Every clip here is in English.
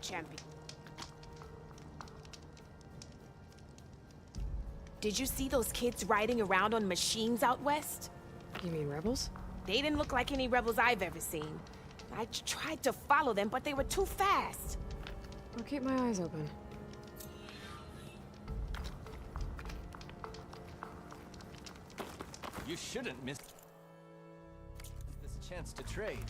champion. Did you see those kids riding around on machines out west? You mean rebels? They didn't look like any rebels I've ever seen. I tried to follow them, but they were too fast. I'll keep my eyes open. You shouldn't miss this chance to trade.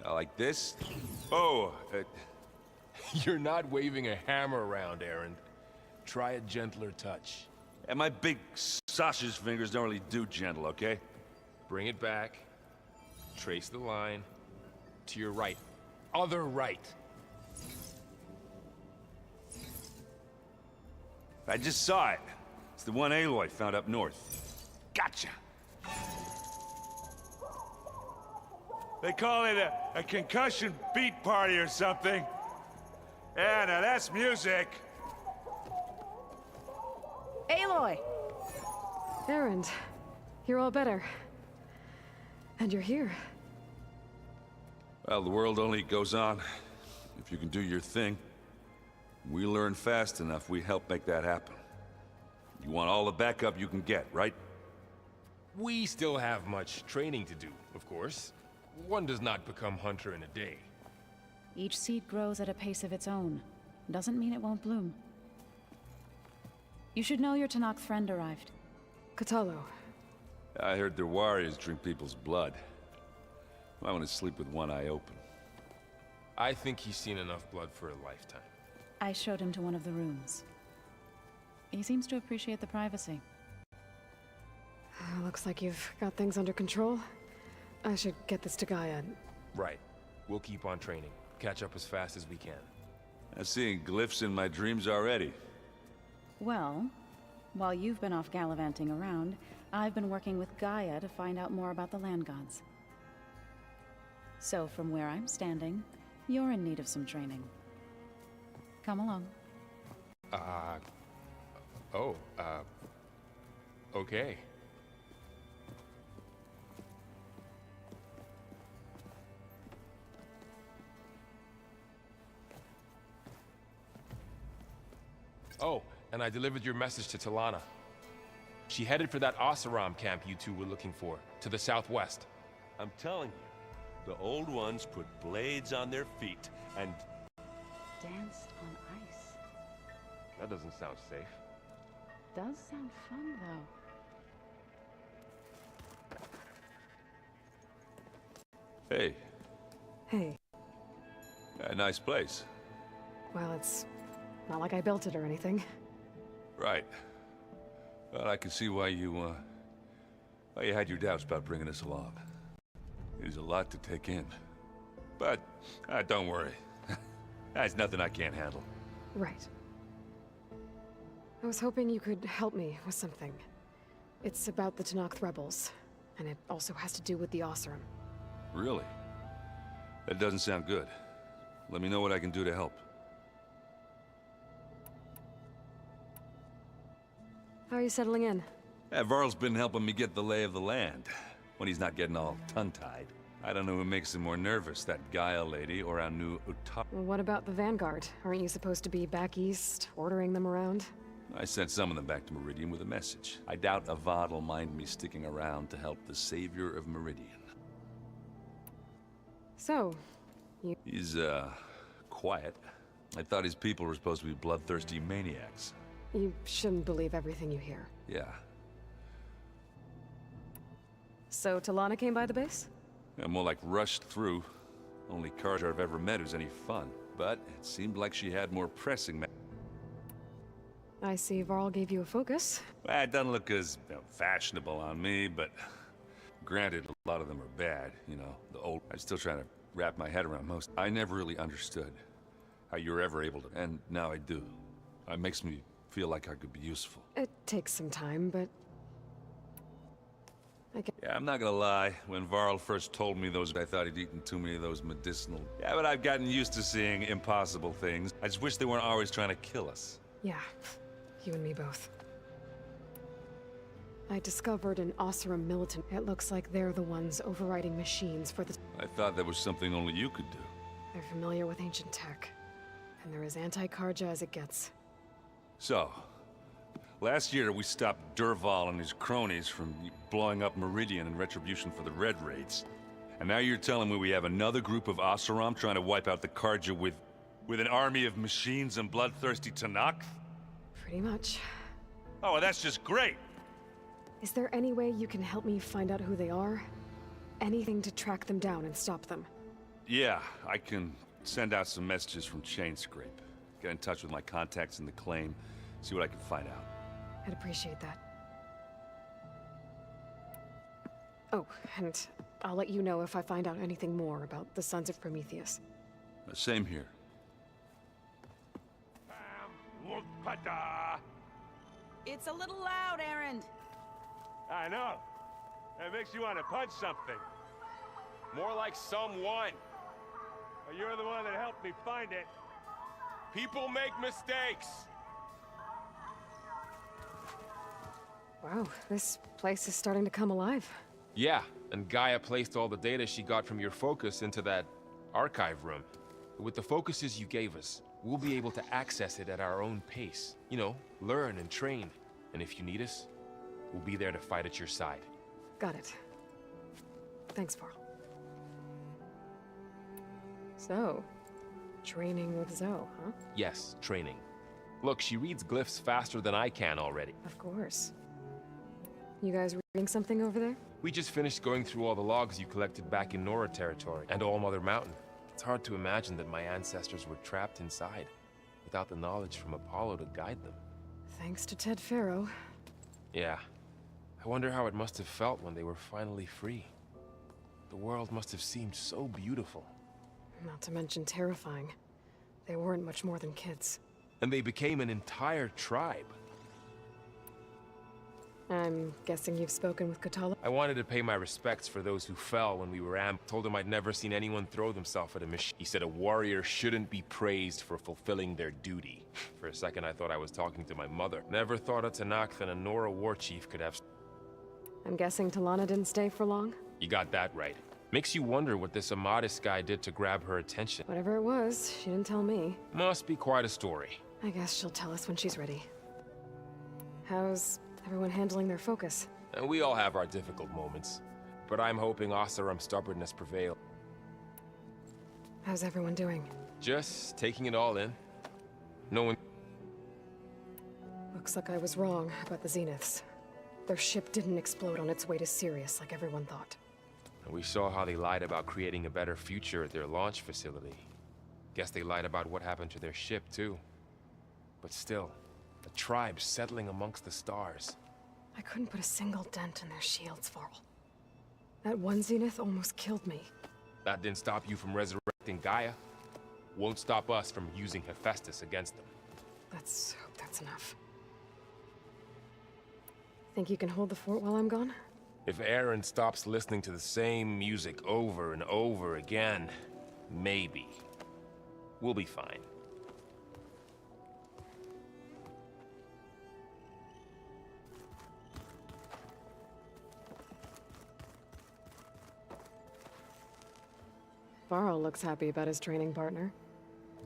Like this? Oh, You're not waving a hammer around, Aaron. Try a gentler touch. and my big sausage fingers don't really do gentle, okay? Bring it back. Trace the line. To your right. Other right. I just saw it. It's the one Aloy found up north. Gotcha! They call it a concussion beat party or something. Yeah, now that's music. Aloy! Erend, you're all better. And you're here. Well, the world only goes on if you can do your thing. We learn fast enough, we help make that happen. You want all the backup you can get, right? We still have much training to do, of course. One does not become hunter in a day. Each seed grows at a pace of its own. Doesn't mean it won't bloom. You should know your Tenakth friend arrived. Kotallo. I heard their warriors drink people's blood. I want to sleep with one eye open. I think he's seen enough blood for a lifetime. I showed him to one of the rooms. He seems to appreciate the privacy. Looks like you've got things under control. I should get this to Gaia. Right. We'll keep on training. Catch up as fast as we can. I'm seeing glyphs in my dreams already. Well, while you've been off gallivanting around, I've been working with Gaia to find out more about the land gods. So from where I'm standing, you're in need of some training. Come along. Okay. Oh, and I delivered your message to Talana. She headed for that Oseram camp you two were looking for, to the southwest. I'm telling you, the old ones put blades on their feet and... Danced on ice. That doesn't sound safe. Does sound fun, though. Hey, Hey. a nice place. Well, it's not like I built it or anything. Right. Well, I can see why you had your doubts about bringing us along. It is a lot to take in. But, don't worry. That's nothing I can't handle. Right. I was hoping you could help me with something. It's about the Tenakth rebels, and it also has to do with the Oseram. Really? That doesn't sound good. Let me know what I can do to help. How are you settling in? Varl's been helping me get the lay of the land, when he's not getting all tongue-tied. I don't know who makes him more nervous, that Gaia lady or our new Utar. Well, what about the Vanguard? Aren't you supposed to be back east, ordering them around? I sent some of them back to Meridian with a message. I doubt Avad will mind me sticking around to help the savior of Meridian. So, He's, quiet. I thought his people were supposed to be bloodthirsty maniacs. you shouldn't believe everything you hear. Yeah. So, Talana came by the base? Yeah, more like rushed through. Only Carter I've ever met who's any fun. But it seemed like she had more pressing I see Varl gave you a focus. Well, it doesn't look as fashionable on me, but granted, a lot of them are bad, you know, the old... I'm still trying to wrap my head around most. I never really understood how you were ever able to, and now I do. It makes me feel like I could be useful. It takes some time, but... Yeah, I'm not gonna lie. When Varl first told me those, I thought he'd eaten too many of those medicinal... Yeah, but I've gotten used to seeing impossible things. I just wish they weren't always trying to kill us. Yeah, you and me both. I discovered an Oseram militant. It looks like they're the ones overriding machines for the... I thought that was something only you could do. They're familiar with ancient tech. And they're as anti-Karja as it gets. So, last year we stopped Durval and his cronies from blowing up Meridian in retribution for the Red Raids. And now you're telling me we have another group of Oseram trying to wipe out the Karja with an army of machines and bloodthirsty Tenakth? Pretty much. Oh, well, that's just great! Is there any way you can help me find out who they are? Anything to track them down and stop them? Yeah, I can send out some messages from Chainscrape. Get in touch with my contacts in the claim, see what I can find out. I'd appreciate that. Oh, and I'll let you know if I find out anything more about the Sons of Prometheus. Same here. It's a little loud, Aaron. I know. It makes you want to punch something. More like someone. Well, you're the one that helped me find it. People make mistakes. Wow, this place is starting to come alive. Yeah, and Gaia placed all the data she got from your focus into that archive room. With the focuses you gave us, we'll be able to access it at our own pace. You know, learn and train. And if you need us, we'll be there to fight at your side. Got it. Thanks, Varl. So, training with Zoe, huh? Yes, training. Look, she reads glyphs faster than I can already. Of course. You guys reading something over there? We just finished going through all the logs you collected back in Nora territory and All Mother Mountain. It's hard to imagine that my ancestors were trapped inside, without the knowledge from Apollo to guide them. Thanks to Ted Faro. Yeah. I wonder how it must have felt when they were finally free. The world must have seemed so beautiful. Not to mention terrifying. They weren't much more than kids. And they became an entire tribe. I'm guessing you've spoken with Kotallo? I wanted to pay my respects for those who fell when we were told him I'd never seen anyone throw themselves at a machine. He said a warrior shouldn't be praised for fulfilling their duty. For a second I thought I was talking to my mother. Never thought a Tenakth and a Nora war chief could have... I'm guessing Talana didn't stay for long? You got that right. Makes you wonder what this Amadis guy did to grab her attention. Whatever it was, she didn't tell me. Must be quite a story. I guess she'll tell us when she's ready. How's everyone handling their focus? And we all have our difficult moments. But I'm hoping Oseram stubbornness prevails. How's everyone doing? Just taking it all in. No one... Looks like I was wrong about the Zeniths. Their ship didn't explode on its way to Sirius like everyone thought. And we saw how they lied about creating a better future at their launch facility. Guess they lied about what happened to their ship, too. But still, a tribe settling amongst the stars. I couldn't put a single dent in their shields, Varl. That one Zenith almost killed me. That didn't stop you from resurrecting Gaia. Won't stop us from using Hephaestus against them. Let's hope that's enough. Think you can hold the fort while I'm gone? If Aaron stops listening to the same music over and over again, maybe. We'll be fine. Varl looks happy about his training partner.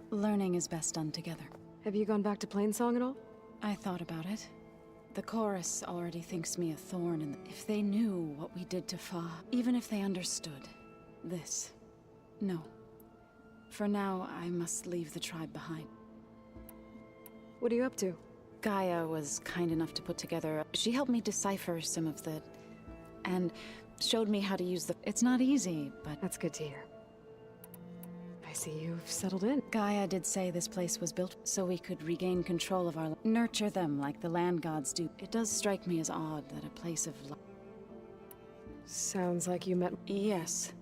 Learning is best done together. Have you gone back to Plainsong at all? I thought about it. The chorus already thinks me a thorn, and if they knew what we did to Fa, even if they understood this, no. For now, I must leave the tribe behind. What are you up to? Gaia was kind enough to put together... She helped me decipher some of the... and showed me how to use the... It's not easy, but... That's good to hear. I see you've settled in. Gaia did say this place was built so we could regain control of our nurture them like the land gods do. It does strike me as odd that a place of Sounds like you met... Yes,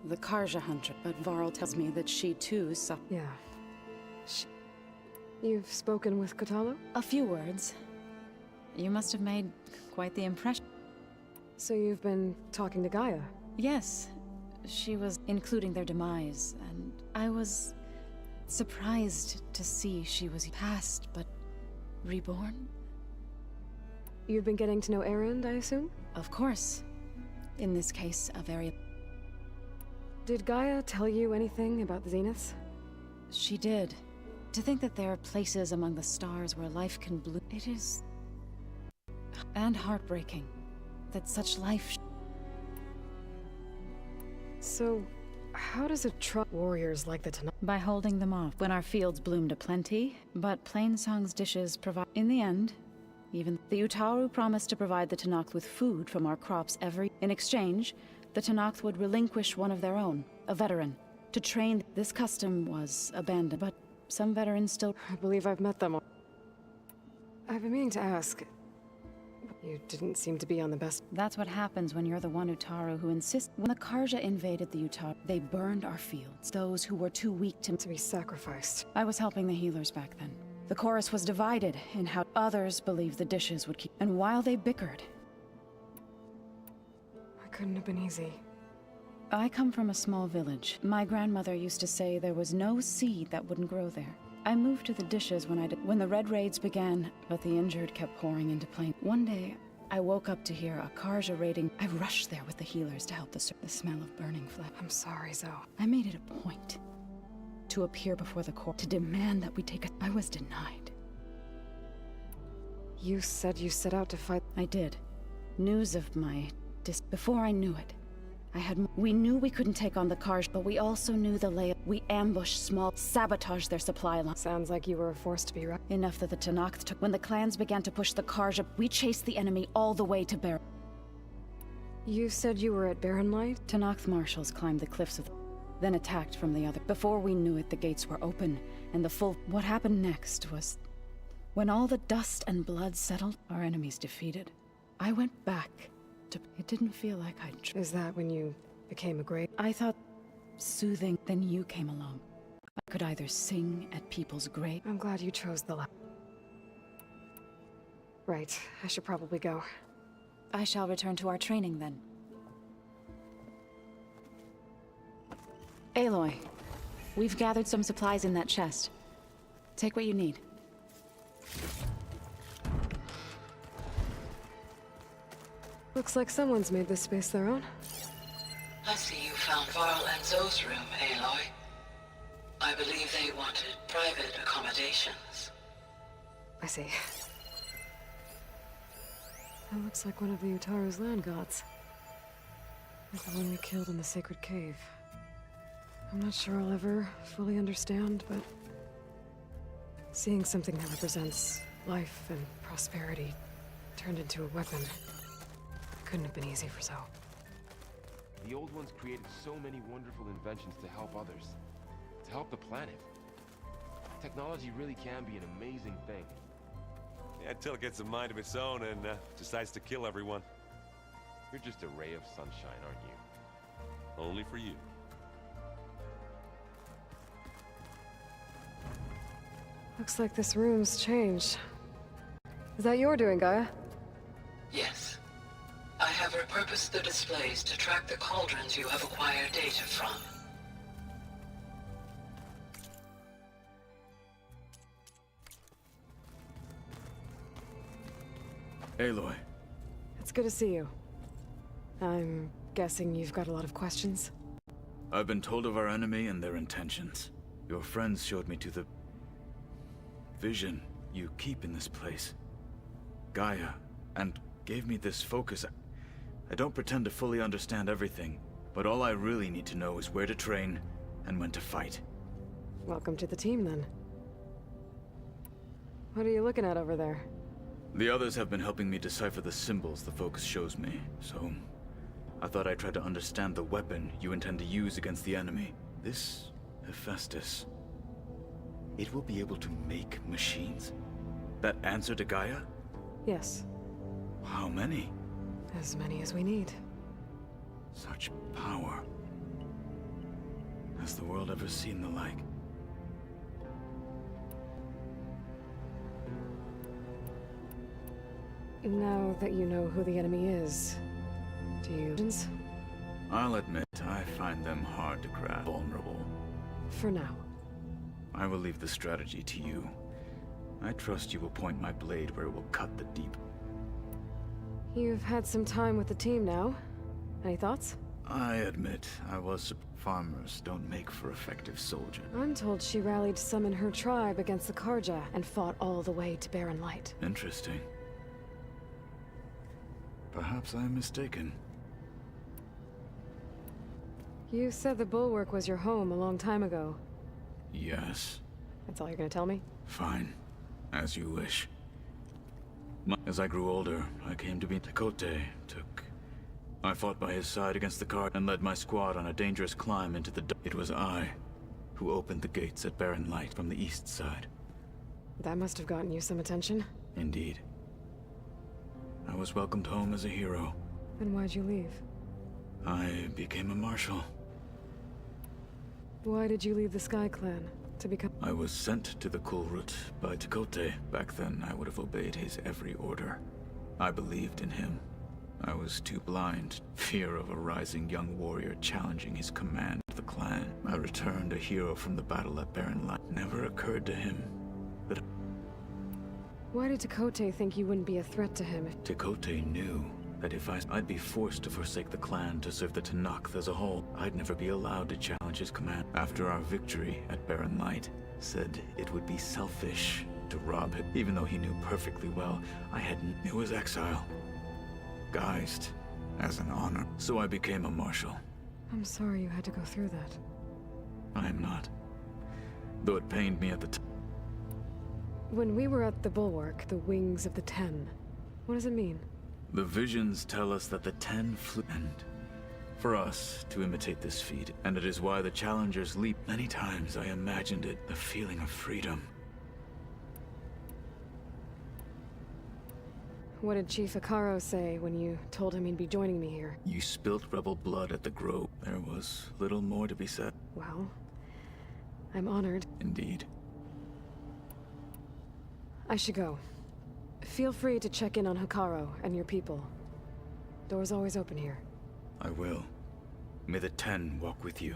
the Karja hunter, but Varl tells me that she too Yeah. You've spoken with Kotallo? A few words. You must have made quite the impression. So you've been talking to Gaia? Yes, she was including their demise, and I was surprised to see she was past, but reborn? You've been getting to know Erend, I assume? Of course. In this case, a very... Did Gaia tell you anything about the Zeniths? She did. To think that there are places among the stars where life can bloom, it is... and heartbreaking that such life... So, how does it trust warriors like the Tenakth? By holding them off when our fields bloomed aplenty, but Plainsong's dishes provide... In the end, even the Utaru promised to provide the Tenakth with food from our crops every... In exchange, the Tenakth would relinquish one of their own, a veteran, to train. This custom was abandoned, but some veterans still... I believe I've met them. I've been meaning to ask. You didn't seem to be on the best... That's what happens when you're the one Utaru who insists... When the Karja invaded the Utaru, they burned our fields, those who were too weak to be sacrificed. I was helping the healers back then. The chorus was divided in how others believed the dishes would keep... And while they bickered... It couldn't have been easy. I come from a small village. My grandmother used to say there was no seed that wouldn't grow there. I moved to the dishes when the Red Raids began, but the injured kept pouring into Plain. One day, I woke up to hear a Karja raiding. I rushed there with the healers to help the smell of burning flesh. I'm sorry, Zoe. I made it a point to appear before the court to demand that we take I was denied. You said you set out to fight... I did. News of my... Before I knew it, we knew we couldn't take on the Karja, but we also knew the layout. We ambushed sabotaged their supply line. Sounds like you were a force to be reckoned. Enough that the Tenakth took. When the clans began to push the Karja, we chased the enemy all the way to Baron. You said you were at Barren Light? Tenakth marshals climbed the cliffs then attacked from the other. Before we knew it, the gates were open, and What happened next was... When all the dust and blood settled, our enemies defeated. I went back to... It didn't feel like I'd... Is that when you became a great... I thought... soothing. Then you came along. I could either sing at people's grave... I'm glad you chose the Right, I should probably go. I shall return to our training then. Aloy, we've gathered some supplies in that chest. Take what you need. Looks like someone's made this space their own. I see you found Varl and Zoe's room, Aloy. I believe they wanted private accommodations. I see. That looks like one of the Utaru's land gods. Like the one we killed in the sacred cave. I'm not sure I'll ever fully understand, but... Seeing something that represents life and prosperity turned into a weapon couldn't have been easy for Zoe. The old ones created so many wonderful inventions to help others. To help the planet. Technology really can be an amazing thing. Yeah, until it gets a mind of its own and decides to kill everyone. You're just a ray of sunshine, aren't you? Only for you. Looks like this room's changed. Is that your doing, Gaia? Yes. I have repurposed the displays to track the cauldrons you have acquired data from. Aloy. It's good to see you. I'm guessing you've got a lot of questions? I've been told of our enemy and their intentions. Your friends showed me to the... vision you keep in this place. Gaia, and gave me this focus. I don't pretend to fully understand everything, but all I really need to know is where to train and when to fight. Welcome to the team, then. What are you looking at over there? The others have been helping me decipher the symbols the focus shows me, so... I thought I'd try to understand the weapon you intend to use against the enemy. This Hephaestus. It will be able to make machines that answer to Gaia? Yes, How many? as many as we need. Such power. Has the world ever seen the like? Now that you know who the enemy is, do you... I'll admit, I find them hard to craft. Vulnerable. For now. I will leave the strategy to you. I trust you will point my blade where it will cut the deep. You've had some time with the team now. Any thoughts? I admit, farmers don't make for effective soldiers. I'm told she rallied some in her tribe against the Karja and fought all the way to Barren Light. Interesting. Perhaps I'm mistaken. You said the Bulwark was your home a long time ago. Yes. That's all you're gonna tell me? Fine. As you wish. As I grew older, I came to be Tekote. I fought by his side against the Karja and led my squad on a dangerous climb into the dark. It was I who opened the gates at Barren Light from the east side. That must have gotten you some attention. Indeed. I was welcomed home as a hero. Then why'd you leave? I became a marshal. Why did you leave the Sky Clan? To become... I was sent to the Kulrut by Tekote. Back then, I would have obeyed his every order. I believed in him. I was too blind. Fear of a rising young warrior challenging his command of the clan. I returned a hero from the battle at Barren Light. Never occurred to him that... Why did Tekote think you wouldn't be a threat to him? Tekote knew that if I'd be forced to forsake the clan to serve the Tenakth as a whole. I'd never be allowed to challenge his command. After our victory at Barren Light, said it would be selfish to rob him, even though he knew perfectly well it was exile. Guised as an honor. So I became a marshal. I'm sorry you had to go through that. I am not. Though it pained me at the time. When we were at the Bulwark, the Wings of the Ten, what does it mean? The visions tell us that the Ten flew, and for us to imitate this feat, and it is why the challengers leap. Many times I imagined it, the feeling of freedom. What did Chief Akaro say when you told him he'd be joining me here? You spilt rebel blood at the Grove. There was little more to be said. Well, I'm honored. Indeed. I should go. Feel free to check in on Hikaru and your people. Door's always open here. I will. May the Ten walk with you.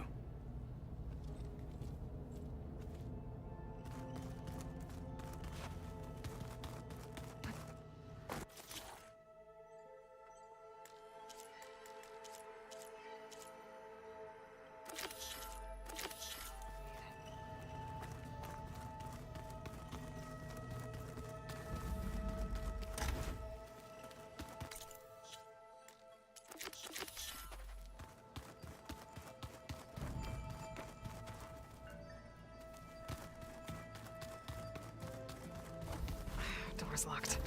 Door's locked.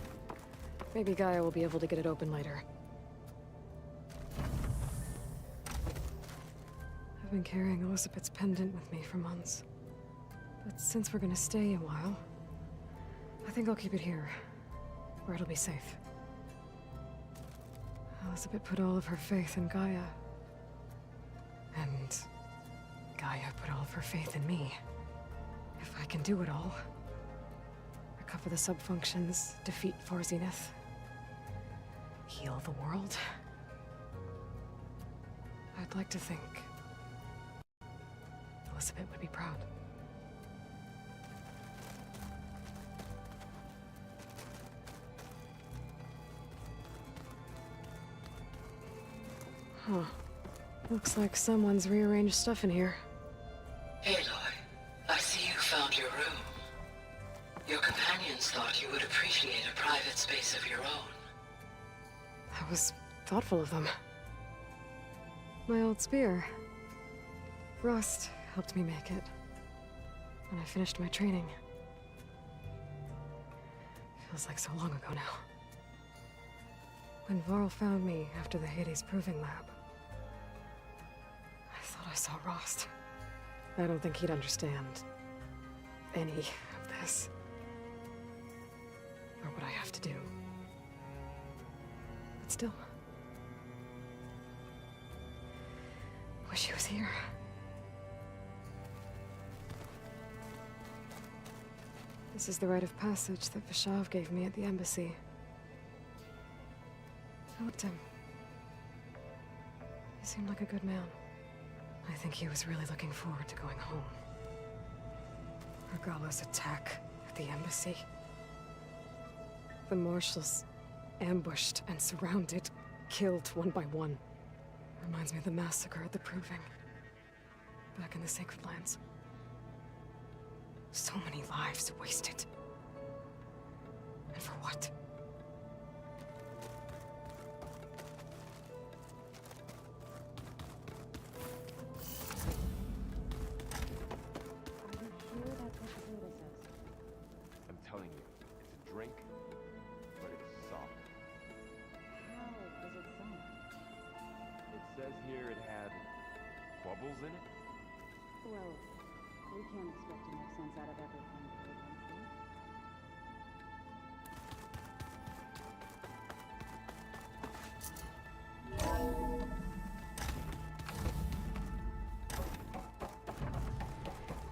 Maybe Gaia will be able to get it open later. I've been carrying Elizabeth's pendant with me for months. But since we're gonna stay a while, I think I'll keep it here, where it'll be safe. Elizabeth put all of her faith in Gaia. And Gaia put all of her faith in me. If I can do it all, recover the subfunctions, defeat For Zenith, heal the world, I'd like to think Elizabeth would be proud. Huh. Looks like someone's rearranged stuff in here. Aloy, I see you found your room. Your companions thought you would appreciate a private space of your own. That was thoughtful of them. My old spear. Rust helped me make it when I finished my training. Feels like so long ago now. When Varl found me after the Hades Proving Lab, I thought I saw Rost. I don't think he'd understand any of this. Or what I have to do. But still. Wish he was here. This is the rite of passage that Vishav gave me at the embassy. I liked him. He seemed like a good man. I think he was really looking forward to going home. Regala's attack at the embassy. The marshals ambushed and surrounded, killed one by one. Reminds me of the massacre at the Proving. Back in the Sacred Lands. So many lives wasted. And for what? I'm telling you, it's a drink, but it's soft. How is it soft? It says here it had bubbles in it? Well, we can't expect to make sense out of everything, Lindsay.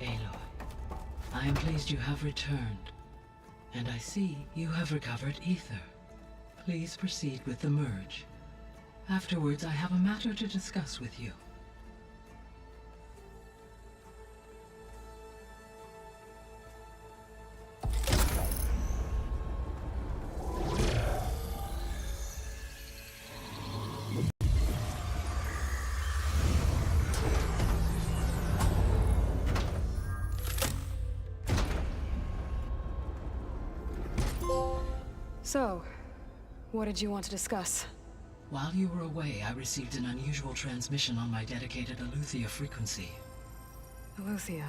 Aloy, I am pleased you have returned. And I see you have recovered ether. Please proceed with the merge. Afterwards, I have a matter to discuss with you. So, what did you want to discuss? While you were away, I received an unusual transmission on my dedicated Eleuthia frequency. Eleuthia.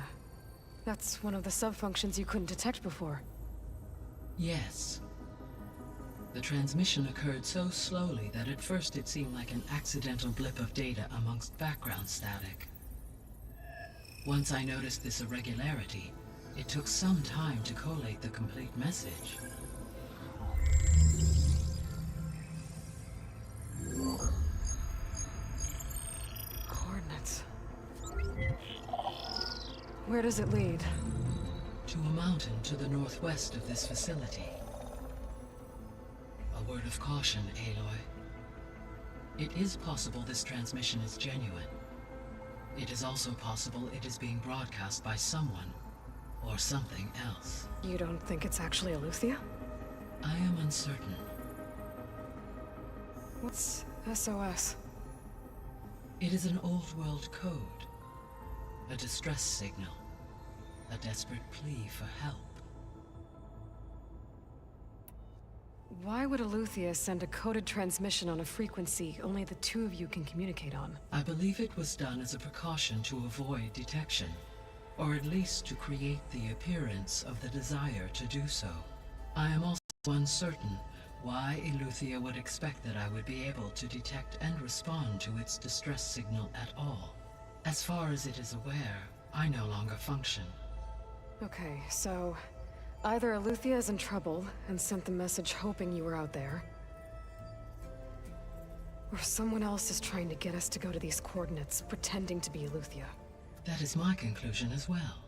That's one of the sub-functions you couldn't detect before. Yes. The transmission occurred so slowly that at first it seemed like an accidental blip of data amongst background static. Once I noticed this irregularity, it took some time to collate the complete message. Coordinates. Where does it lead? To a mountain to the northwest of this facility. A word of caution, Aloy. It is possible this transmission is genuine. It is also possible it is being broadcast by someone or something else. You don't think it's actually Eleuthia? I am uncertain. What's SOS? It is an old world code. A distress signal. A desperate plea for help. Why would Eleuthia send a coded transmission on a frequency only the two of you can communicate on? I believe it was done as a precaution to avoid detection, or at least to create the appearance of the desire to do so. I am also uncertain why Eleuthia would expect that I would be able to detect and respond to its distress signal at all. As far as it is aware, I no longer function. Okay, so either Eleuthia is in trouble and sent the message hoping you were out there, or someone else is trying to get us to go to these coordinates, pretending to be Eleuthia. That is my conclusion as well.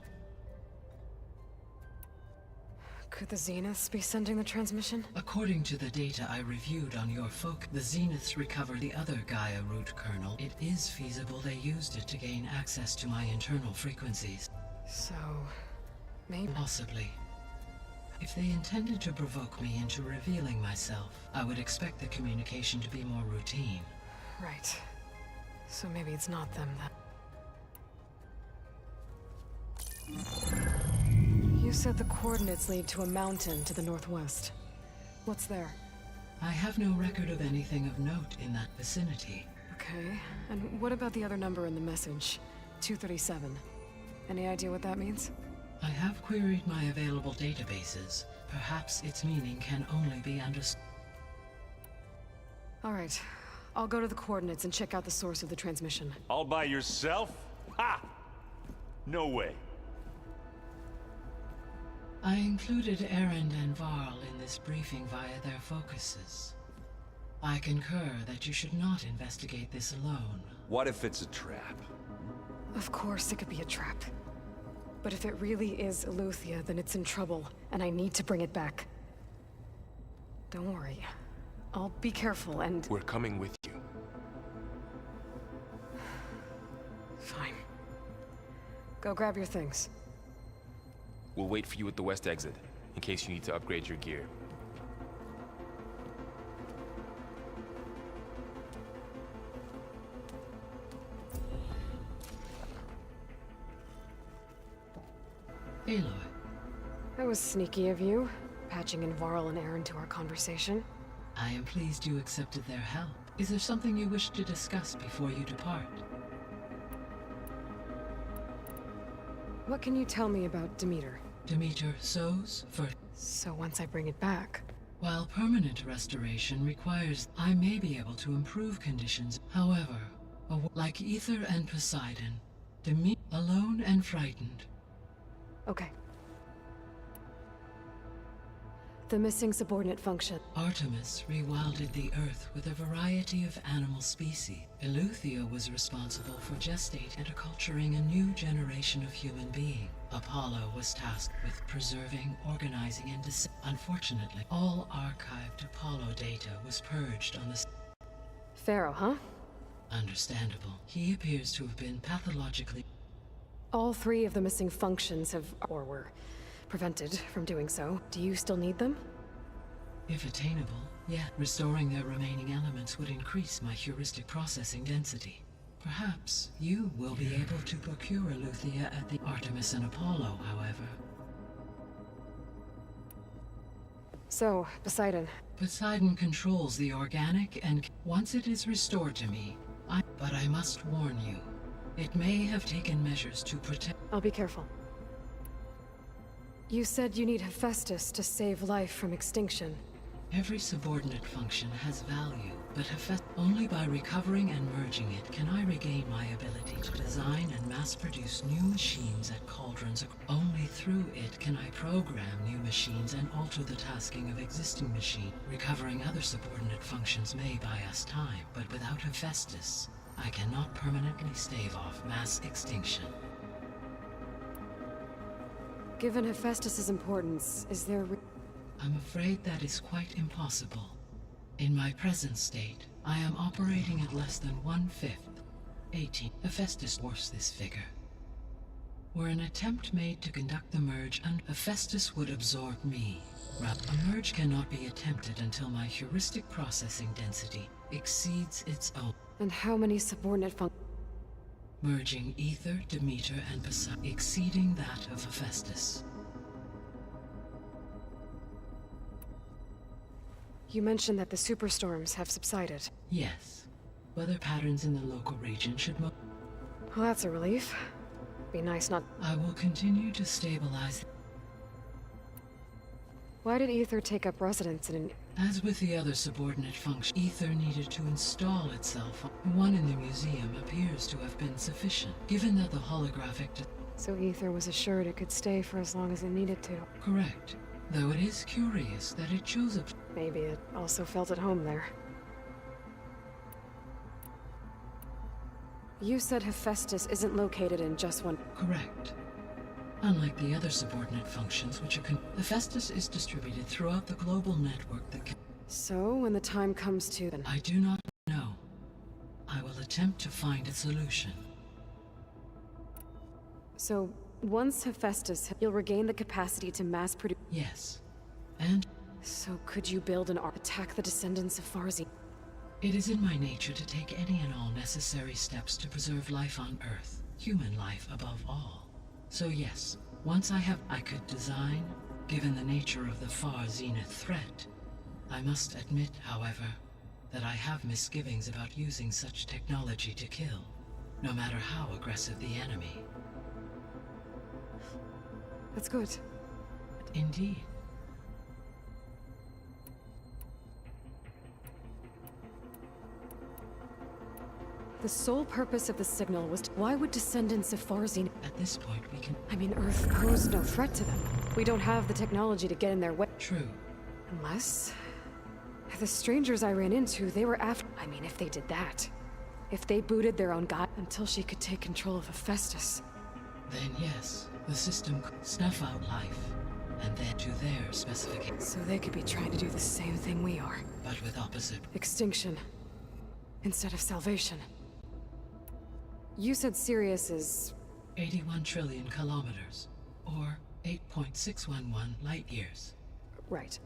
Could the Zeniths be sending the transmission? According to the data I reviewed on your folk, the Zeniths recovered the other Gaia root kernel. It is feasible they used it to gain access to my internal frequencies. So, maybe... Possibly. If they intended to provoke me into revealing myself, I would expect the communication to be more routine. Right. So maybe it's not them then. You said the coordinates lead to a mountain to the northwest. What's there? I have no record of anything of note in that vicinity. Okay, and what about the other number in the message? 237. Any idea what that means? I have queried my available databases. Perhaps its meaning can only be understood. All right, I'll go to the coordinates and check out the source of the transmission. All by yourself? Ha! No way. I included Erend and Varl in this briefing via their focuses. I concur that you should not investigate this alone. What if it's a trap? Of course it could be a trap. But if it really is Eleuthia, then it's in trouble, and I need to bring it back. Don't worry. I'll be careful and... We're coming with you. Fine. Go grab your things. We'll wait for you at the west exit, in case you need to upgrade your gear. Aloy, That was sneaky of you, patching in Varl and Erend to our conversation. I am pleased you accepted their help. Is there something you wish to discuss before you depart? What can you tell me about Demeter? Demeter sows for... So once I bring it back... While permanent restoration requires, I may be able to improve conditions. However, like Ether and Poseidon, Demeter alone and frightened. Okay. The missing subordinate function. Artemis rewilded the Earth with a variety of animal species. Eleuthia was responsible for gestating and acculturating a new generation of human being. Apollo was tasked with preserving, organizing, and Unfortunately, all archived Apollo data was purged on the... Pharaoh, huh? Understandable. He appears to have been pathologically... All three of the missing functions have... or were prevented from doing so. Do you still need them? If attainable, yeah. Restoring their remaining elements would increase my heuristic processing density. Perhaps you will be able to procure Eleuthia at the Artemis and Apollo, however. So, Poseidon. Poseidon controls the organic and once it is restored to me, But I must warn you, it may have taken measures to protect... I'll be careful. You said you need Hephaestus to save life from extinction. Every subordinate function has value, but only by recovering and merging it can I regain my ability to design and mass-produce new machines at cauldrons. Only through it can I program new machines and alter the tasking of existing machines. Recovering other subordinate functions may buy us time, but without Hephaestus, I cannot permanently stave off mass extinction. Given Hephaestus's importance, is there... I'm afraid that is quite impossible. In my present state, I am operating at less than 1/5. 18. Hephaestus dwarfs this figure. Were an attempt made to conduct the merge, and Hephaestus would absorb me. A merge cannot be attempted until my heuristic processing density exceeds its own. And how many subordinate functions? Merging Ether, Demeter, and Poseidon, exceeding that of Hephaestus. You mentioned that the superstorms have subsided. Yes. Weather patterns in the local region should Well, that's a relief. Be nice not... I will continue to stabilize. Why did Ether take up residence in an... As with the other subordinate function, Ether needed to install itself. One in the museum appears to have been sufficient, given that the holographic... So Ether was assured it could stay for as long as it needed to. Correct. Though it is curious that it chose a... Maybe it also felt at home there. You said Hephaestus isn't located in just one... Correct. Unlike the other subordinate functions, which are Hephaestus is distributed throughout the global network that can... So, when the time comes to... I do not know. I will attempt to find a solution. So, once Hephaestus, you'll regain the capacity to mass produce... Yes. And... So could you build an ark, attack the descendants of Pharzim? It is in my nature to take any and all necessary steps to preserve life on Earth, human life above all. So yes, once I could design, given the nature of the far zenith threat. I must admit, however, that I have misgivings about using such technology to kill, no matter how aggressive the enemy. That's good. Indeed. The sole purpose of the signal was why would descendants of Farzin... At this point, we can... I mean, Earth posed no threat to them. We don't have the technology to get in their way. True. Unless... The strangers I ran into, they were after... I mean, if they did that. If they booted their own god until she could take control of Hephaestus. Then yes, the system could snuff out life, and then to their specifications. So they could be trying to do the same thing we are. But with opposite. Extinction. Instead of salvation. You said Sirius is... 81 trillion kilometers, or 8.611 light years. Right.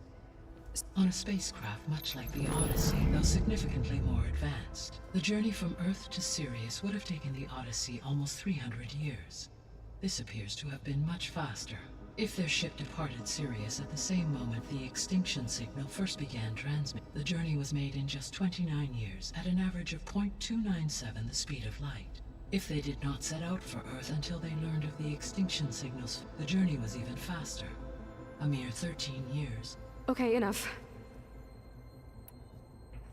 On a spacecraft much like the Odyssey, though significantly more advanced. The journey from Earth to Sirius would have taken the Odyssey almost 300 years. This appears to have been much faster. If their ship departed Sirius at the same moment the extinction signal first began transmitting, the journey was made in just 29 years, at an average of 0.297 the speed of light. If they did not set out for Earth until they learned of the extinction signals, the journey was even faster. A mere 13 years. Okay, enough.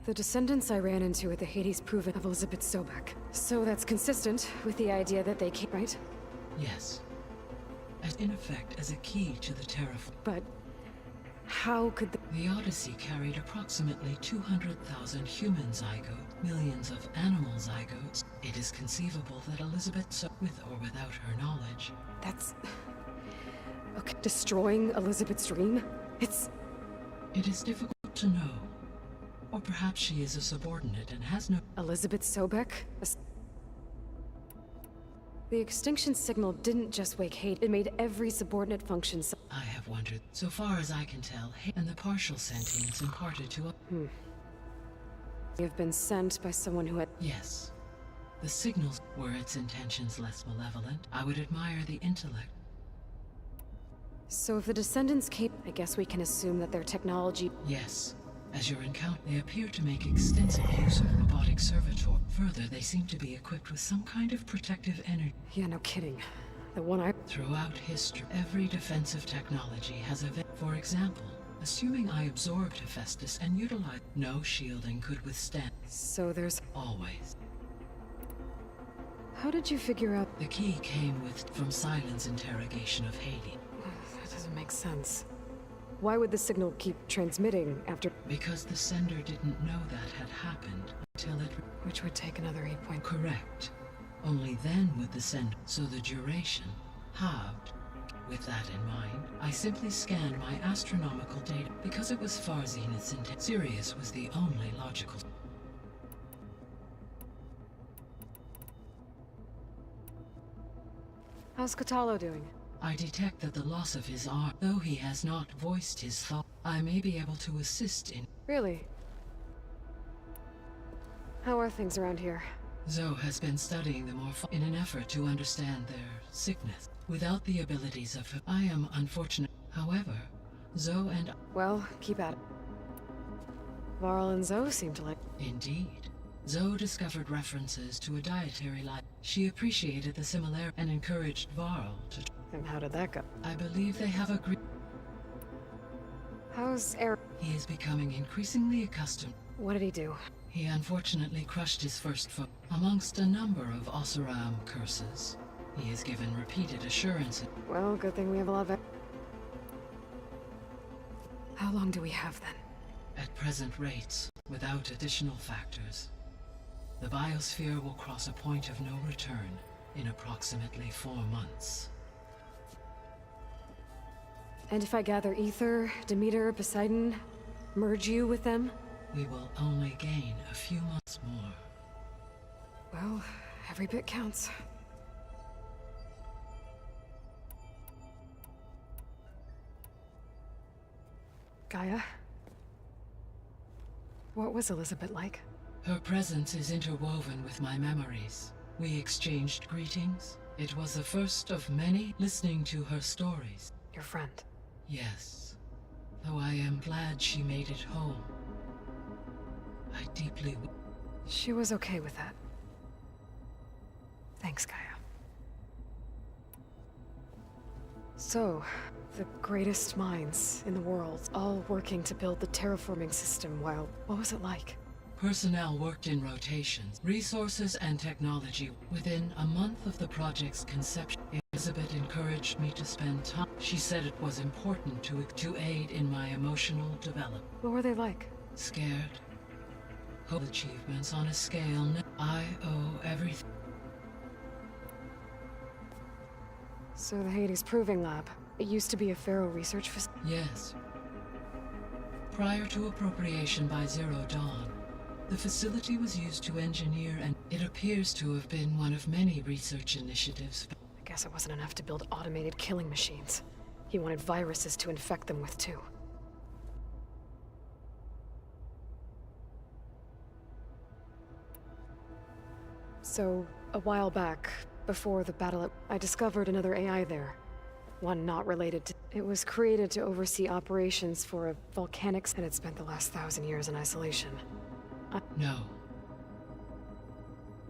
The descendants I ran into at the Hades proven of Elizabeth Sobek. So that's consistent with the idea that they came, right? Yes. As in effect as a key to the terraform. But... how could The Odyssey carried approximately 200,000 human zygotes, millions of animal zygotes. It is conceivable that Elizabeth with or without her knowledge... That's... Okay, destroying Elizabeth's dream? It is difficult to know. Or perhaps she is a subordinate and has no... Elizabeth Sobek? The extinction signal didn't just wake hate, it made every subordinate function I have wondered. So far as I can tell, and the partial sentience imparted to a... You've been sent by someone who had... Yes. The signals, were its intentions less malevolent, I would admire the intellect. So if the descendants came, I guess we can assume that their technology... Yes. As your encounter, they appear to make extensive use of robotic servitor. Further, they seem to be equipped with some kind of protective energy. Yeah, no kidding. The one I... Throughout history, every defensive technology has a... For example, assuming I absorbed Hephaestus and utilized... No shielding could withstand. So there's... Always. How did you figure out... The key came from Silent's interrogation of Hades. That doesn't make sense. Why would the signal keep transmitting after... Because the sender didn't know that had happened until it... Which would take another 8 point... Correct. Only then would the sender... So the duration halved. With that in mind, I simply scanned my astronomical data. Because it was far zenith's intent, Sirius was the only logical... How's Kotallo doing? I detect that the loss of his arm, though he has not voiced his thought, I may be able to assist in... Really? How are things around here? Zoe has been studying the Morph in an effort to understand their sickness. Without the abilities of... I am unfortunate. However, Zoe and... Well, keep at it. Varl and Zoe seem to like... Indeed. Zoe discovered references to a dietary life. She appreciated the similarity and encouraged Varl to... And how did that go? I believe they have agreed. How's Eric? He is becoming increasingly accustomed. What did he do? He unfortunately crushed his first foe. Amongst a number of Oseram curses, he is given repeated assurances. Well, good thing we have a lot of... How long do we have then? At present rates, without additional factors, the biosphere will cross a point of no return in approximately 4 months. And if I gather Ether, Demeter, Poseidon, merge you with them? We will only gain a few months more. Well, every bit counts. Gaia? What was Elizabeth like? Her presence is interwoven with my memories. We exchanged greetings. It was the first of many listening to her stories. Your friend? Yes. Though I am glad she made it home. I deeply... She was okay with that. Thanks, Gaia. So, the greatest minds in the world, all working to build the terraforming system while... What was it like? Personnel worked in rotations, resources and technology. Within a month of the project's conception, Elizabeth encouraged me to spend time. She said it was important to aid in my emotional development. What were they like? Scared. Hope achievements on a scale. I owe everything. So the Hades Proving Lab. It used to be a Pharaoh research facility. Yes. Prior to appropriation by Zero Dawn, the facility was used to engineer, and it appears to have been one of many research initiatives. I guess it wasn't enough to build automated killing machines. He wanted viruses to infect them with too. So, a while back, before the battle, I discovered another AI there. One not related to... It was created to oversee operations for a volcanics, and it spent the last 1,000 years in isolation. No.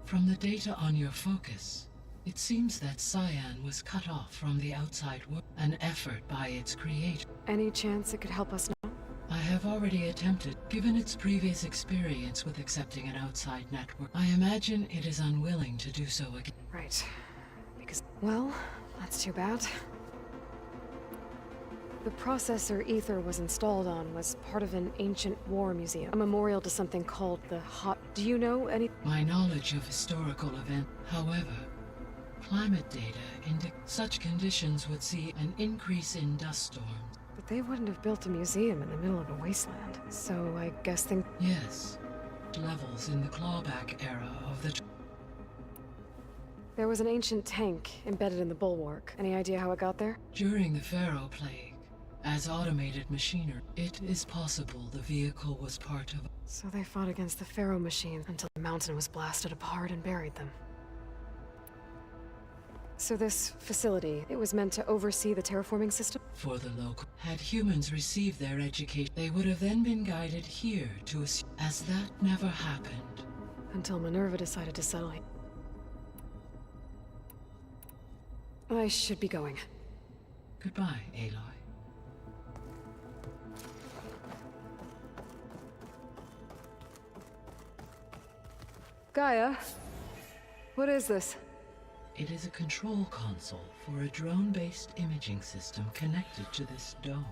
From the data on your focus, it seems that Cyan was cut off from the outside world, an effort by its creator. Any chance it could help us now? I have already attempted, given its previous experience with accepting an outside network. I imagine it is unwilling to do so again. Right. Because... well, that's too bad. The processor Ether was installed on was part of an ancient war museum, a memorial to something called the Hot... Do you know any... My knowledge of historical events, however, climate data indicate such conditions would see an increase in dust storms. But they wouldn't have built a museum in the middle of a wasteland. So I guess things... Yes. Levels in the clawback era of the... There was an ancient tank embedded in the bulwark. Any idea how it got there? During the Pharaoh Plague, as automated machinery, it is possible the vehicle was part of... So they fought against the Pharaoh machine until the mountain was blasted apart and buried them. So this facility, it was meant to oversee the terraforming system? For the local. Had humans received their education, they would have then been guided here to as that never happened. Until Minerva decided to settle here. I should be going. Goodbye, Aloy. Gaia, what is this? It is a control console for a drone-based imaging system connected to this dome.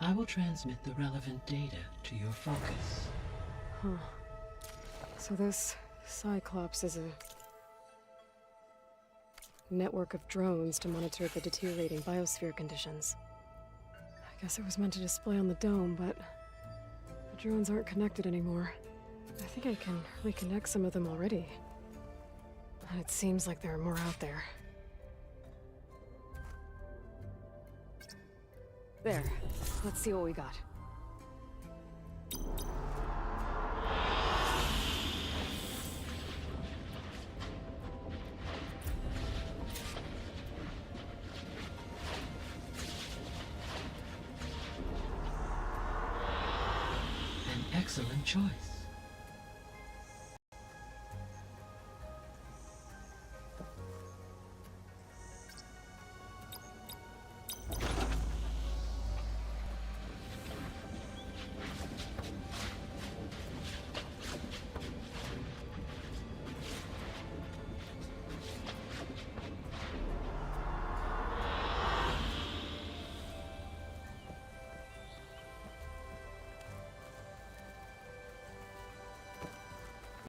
I will transmit the relevant data to your focus. Huh. So this Cyclops is a network of drones to monitor the deteriorating biosphere conditions. I guess it was meant to display on the dome, but the drones aren't connected anymore. I think I can reconnect some of them already. And it seems like there are more out there. There. Let's see what we got. An excellent choice.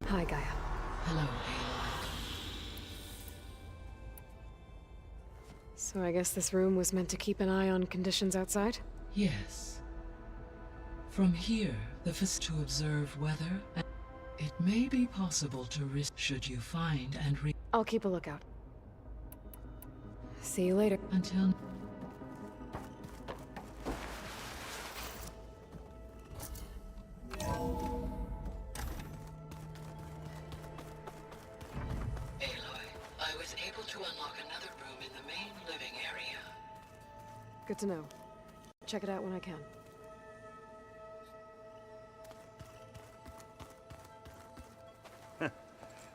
Hi, Gaia. Hello, Aloy. So I guess this room was meant to keep an eye on conditions outside? Yes. From here, the to observe weather, and it may be possible to risk should you find and I'll keep a lookout. See you later. until... Aloy, I was able to unlock another room in the main living area. Good to know. Check it out when I can.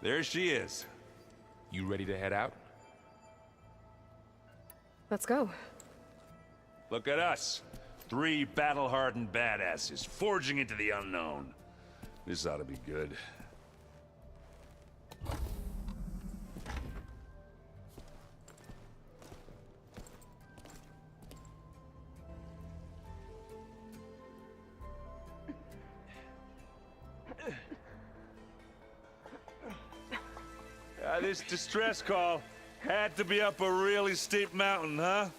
There she is. You ready to head out? Let's go. Look at us. 3 battle-hardened badasses forging into the unknown. This ought to be good. This distress call had to be up a really steep mountain, huh?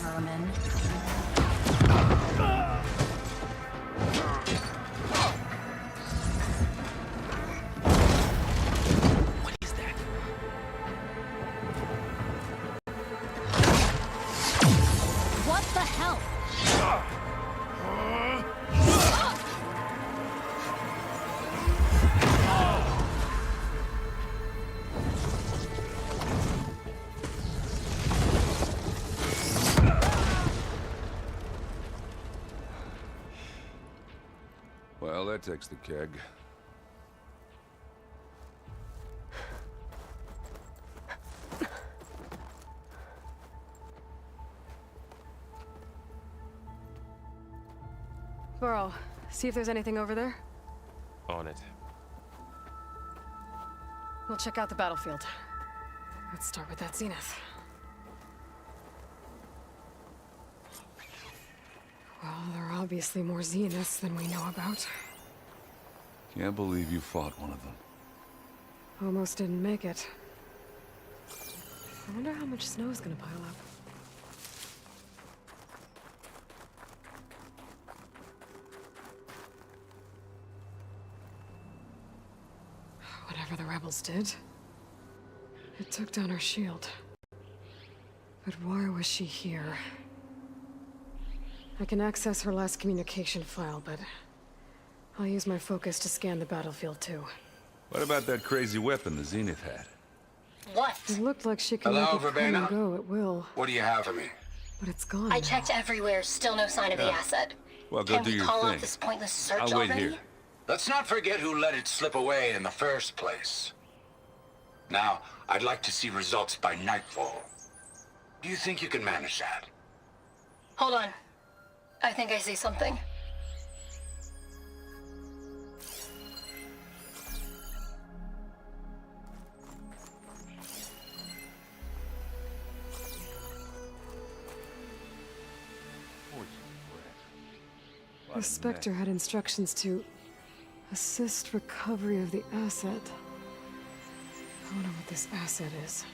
Vermin. What the hell? Well, that takes the keg. Burrow, see if there's anything over there. On it. We'll check out the battlefield. Let's start with that zenith. Well, there are obviously more zeniths than we know about. Can't believe you fought one of them. Almost didn't make it. I wonder how much snow's gonna pile up. Whatever the rebels did, it took down her shield. But why was she here? I can access her last communication file, but I'll use my focus to scan the battlefield too. What about that crazy weapon the Zenith had? What? It looked like she could Hello, make it come and Verbena? go at will, What do you have for me? but it's gone I now. checked everywhere, still no sign of the asset. Well, go Can do we your call thing. off this pointless search I'll wait already? here. Let's not forget who let it slip away in the first place. Now, I'd like to see results by nightfall. Do you think you can manage that? Hold on. I think I see something. The Spectre had instructions to assist recovery of the asset. I wonder what this asset is.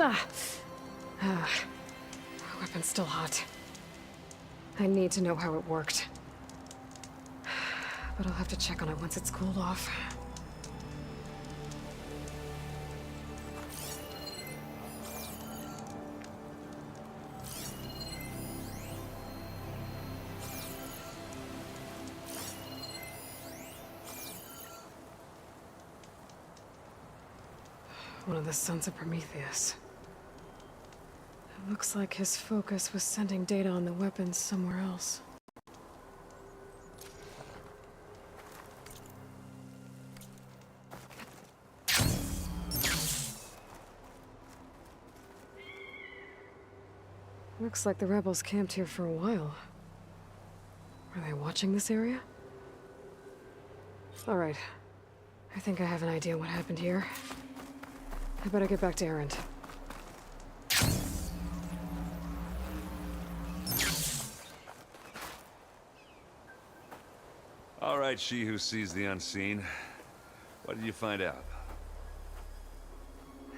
The weapon's still hot. I need to know how it worked. But I'll have to check on it once it's cooled off. One of the sons of Prometheus. It looks like his focus was sending data on the weapons somewhere else. Looks like the rebels camped here for a while. Are they watching this area? All right. I think I have an idea what happened here. I better get back to Erend. All right, she who sees the unseen. What did you find out?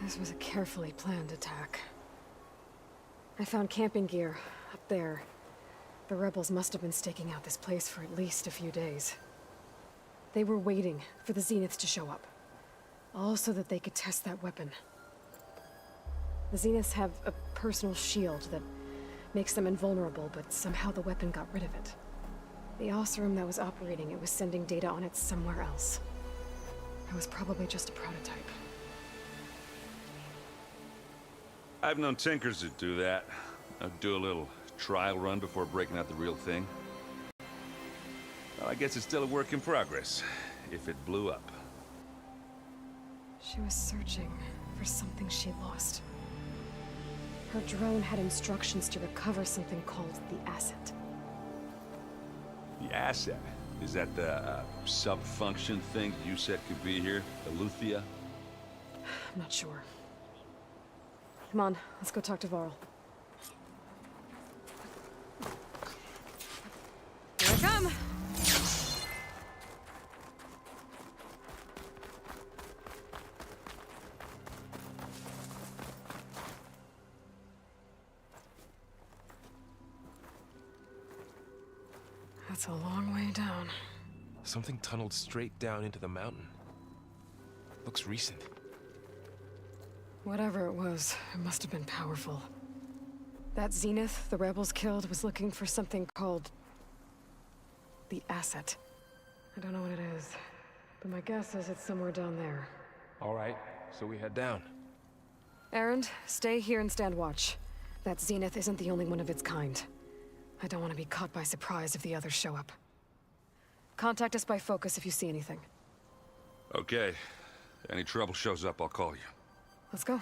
This was a carefully planned attack. I found camping gear up there. The rebels must have been staking out this place for at least a few days. They were waiting for the Zeniths to show up. All so that they could test that weapon. The Zeniths have a personal shield that makes them invulnerable, but somehow the weapon got rid of it. The Oseram that was operating it was sending data on it somewhere else. It was probably just a prototype. I've known tinkers that do that. I'd do a little trial run before breaking out the real thing. Well, I guess it's still a work in progress, if it blew up. She was searching for something she lost. Her drone had instructions to recover something called the Asset. The asset? Is that the sub-function thing you said could be here? Eleuthia? I'm not sure. Come on, let's go talk to Varl. Here I come! That's a long way down. Something tunneled straight down into the mountain. Looks recent. Whatever it was, it must have been powerful. That Zenith the rebels killed was looking for something called the Asset. I don't know what it is, but my guess is it's somewhere down there. All right, so we head down. Erend, stay here and stand watch. That Zenith isn't the only one of its kind. I don't want to be caught by surprise if the others show up. Contact us by focus if you see anything. Okay. Any trouble shows up, I'll call you. Let's go.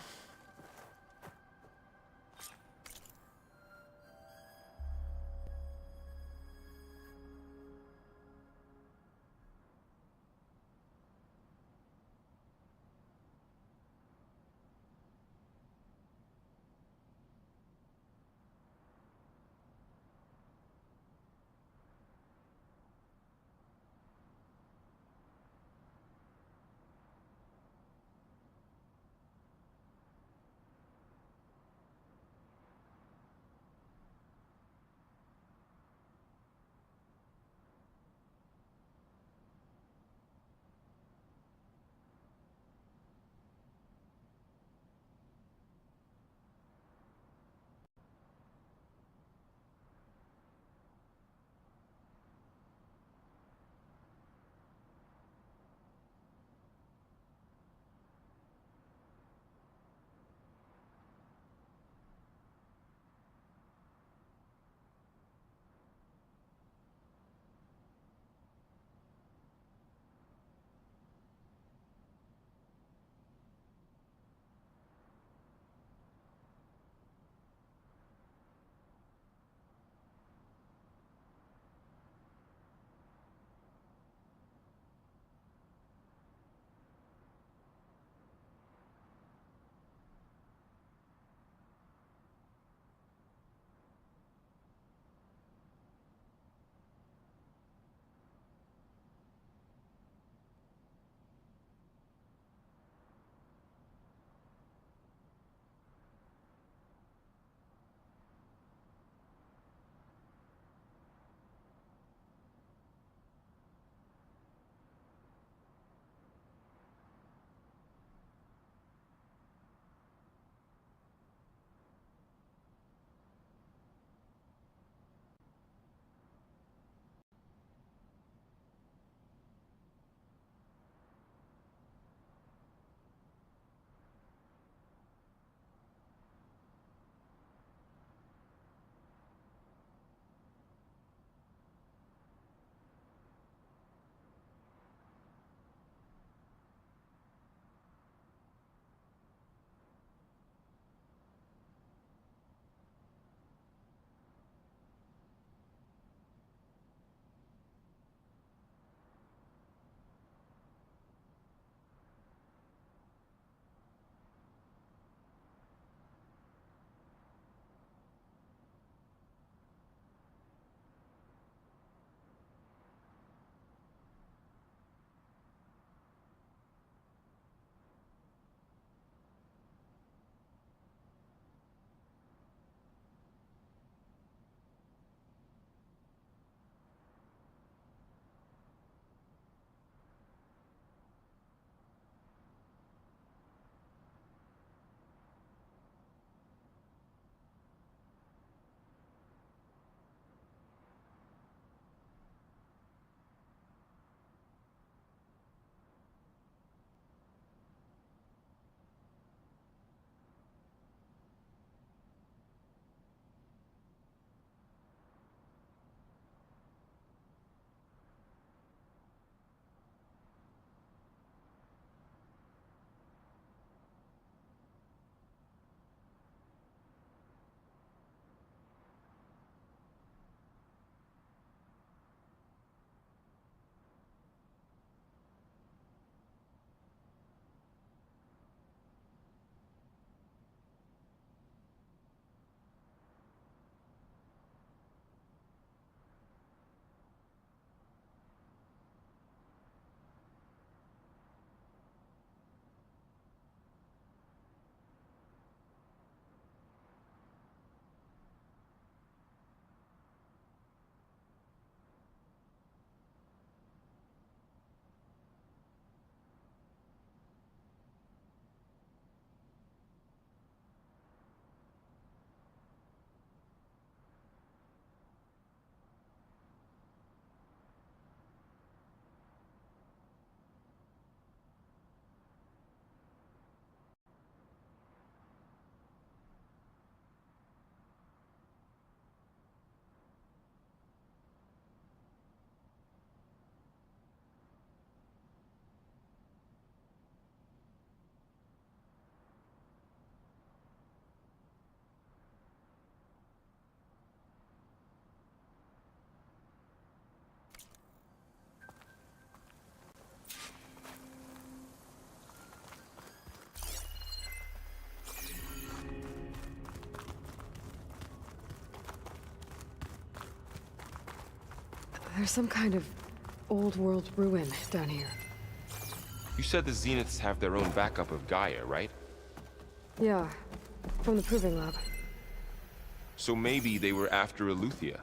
There's some kind of old world ruin down here. You said the Zeniths have their own backup of Gaia, right? Yeah, from the Proving Lab. So maybe they were after Eleuthia.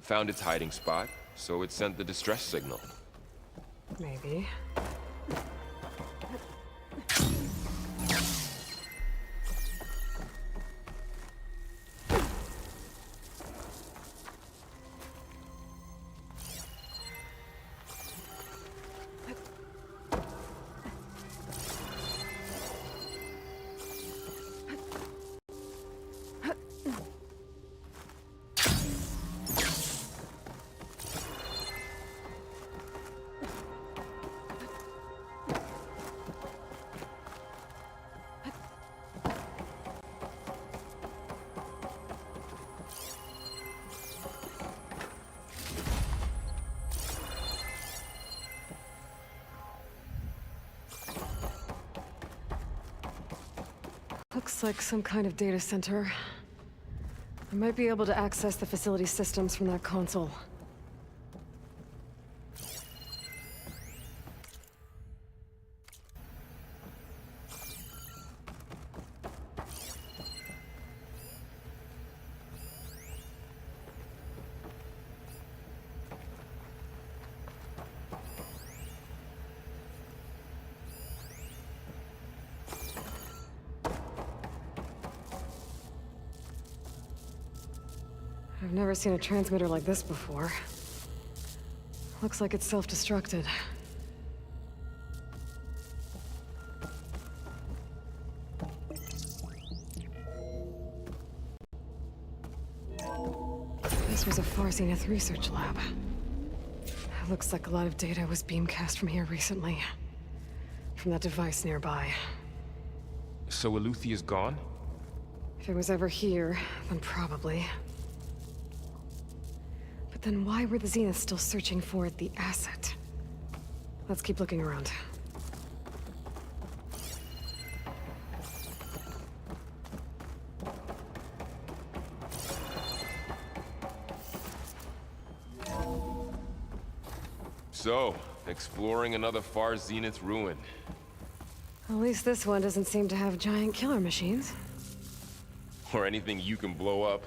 Found its hiding spot, so it sent the distress signal. Maybe. Looks like some kind of data center. I might be able to access the facility systems from that console. I've never seen a transmitter like this before. Looks like it's self-destructed. This was a Far Zenith research lab. Looks like a lot of data was beamcast from here recently. From that device nearby. So Eleuthia's gone? If it was ever here, then probably. But then why were the Zeniths still searching for the asset? Let's keep looking around. So, exploring another Far Zenith ruin. At least this one doesn't seem to have giant killer machines. Or anything you can blow up.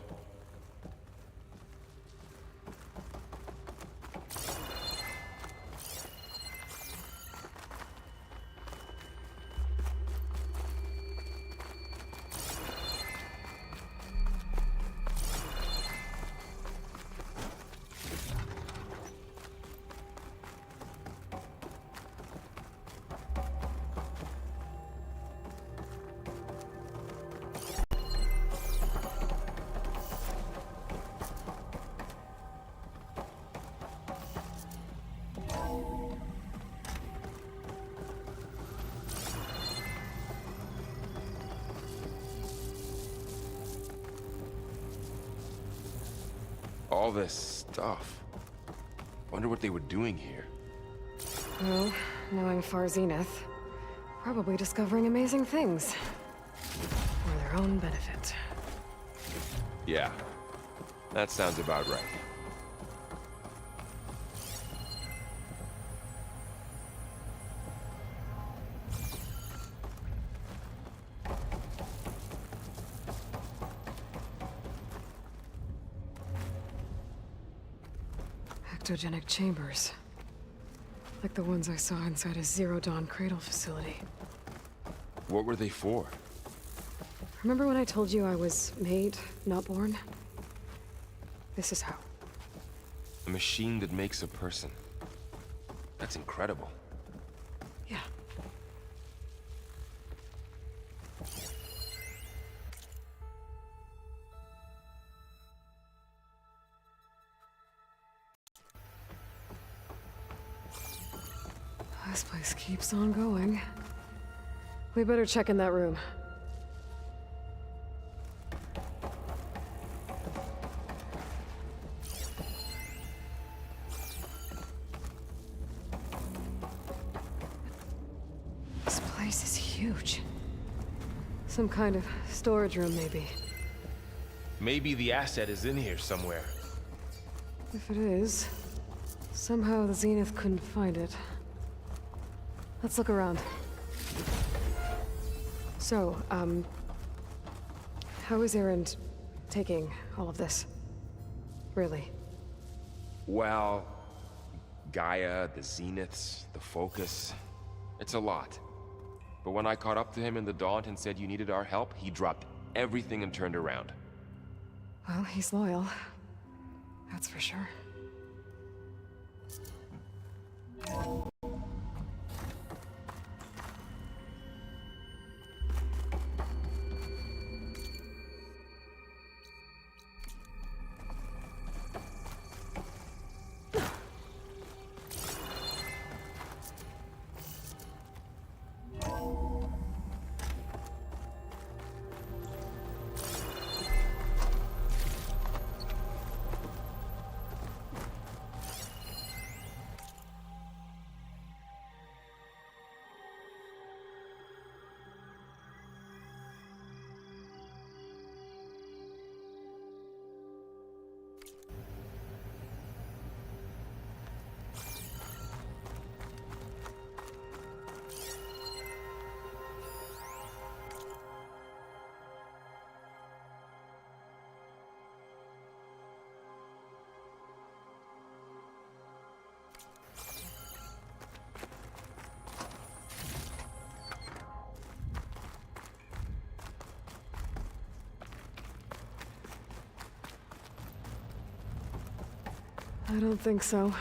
All this stuff. Wonder what they were doing here. Well, knowing Far Zenith, probably discovering amazing things. For their own benefit. Yeah, that sounds about right. Ectogenic chambers. Like the ones I saw inside a Zero Dawn cradle facility. What were they for? Remember when I told you I was made, not born? This is how. A machine that makes a person. That's incredible. Yeah. This place keeps on going. We better check in that room. This place is huge. Some kind of storage room, maybe. Maybe the asset is in here somewhere. If it is, Somehow the Zenith couldn't find it. Let's look around. So, how is Erend taking all of this? Really? Well, Gaia, the Zeniths, the Focus. It's a lot. But when I caught up to him in the Daunt and said you needed our help, he dropped everything and turned around. Well, he's loyal. That's for sure. I don't think so.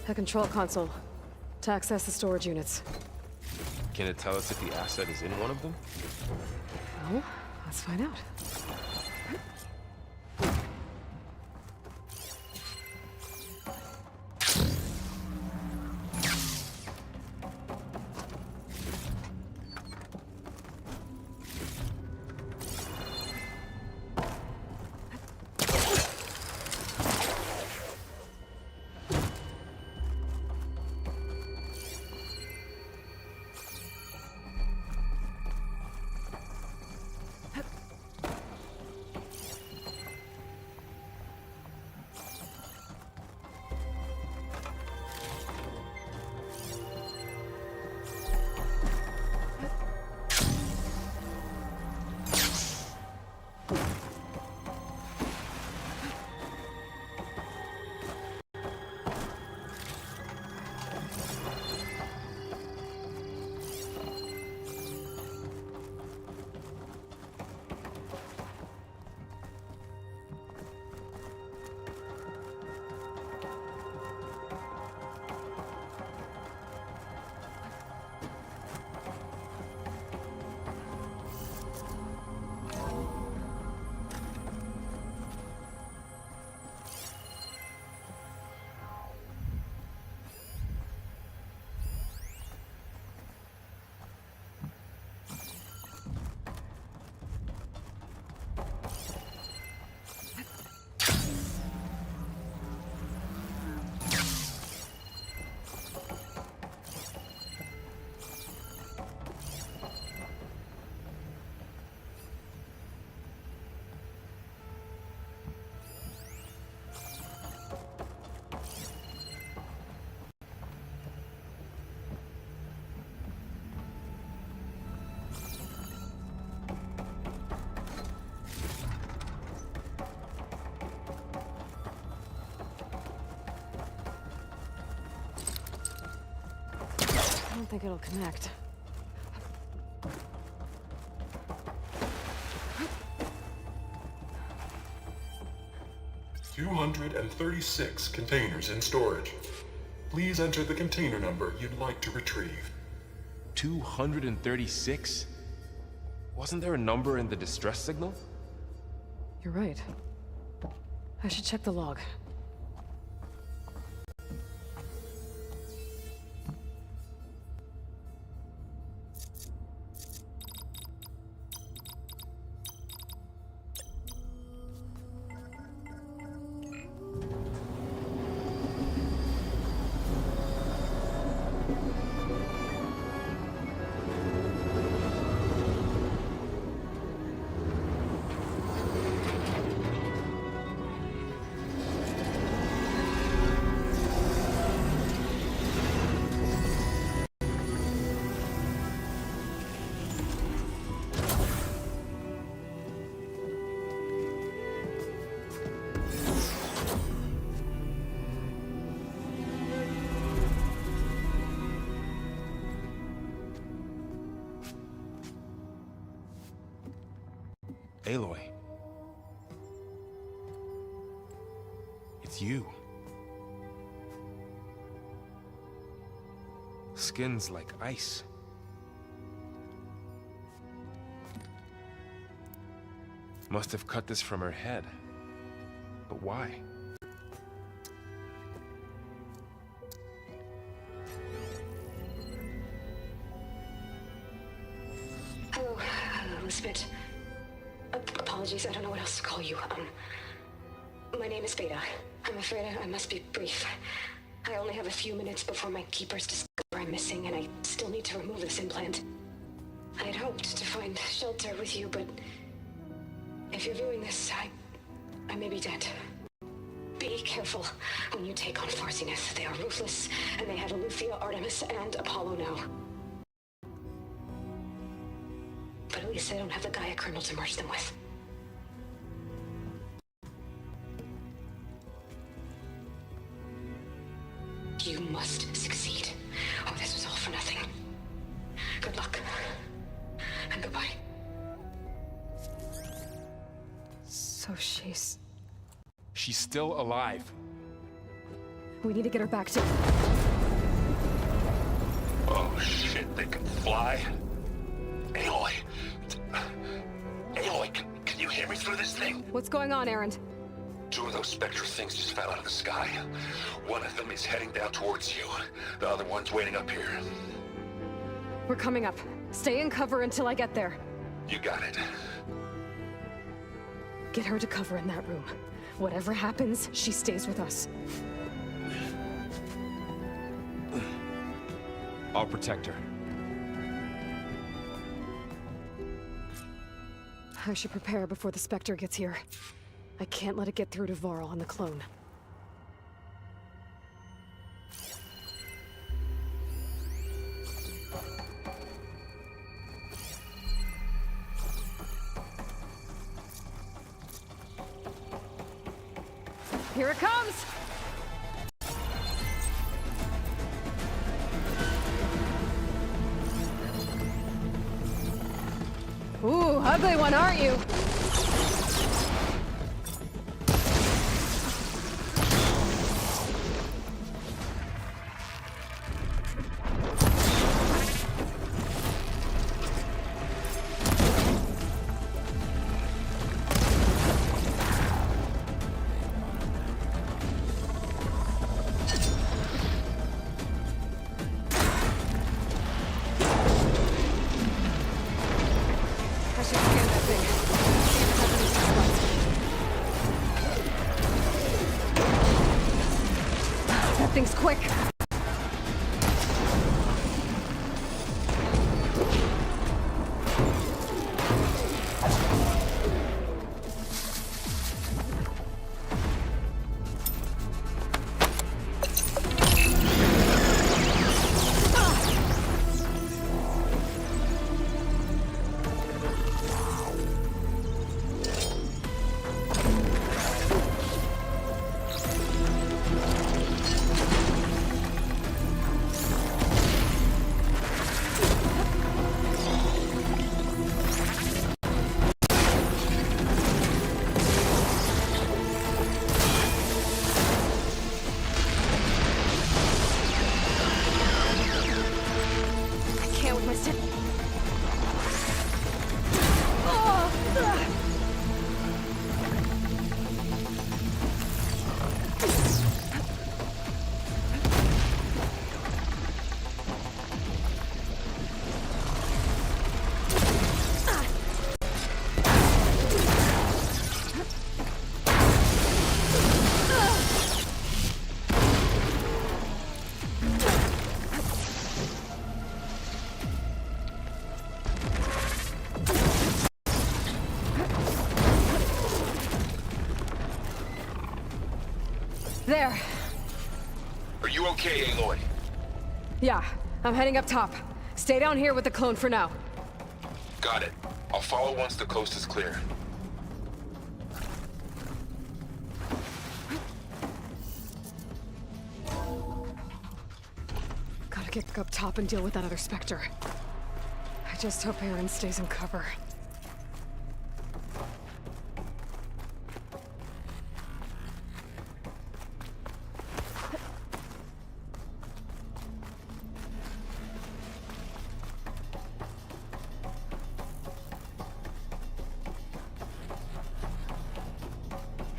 A control console. To access the storage units. Can it tell us if the asset is in one of them? Well, let's find out. think it'll connect. 236 containers in storage. Please enter the container number you'd like to retrieve. 236? Wasn't there a number in the distress signal? You're right. I should check the log. Aloy. It's you. Skin's like ice. Must have cut this from her head. But why? Hello, Elizabeth. Apologies, I don't know what else to call you. My name is Beta. I'm afraid I must be brief. I only have a few minutes before my keepers discover I'm missing, and I still need to remove this implant. I had hoped to find shelter with you, but if you're viewing this, I may be dead. Be careful when you take on Farsineth. They are ruthless, and they have Eleuthia, Artemis, and Apollo now. But at least I don't have the Gaia kernel to merge them with. You must succeed, or this was all for nothing. Good luck, and goodbye. So she's... She's still alive. We need to get her back to... Oh shit, they can fly? Aloy! Aloy, can you hear me through this thing? What's going on, Erend? Two of those Spectre things just fell out of the sky. One of them is heading down towards you. The other one's waiting up here. We're coming up. Stay in cover until I get there. You got it. Get her to cover in that room. Whatever happens, she stays with us. I'll protect her. I should prepare before the Spectre gets here. I can't let it get through to Varl and the clone. Here it comes! Ooh, ugly one, aren't you? Things quick. There. Are you okay, Aloy? Yeah, I'm heading up top. Stay down here with the clone for now. Got it. I'll follow once the coast is clear. Gotta get back up top and deal with that other Spectre. I just hope Aaron stays in cover.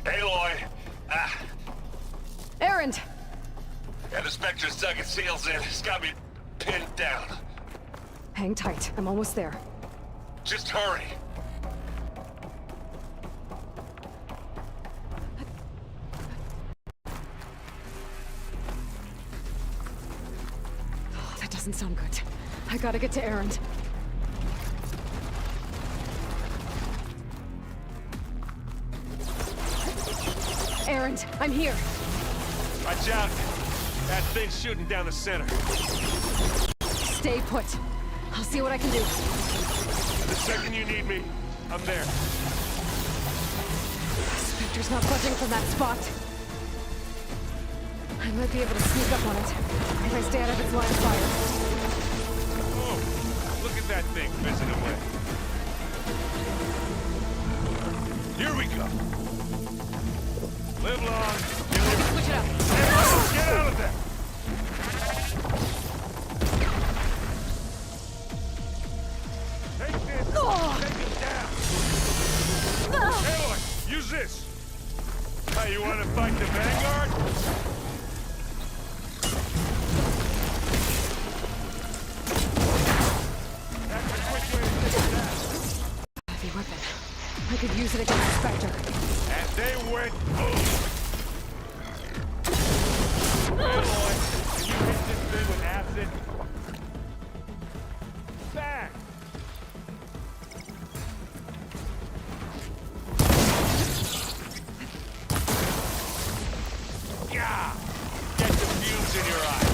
Aloy! Aaron! Yeah, the Spectre's dug its heels in. It's got me pinned down. Hang tight, I'm almost there. Just hurry. Oh, that doesn't sound good. I gotta get to Aaron. Aaron, I'm here. Watch out. That thing's shooting down the center. Stay put. I'll see what I can do. The second you need me, I'm there. Spectre's not budging from that spot. I might be able to sneak up on it if I stay out of its line of fire. Oh, look at that thing fizzing away. Here we go. Live long. Switch it up. Get out of there! Take this! Take it down! Aloy, use this! Hey, you want to fight the Vanguard? That's a quick way to take it down. Heavy weapon. I could use it against Spectre. And they went boom! Aloy, can you hit this thing with acid? Bang! Yeah! Get the fumes in your eyes.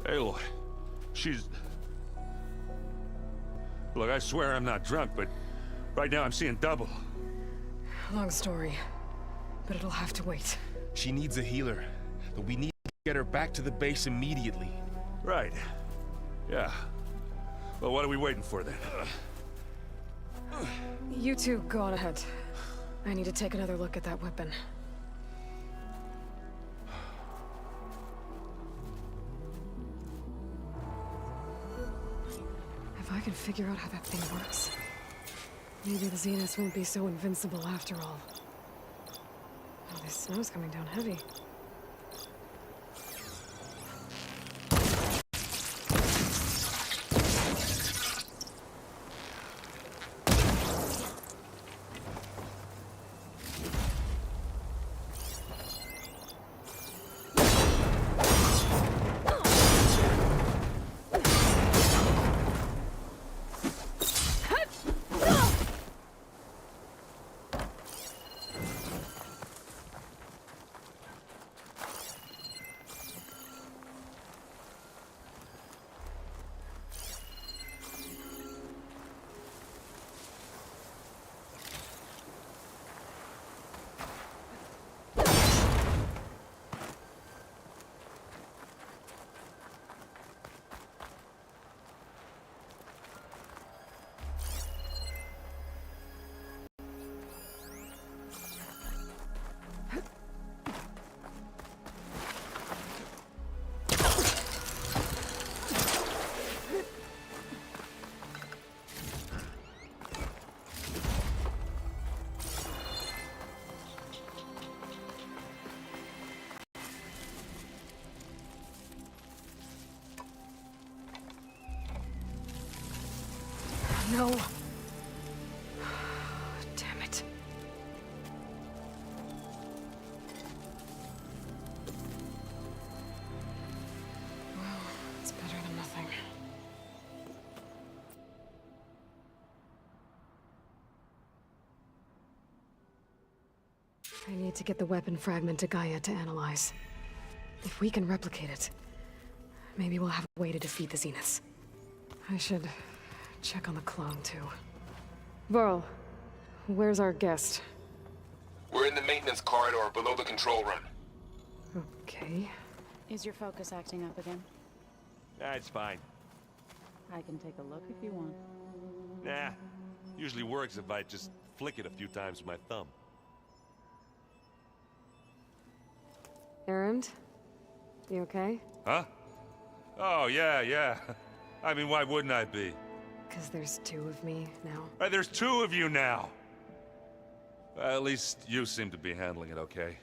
Aloy, she's... Look, I swear I'm not drunk, but right now I'm seeing double. Long story, but it'll have to wait. She needs a healer, but we need to get her back to the base immediately. Right. Yeah. Well, what are we waiting for then? You two go on ahead. I need to take another look at that weapon. If I can figure out how that thing works, maybe the Zeniths won't be so invincible after all. Oh, this snow's coming down heavy. no. Damn it. Well, it's better than nothing. I need to get the weapon fragment to Gaia to analyze. If we can replicate it, maybe we'll have a way to defeat the Zeniths. I should check on the clone, too. Varl, where's our guest? We're in the maintenance corridor below the control room. Okay. Is your focus acting up again? That's fine. I can take a look if you want. Nah. Usually works if I just flick it a few times with my thumb. Erend? You okay? Huh? Oh, yeah. I mean, why wouldn't I be? Because there's two of me now. There's two of you now! Well, at least you seem to be handling it okay.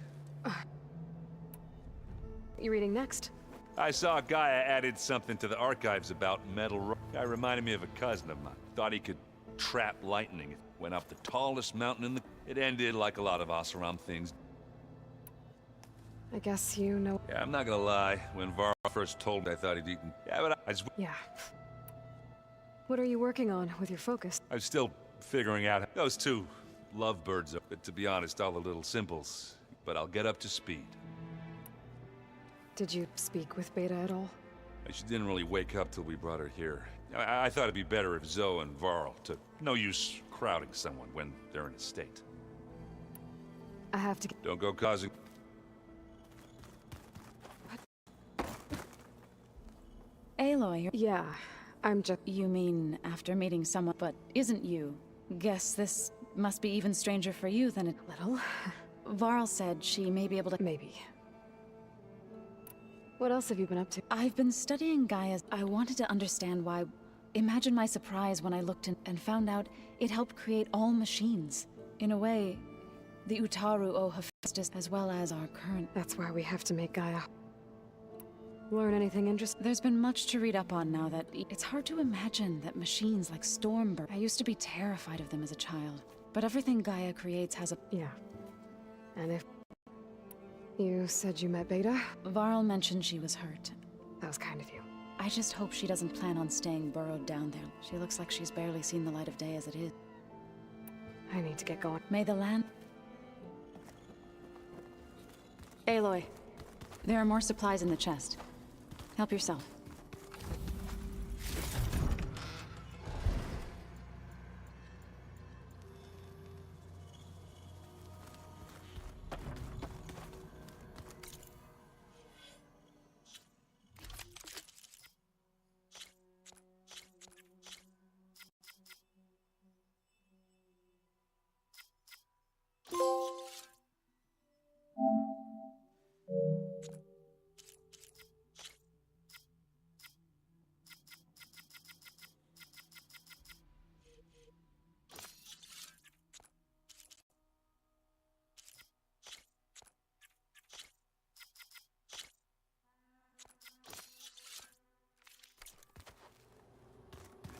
You reading next? I saw Gaia added something to the archives about Metal Guy reminded me of a cousin of mine. Thought he could trap lightning. Went up the tallest mountain in the... It ended like a lot of Oseram things. I guess you know... Yeah, I'm not gonna lie. When Varl first told me, I thought he'd eaten... Yeah, but I just... Yeah. What are you working on with your focus? I'm still figuring out those two lovebirds are, but to be honest, all the little symbols. But I'll get up to speed. Did you speak with Beta at all? She didn't really wake up till we brought her here. I thought it'd be better if Zoe and Varl to... No use crowding someone when they're in a state. I have to get... Don't go causing... Aloy, Yeah, I'm just... you mean after meeting someone, but isn't you? Guess this must be even stranger for you than it... Little? Varl said she may be able to... Maybe. What else have you been up to? I've been studying Gaia's... I wanted to understand why... Imagine my surprise when I looked in and found out it helped create all machines. In a way, the Utaru owe Hephaestus as well as our current... That's why we have to make Gaia. Learn anything interesting? There's been much to read up on now that... It's hard to imagine that machines like Stormbird... I used to be terrified of them as a child. But everything Gaia creates has a... Yeah. And if... You said you met Beta? Varl mentioned she was hurt. That was kind of you. I just hope she doesn't plan on staying burrowed down there. She looks like she's barely seen the light of day as it is. I need to get going. May the land... Aloy. There are more supplies in the chest. Help yourself.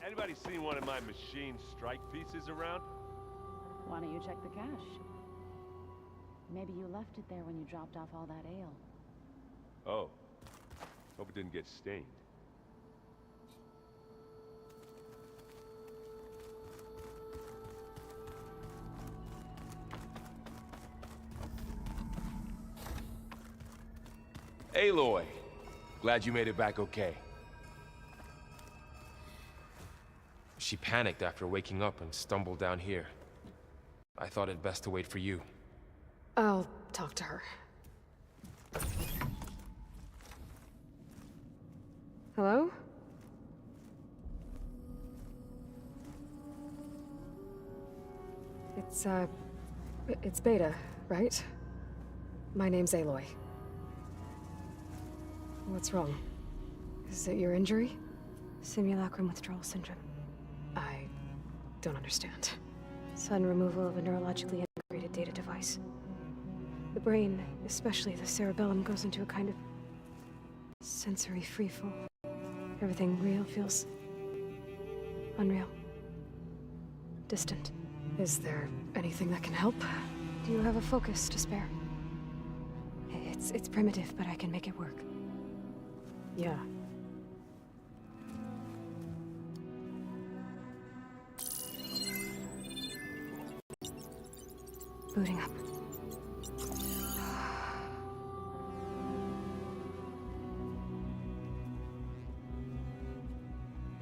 Anybody seen one of my machine strike pieces around? Why don't you check the cache? Maybe you left it there when you dropped off all that ale. Oh. Hope it didn't get stained. Aloy, glad you made it back okay. She panicked after waking up and stumbled down here. I thought it best to wait for you. I'll talk to her. Hello? It's Beta, right? My name's Aloy. What's wrong? Is it your injury? Simulacrum withdrawal syndrome. I don't understand. Sudden removal of a neurologically integrated data device. The brain, especially the cerebellum, goes into a kind of sensory freefall. Everything real feels unreal. distant. Is there anything that can help? Do you have a focus to spare? It's primitive, but I can make it work. Yeah. Booting up.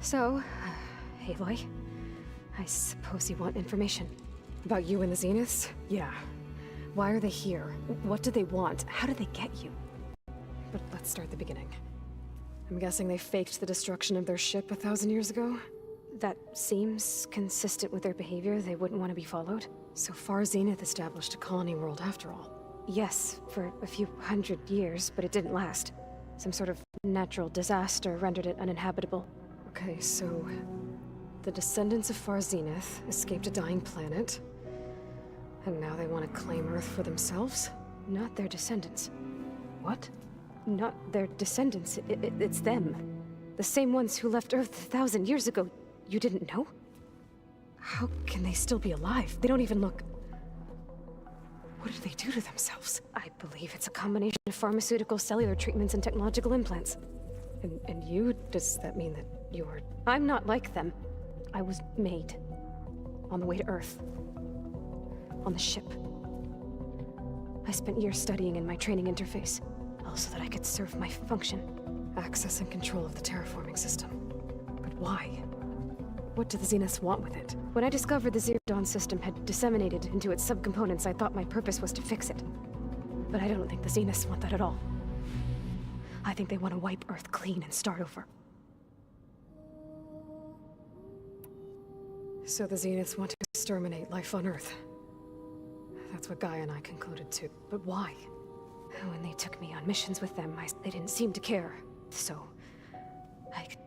So, Aloy, I suppose you want information. About you and the Zeniths? Yeah. Why are they here? What do they want? How did they get you? But let's start at the beginning. I'm guessing they faked the destruction of their ship 1,000 years ago? That seems consistent with their behavior. They wouldn't want to be followed. So Far Zenith established a colony world after all. Yes, for a few hundred years, but it didn't last. Some sort of natural disaster rendered it uninhabitable. Okay, so the descendants of Far Zenith escaped a dying planet, and now they want to claim Earth for themselves? Not their descendants. What? Not their descendants. It's them. The same ones who left Earth 1,000 years ago. You didn't know? How can they still be alive? They don't even look... What did they do to themselves? I believe it's a combination of pharmaceutical, cellular treatments, and technological implants. And you? Does that mean that you're... I'm not like them. I was made. On the way to Earth. On the ship. I spent years studying in my training interface, all so that I could serve my function. Access and control of the terraforming system. But why? What do the Zeniths want with it? When I discovered the Zero Dawn system had disseminated into its subcomponents, I thought my purpose was to fix it. But I don't think the Zeniths want that at all. I think they want to wipe Earth clean and start over. So the Zeniths want to exterminate life on Earth. That's what Gaia and I concluded too. But why? When they took me on missions with them, they didn't seem to care. So,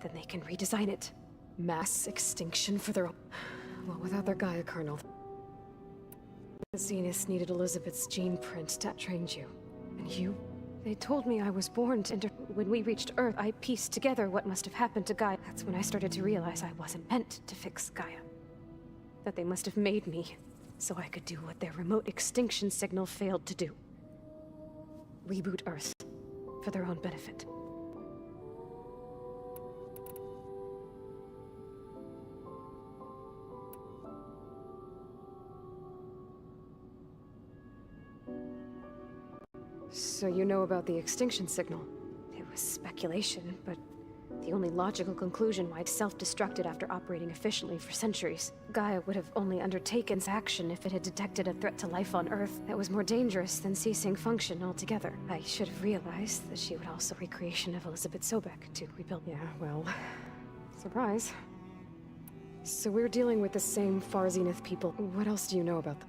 then they can redesign it. Mass extinction for their own... Well, without their Gaia kernel. The Zeniths needed Elizabeth's gene print to train you. And you? They told me I was born to enter... When we reached Earth, I pieced together what must have happened to Gaia. That's when I started to realize I wasn't meant to fix Gaia. That they must have made me so I could do what their remote extinction signal failed to do. Reboot Earth for their own benefit. So you know about the extinction signal? It was speculation, but the only logical conclusion why it self-destructed after operating efficiently for centuries. Gaia would have only undertaken action if it had detected a threat to life on Earth that was more dangerous than ceasing function altogether. I should have realized that she would also recreation of Elizabeth Sobek to rebuild. Yeah, well, surprise. So we're dealing with the same Far Zenith people. What else do you know about them?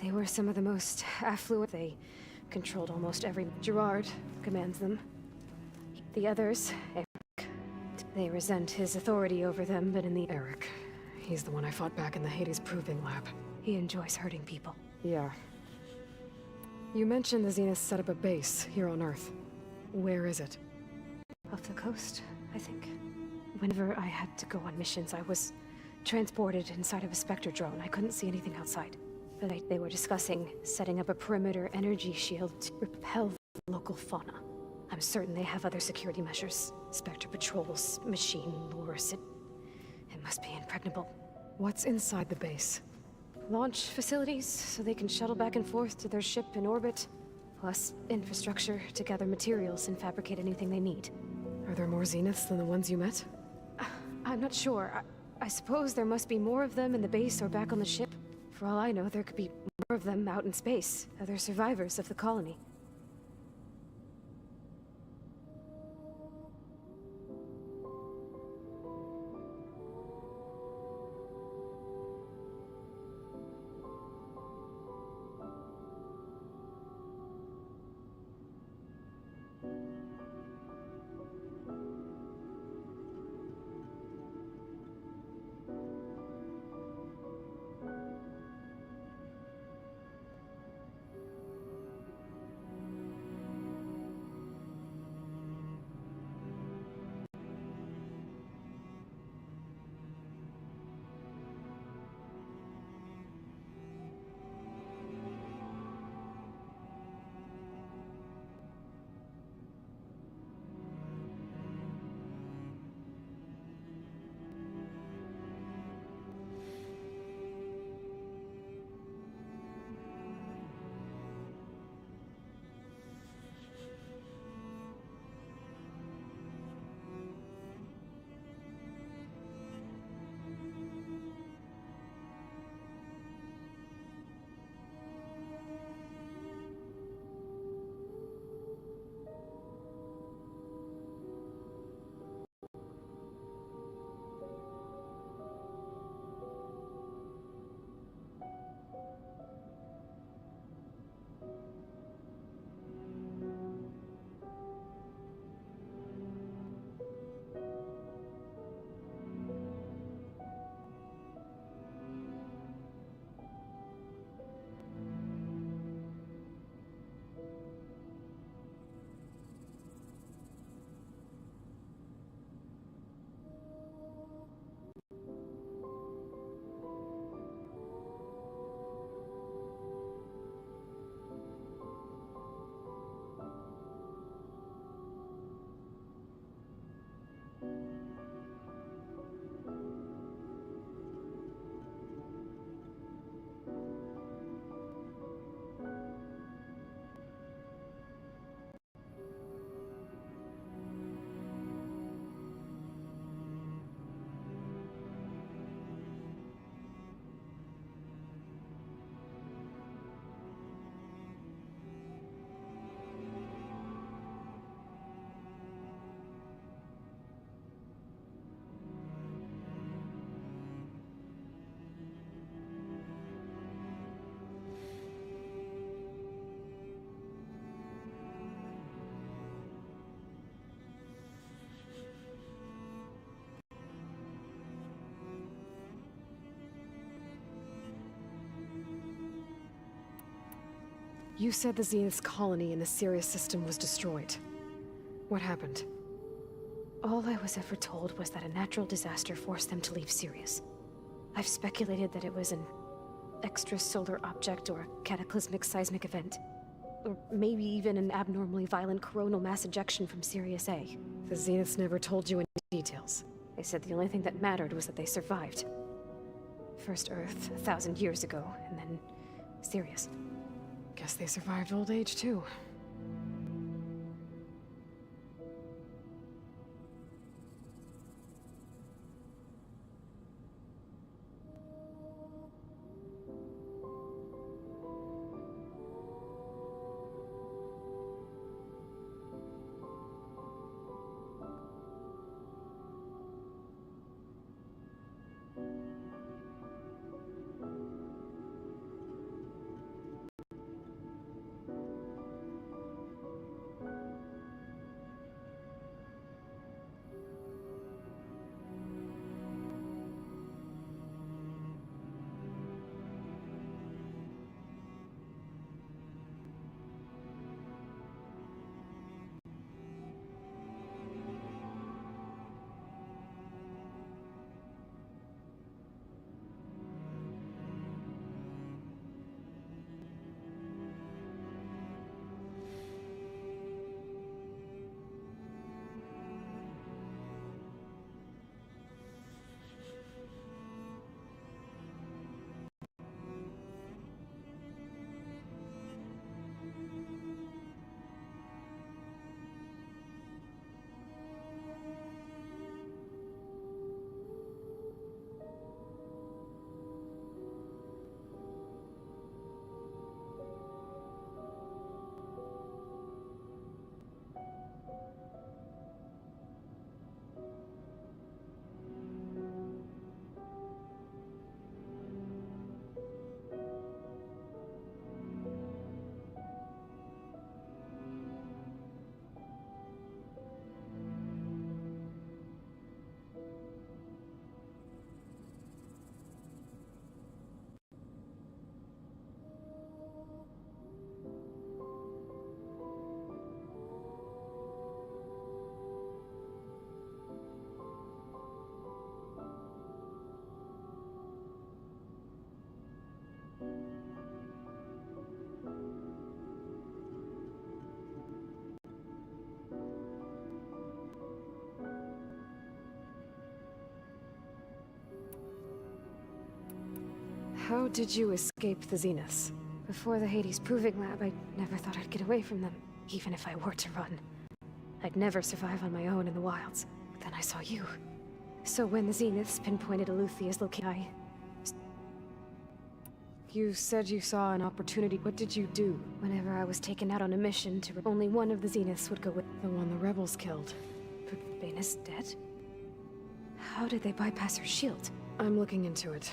They were some of the most affluent. They controlled almost every... Gerard commands them. The others, Eric, they resent his authority over them, but in the... Eric. He's the one I fought back in the Hades Proving Lab. He enjoys hurting people. Yeah. You mentioned the Zeniths set up a base here on Earth. Where is it? Off the coast, I think. Whenever I had to go on missions, I was transported inside of a Spectre drone. I couldn't see anything outside. But they were discussing setting up a perimeter energy shield to repel the local fauna. I'm certain they have other security measures. Spectre patrols, machine lures. It must be impregnable. What's inside the base? Launch facilities, so they can shuttle back and forth to their ship in orbit. Plus infrastructure to gather materials and fabricate anything they need. Are there more Zeniths than the ones you met? I'm not sure. I suppose there must be more of them in the base or back on the ship. For all I know, there could be more of them out in space, other survivors of the colony. You said the Zenith's colony in the Sirius system was destroyed. What happened? All I was ever told was that a natural disaster forced them to leave Sirius. I've speculated that it was an extrasolar object or a cataclysmic seismic event. Or maybe even an abnormally violent coronal mass ejection from Sirius A. The Zeniths never told you any details. They said the only thing that mattered was that they survived. First Earth, 1,000 years ago, and then Sirius. Guess they survived old age, too. How did you escape the Zeniths? Before the Hades Proving Lab, I never thought I'd get away from them, even if I were to run. I'd never survive on my own in the wilds. But then I saw you. So when the Zeniths pinpointed Eluthia's location, You said you saw an opportunity. What did you do? whenever I was taken out on a mission to only one of the Zeniths would go with. The one the rebels killed. Baina's dead? How did they bypass her shield? I'm looking into it.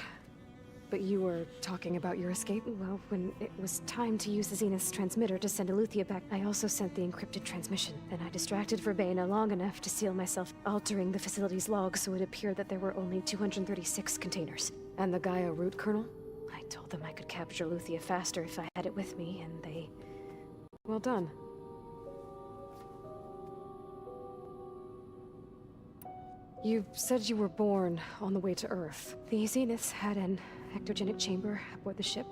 But you were talking about your escape? Well, when it was time to use the Zenith's transmitter to send Eluthia back, I also sent the encrypted transmission. Then I distracted Verbena long enough to seal myself, altering the facility's log so it appeared that there were only 236 containers. And the Gaia root kernel? I told them I could capture Eluthia faster if I had it with me, and they... Well done. You said you were born on the way to Earth. The Zeniths had an ectogenic chamber aboard the ship.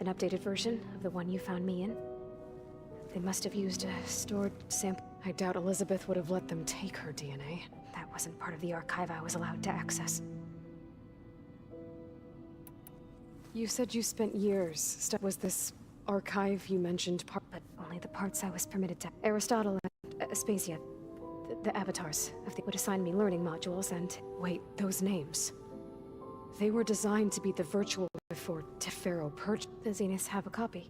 An updated version of the one you found me in. They must have used a stored sample. I doubt Elizabeth would have let them take her DNA. That wasn't part of the archive I was allowed to access. You said you spent years. Was this archive you mentioned part? But only the parts I was permitted to. Aristotle and Aspasia, the avatars of the would assign me learning modules and... Wait, those names. They were designed to be the virtual for Tefero Purge. The Zeniths have a copy.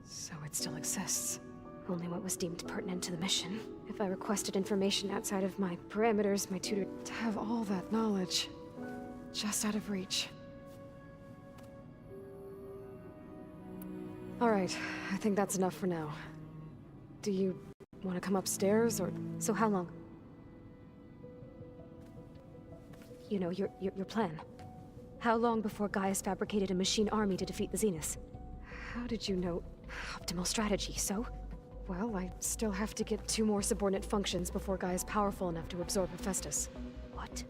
So it still exists. Only what was deemed pertinent to the mission. If I requested information outside of my parameters, my tutor... To have all that knowledge, just out of reach. Alright, I think that's enough for now. Do you want to come upstairs, or... So how long? You know, your plan. How long before Gaius fabricated a machine army to defeat the Zeniths? How did you know? optimal strategy, so? Well, I still have to get 2 more subordinate functions before Gaia's powerful enough to absorb Hephaestus. What?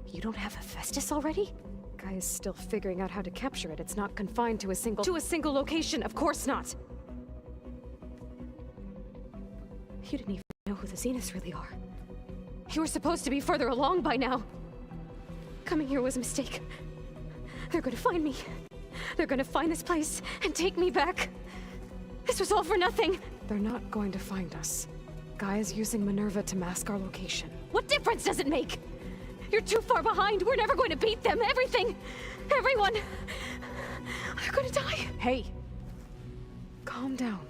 You don't have Hephaestus already? Gaia's still figuring out how to capture it. It's not confined to a single location, of course not! You didn't even know who the Zeniths really are. You were supposed to be further along by now! Coming here was a mistake. They're gonna find me. They're gonna find this place and take me back. This was all for nothing! They're not going to find us. Gaia's using Minerva to mask our location. What difference does it make? You're too far behind. We're never going to beat them. Everything, everyone, they're gonna die. Hey, calm down.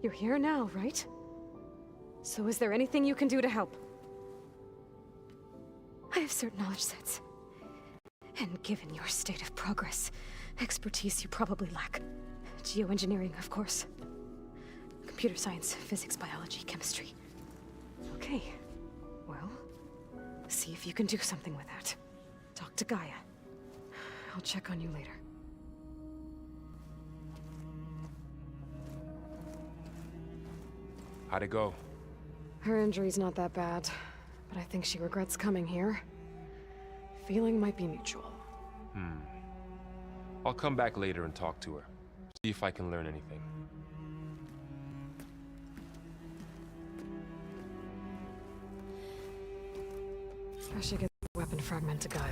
You're here now, right? So is there anything you can do to help? I have certain knowledge sets. And given your state of progress, expertise you probably lack. Geoengineering, of course. Computer science, physics, biology, chemistry. Okay. Well, see if you can do something with that. Talk to Gaia. I'll check on you later. How'd it go? Her injury's not that bad, but I think she regrets coming here. Feeling might be mutual. I'll come back later and talk to her. See if I can learn anything. I should get the weapon fragment to Gaia.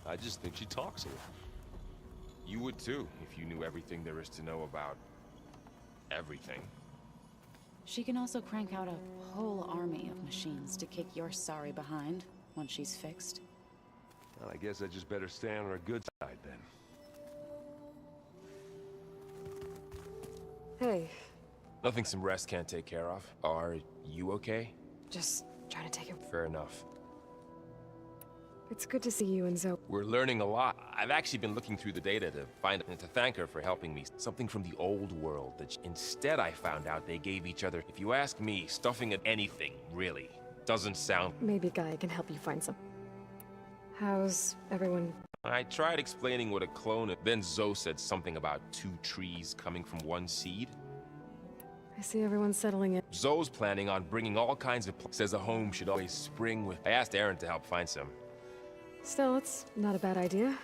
I just think she talks a lot. You would too, if you knew everything there is to know about everything. She can also crank out a whole army of machines to kick your sorry behind once she's fixed. Well, I guess I just better stay on her good side then. Hey, Nothing some rest can't take care of. Are you okay? just trying to take it. Fair enough. It's good to see you and Zoe. We're learning a lot. I've actually been looking through the data to find and to thank her for helping me. Something from the old world that instead I found out they gave each other. If you ask me, stuffing at anything, really, doesn't sound... Maybe Gaia can help you find some. How's everyone? I tried explaining what a clone is. Then Zoe said something about 2 trees coming from 1 seed. I see everyone settling in. Zoe's planning on bringing all kinds of... Says a home should always spring with... I asked Aaron to help find some. Still, it's not a bad idea.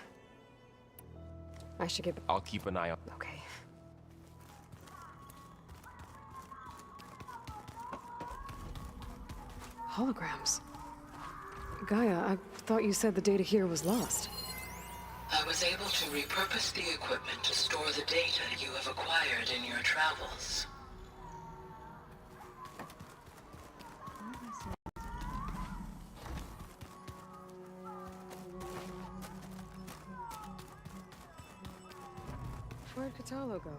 I should get... I'll keep an eye on... Okay. Holograms. Gaia, I thought you said the data here was lost. I was able to repurpose the equipment to store the data you have acquired in your travels. Where'd Kotallo go?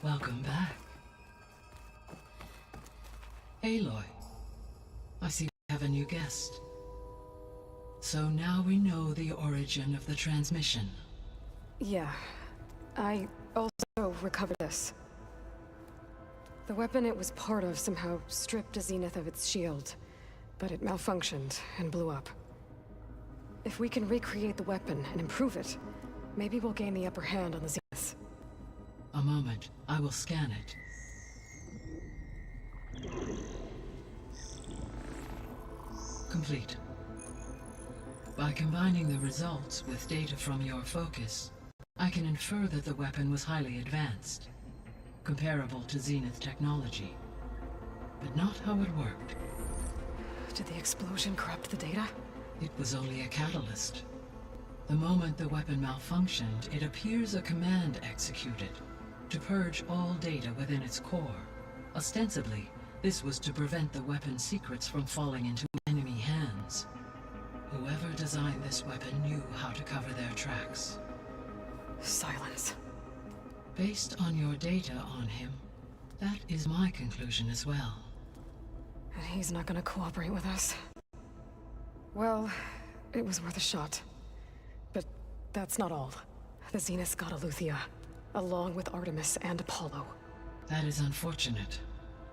Welcome back. Aloy, I see we have a new guest. So now we know the origin of the transmission. Yeah. I also recovered this. The weapon it was part of somehow stripped a Zenith of its shield, but it malfunctioned and blew up. If we can recreate the weapon and improve it, maybe we'll gain the upper hand on the Zeniths. A moment, I will scan it. Complete. By combining the results with data from your focus, I can infer that the weapon was highly advanced, comparable to Zenith technology, but not how it worked. Did the explosion corrupt the data? It was only a catalyst. The moment the weapon malfunctioned, it appears a command executed to purge all data within its core. Ostensibly, this was to prevent the weapon's secrets from falling into enemy hands. Whoever designed this weapon knew how to cover their tracks. Silence. Based on your data on him, that is my conclusion as well. And he's not gonna cooperate with us. Well, it was worth a shot. But that's not all. The Zeniths got Eleuthia, along with Artemis and Apollo. That is unfortunate.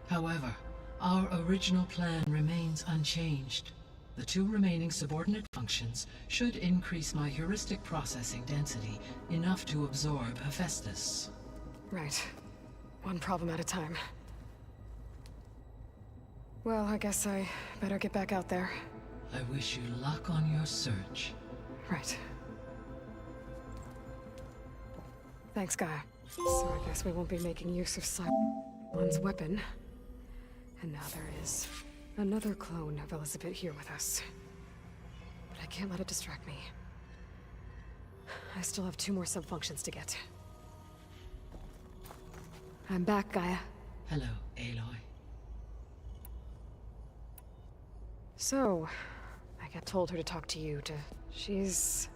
However, our original plan remains unchanged. The 2 remaining subordinate functions should increase my heuristic processing density enough to absorb Hephaestus. Right. One problem at a time. Well, I guess I better get back out there. I wish you luck on your search. Right. Thanks, Gaia. So I guess we won't be making use of Cylon's weapon. And now there is another clone of Elizabeth here with us. But I can't let it distract me. I still have 2 more sub-functions to get. I'm back, Gaia. Hello, Aloy. So, I told her to talk to you, she's...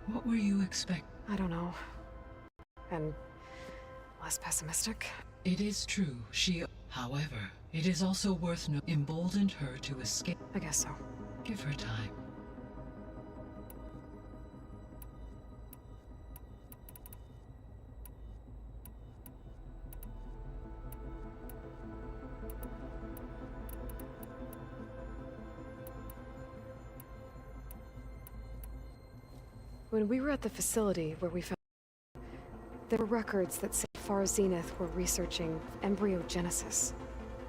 What were you expecting? I don't know. And less pessimistic? It is true, However, it is also worth noting emboldened her to escape. I guess so. Give her time. When we were at the facility where we found... there were records that said Far Zenith were researching embryogenesis.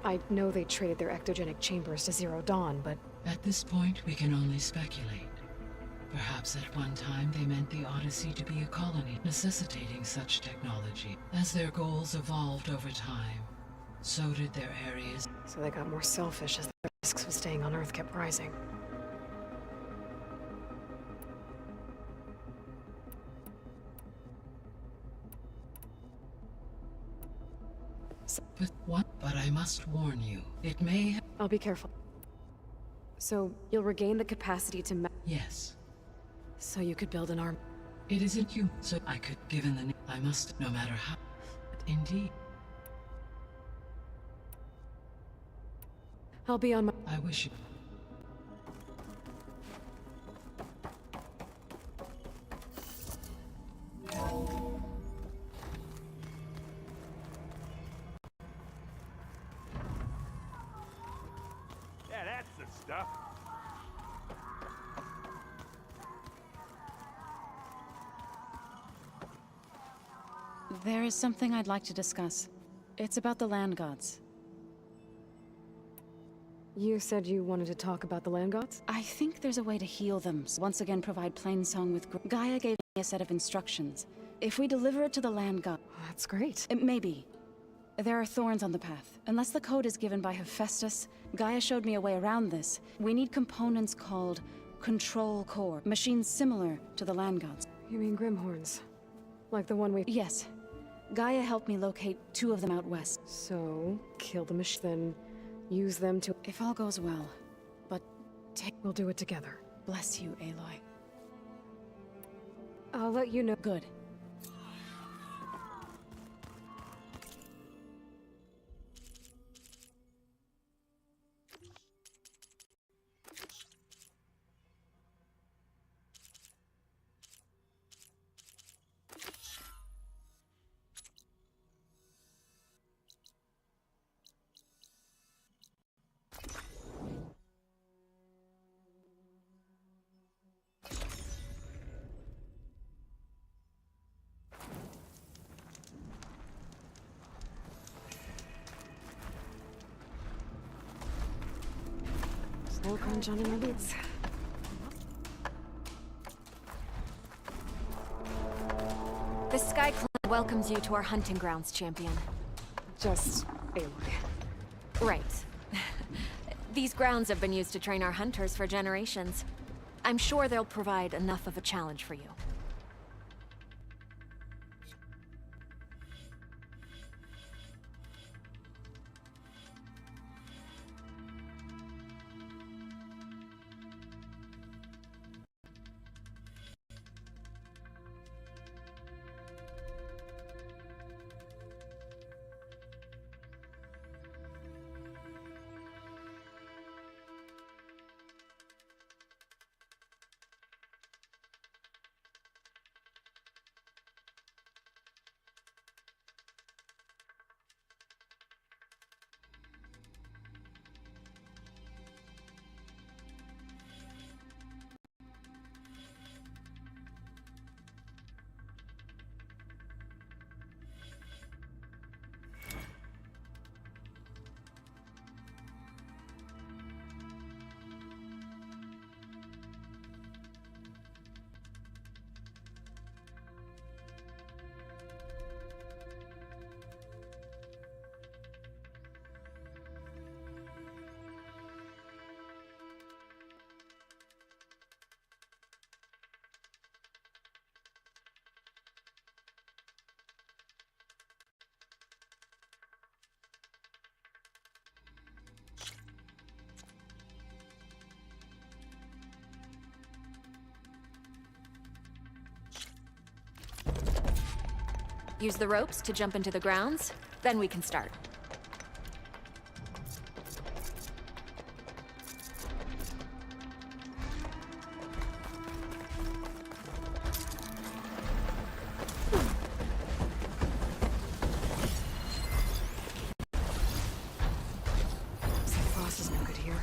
I know they traded their ectogenic chambers to Zero Dawn, but... At this point, we can only speculate. Perhaps at one time they meant the Odyssey to be a colony necessitating such technology. As their goals evolved over time, so did their areas. So they got more selfish as the risks of staying on Earth kept rising. But I must warn you, it may... I'll be careful. So, you'll regain the capacity to Yes. So you could build an arm... It isn't you, so I could, given the... I must, no matter how... But indeed. I'll be on my... I wish you... Yeah, that's the stuff. There is something I'd like to discuss. It's about the land gods. You said you wanted to talk about the land gods? I think there's a way to heal them. Once again, provide Plainsong with... Gaia gave me a set of instructions. If we deliver it to the land god... That's great. Maybe. There are thorns on the path. Unless the code is given by Hephaestus, Gaia showed me a way around this. We need components called Control Core. Machines similar to the land gods. You mean Grimhorns? Like the one we... Yes. Gaia helped me locate 2 of them out west. So, kill the machine, then use them to... If all goes well. But we'll do it together. Bless you, Aloy. I'll let you know. Good. Slow crunch on my boots. SkyClan welcomes you to our hunting grounds, champion. Just Aloy. Right. These grounds have been used to train our hunters for generations. I'm sure they'll provide enough of a challenge for you. Use the ropes to jump into the grounds, then we can start. Frost is no good here.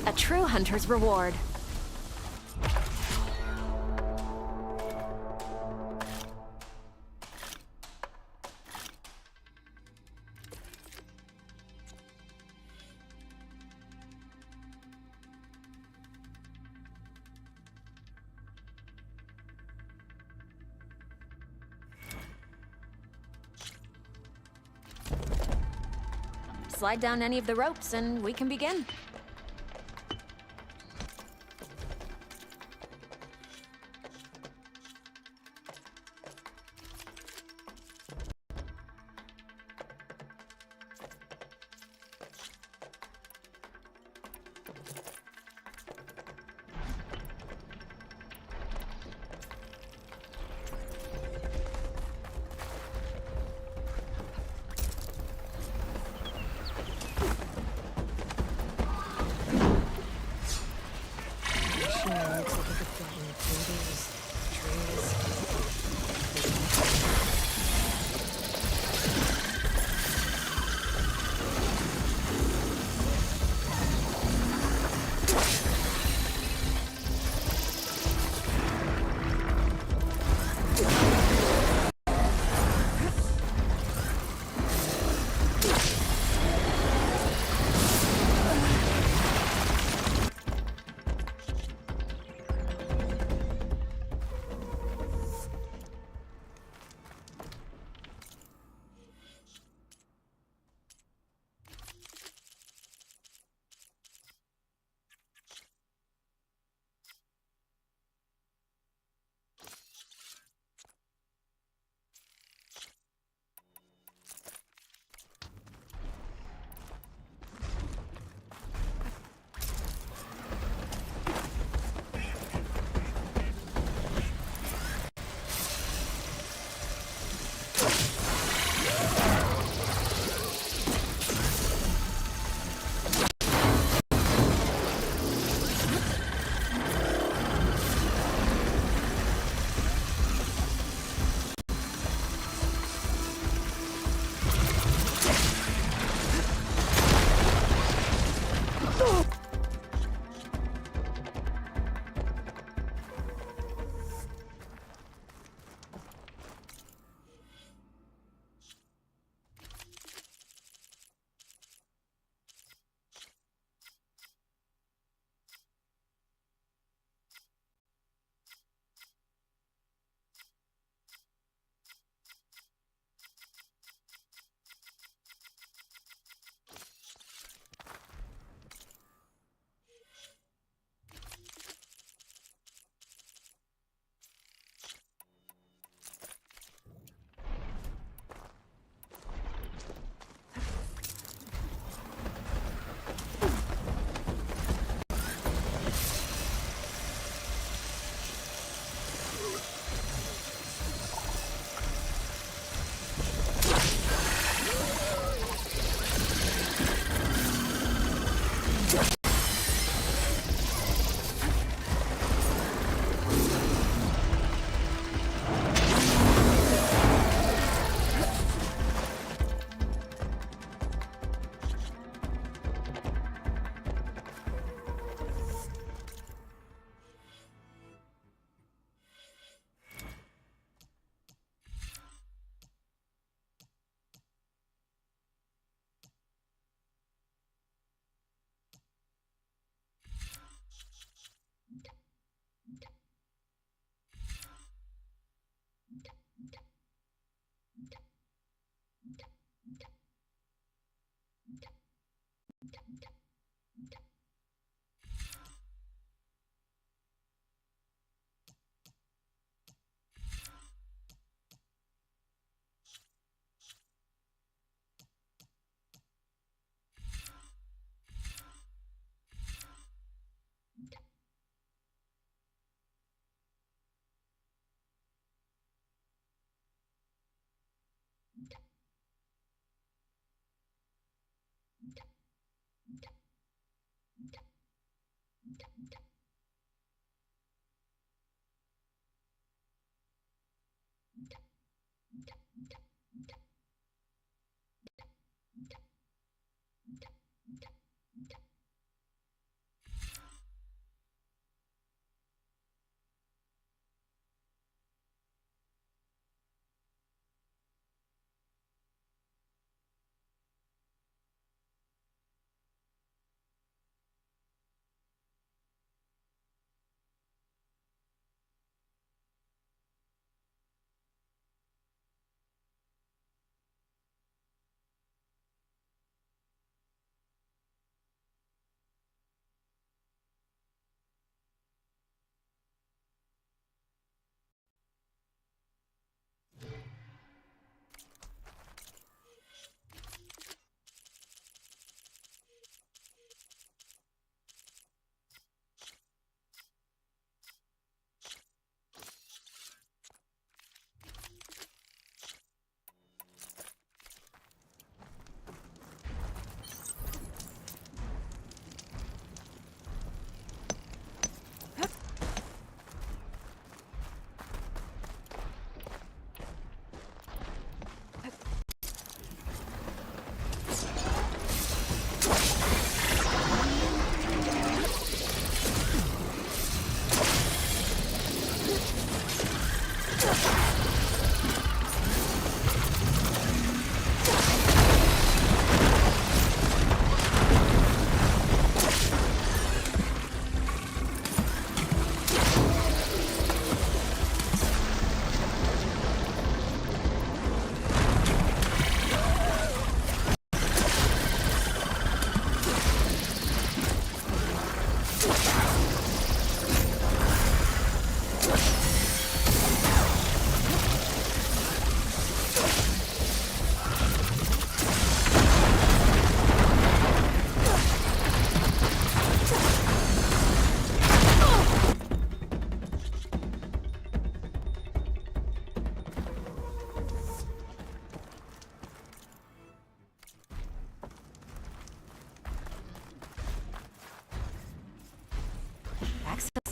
A true hunter's reward. Slide down any of the ropes and we can begin.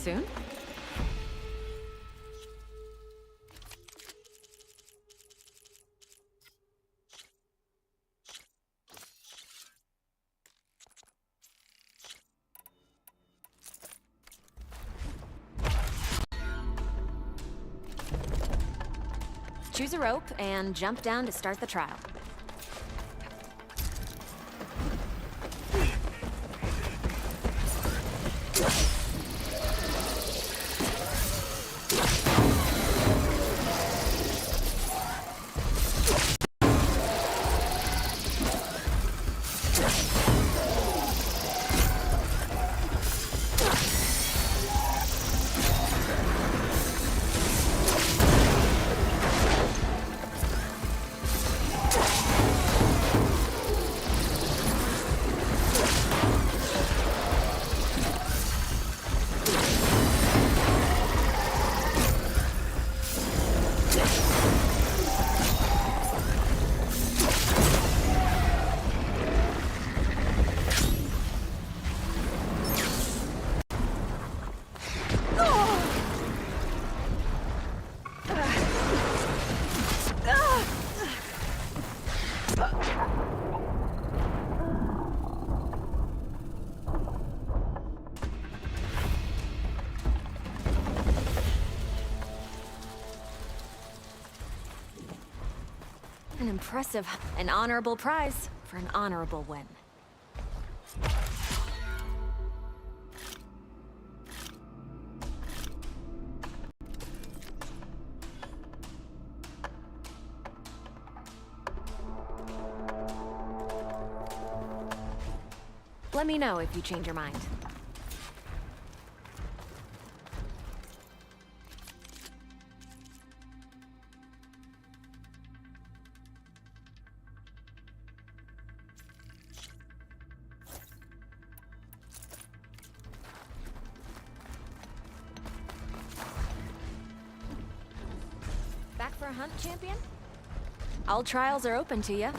soon? Choose a rope and jump down to start the trial. An impressive, an honorable prize for an honorable win. Let me know if you change your mind. Back for a hunt, champion? All trials are open to you.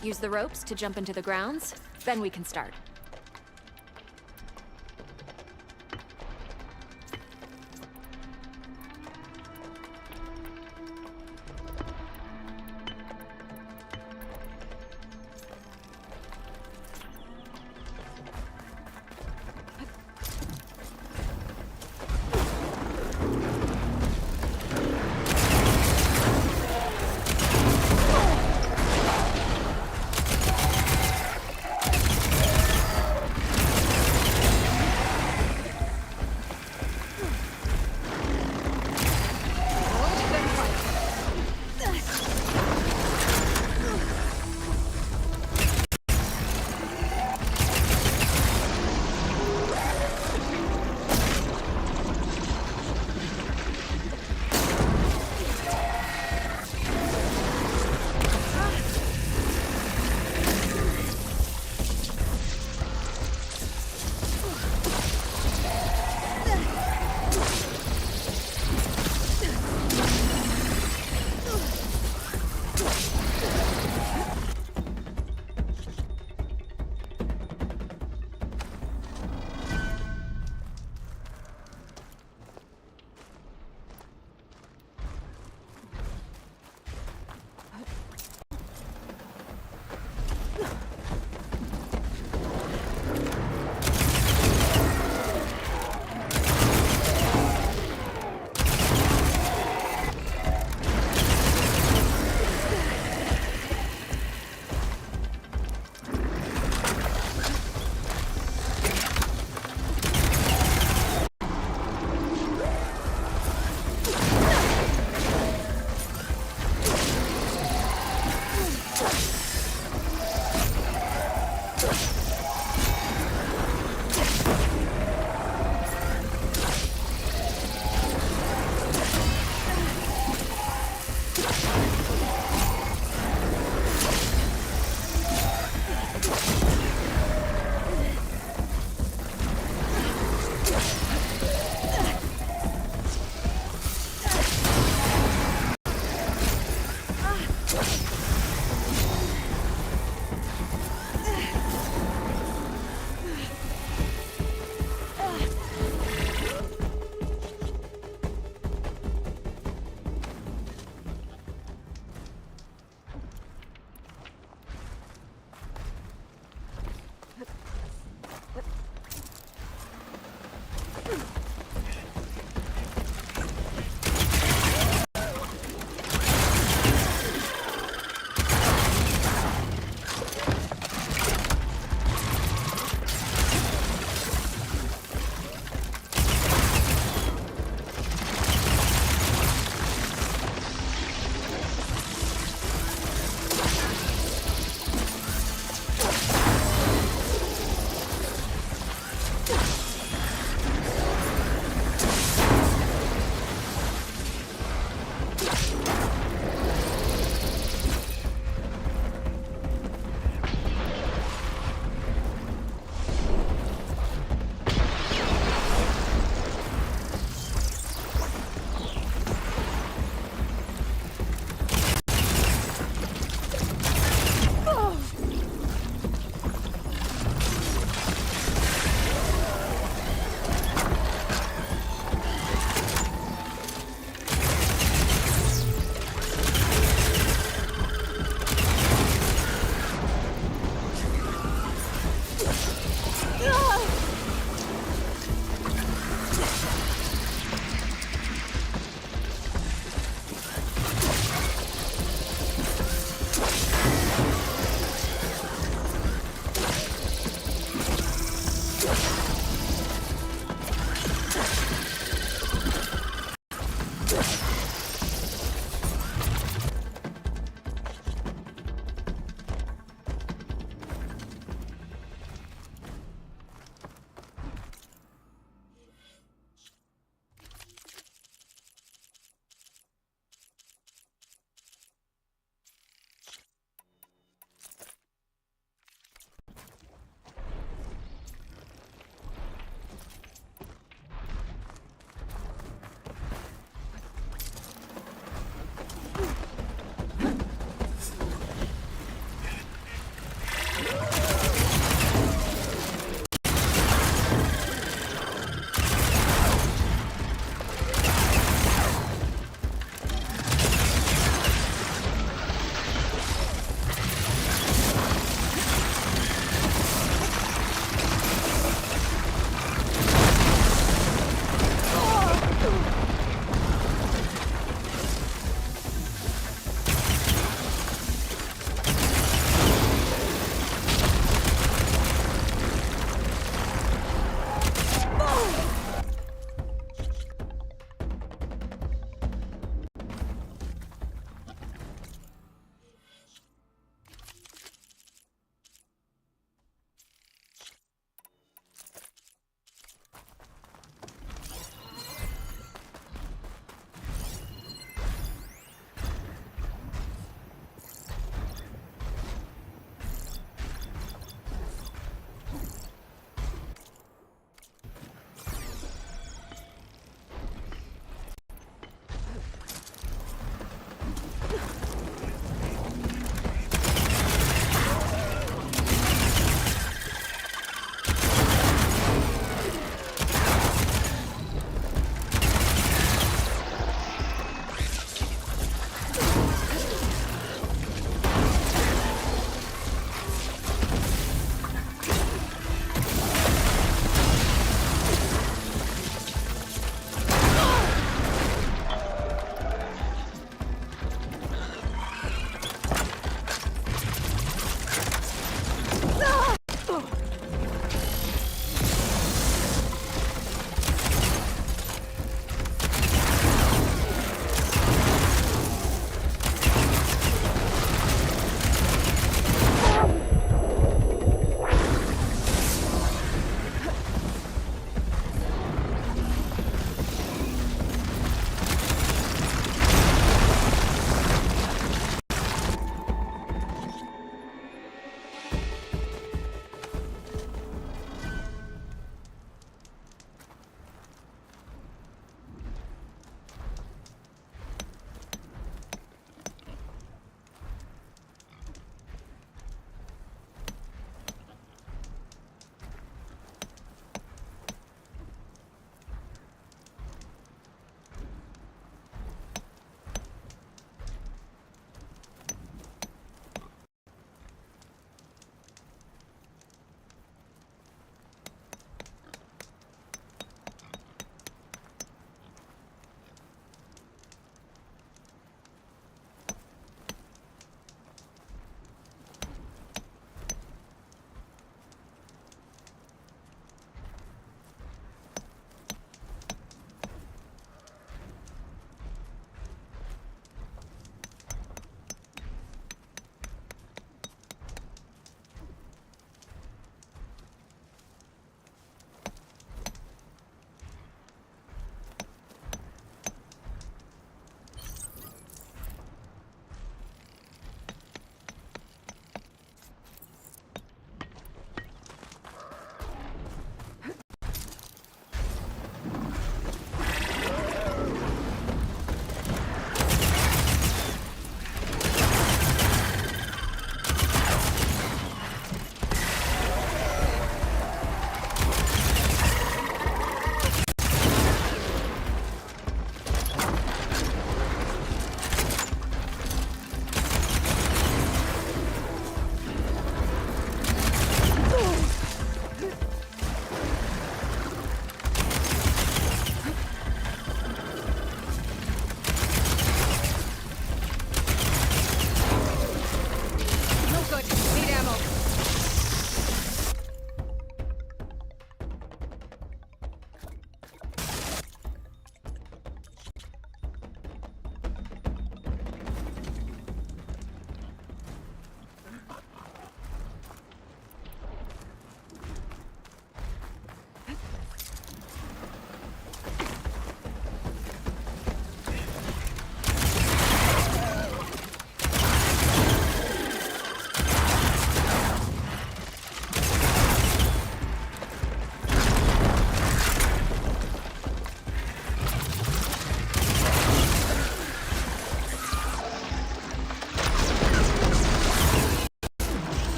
Use the ropes to jump into the grounds, then we can start.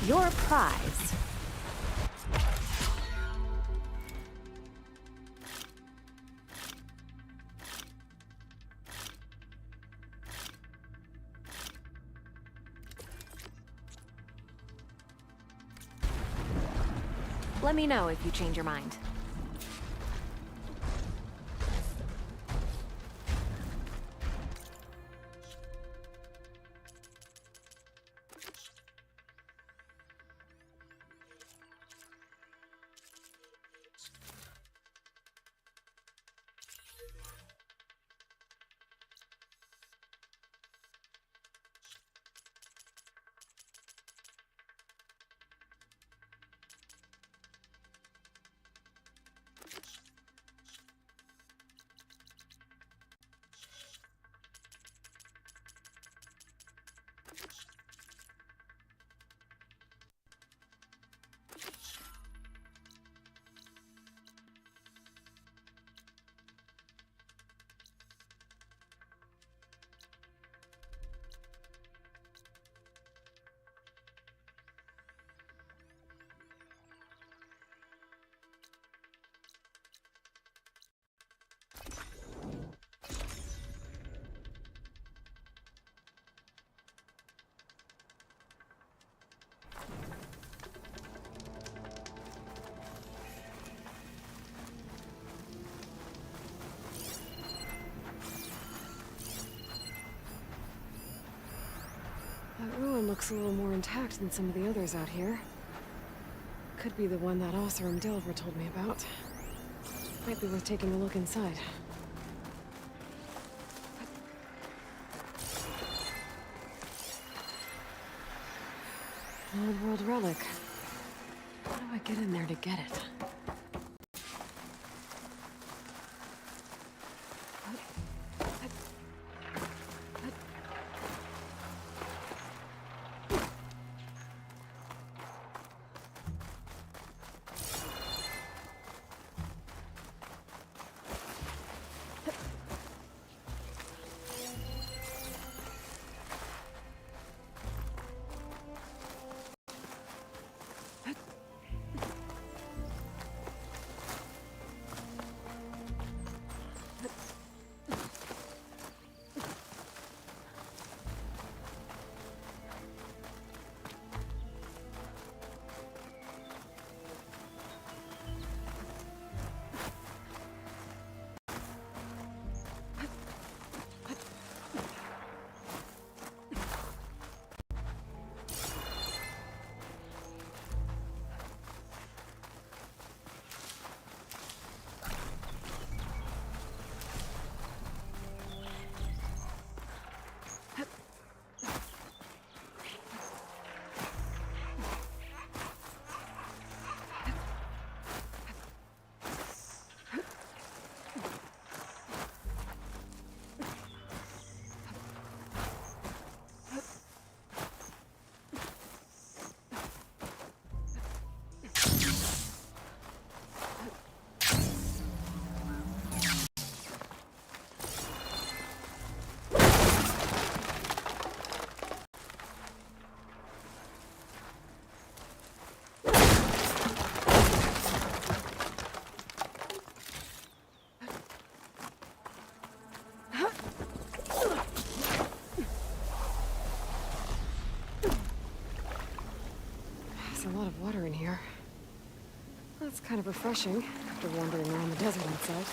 Your prize. Let me know if you change your mind. That ruin looks a little more intact than some of the others out here. Could be the one that Oseram Delver told me about. Might be worth taking a look inside. An old world relic. How do I get in there to get it? There's a lot of water in here. That's kind of refreshing after wandering around the desert outside.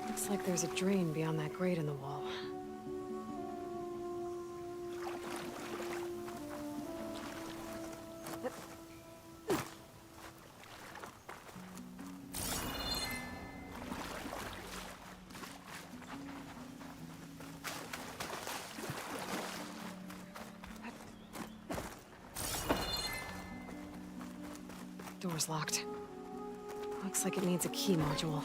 Looks like there's a drain beyond that grate in the wall. Door's locked. Looks like it needs a key module.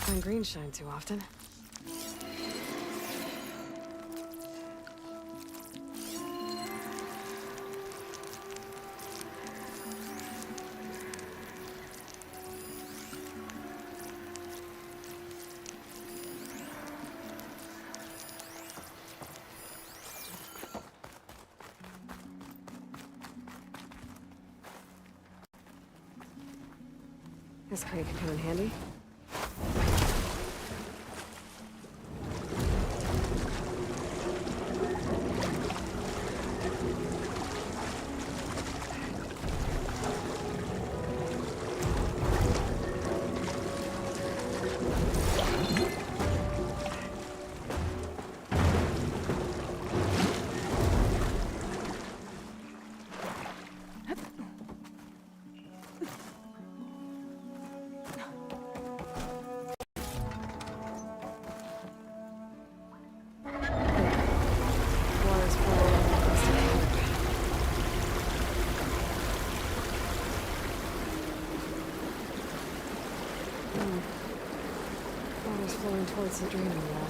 find green shine too often. This crate could come in handy. Water's flowing across the cave. Water's flowing towards the draining wall.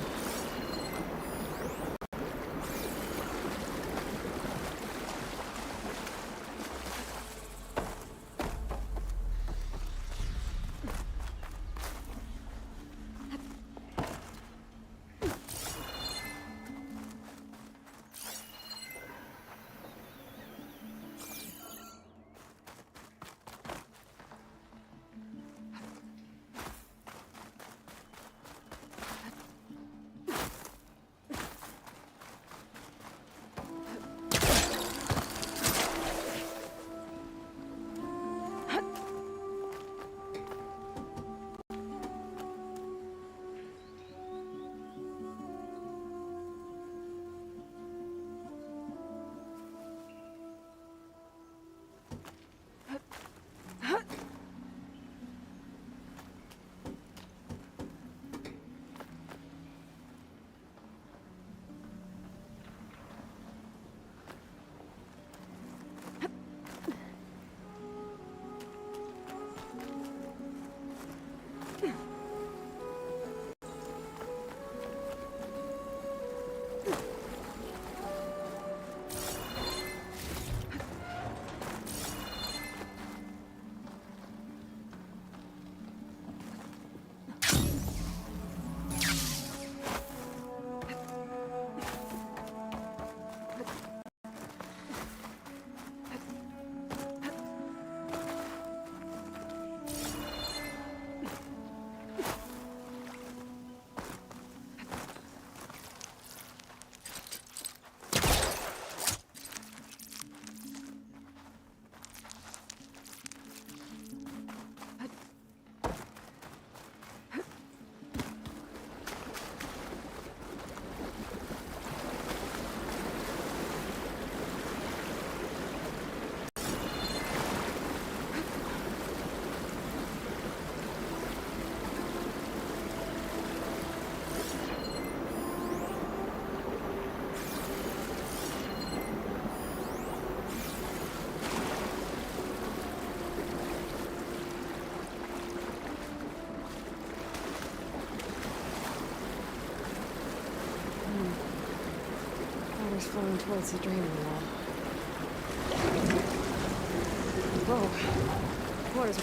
Water's flowing towards the draining wall. Whoa. Water's...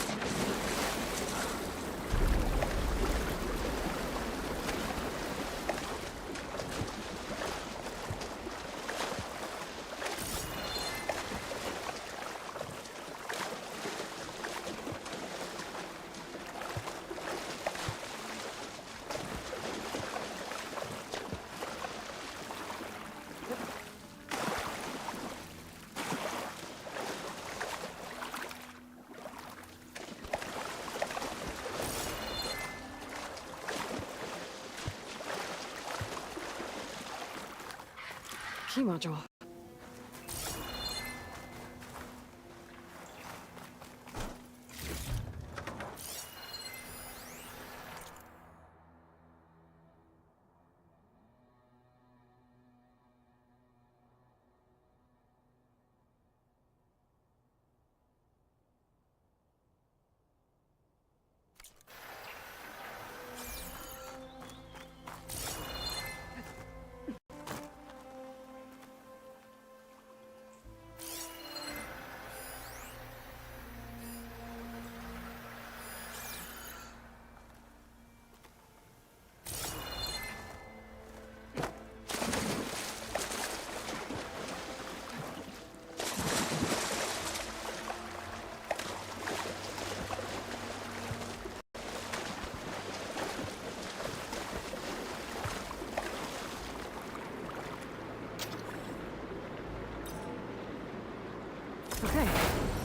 Key module.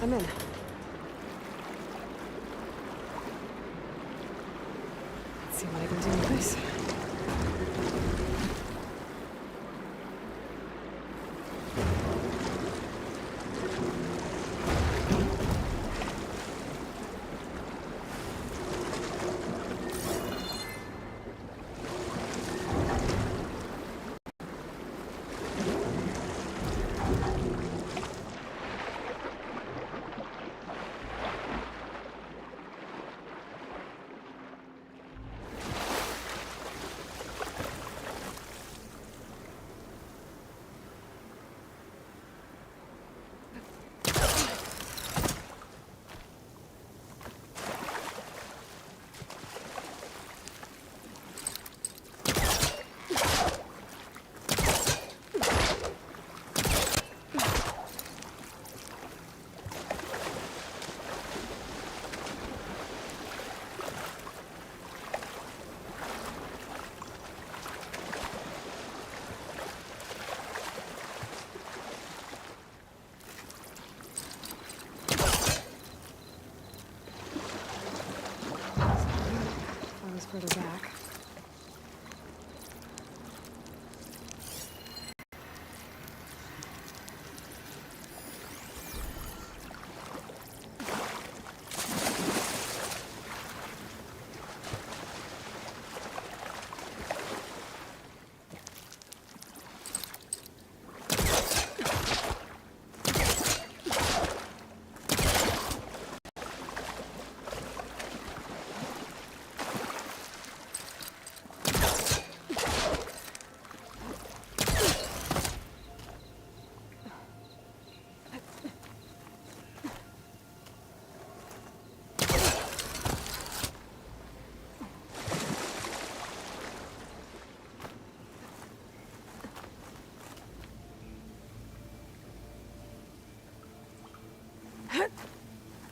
I'm in. Let's see what I can do with this. Further back.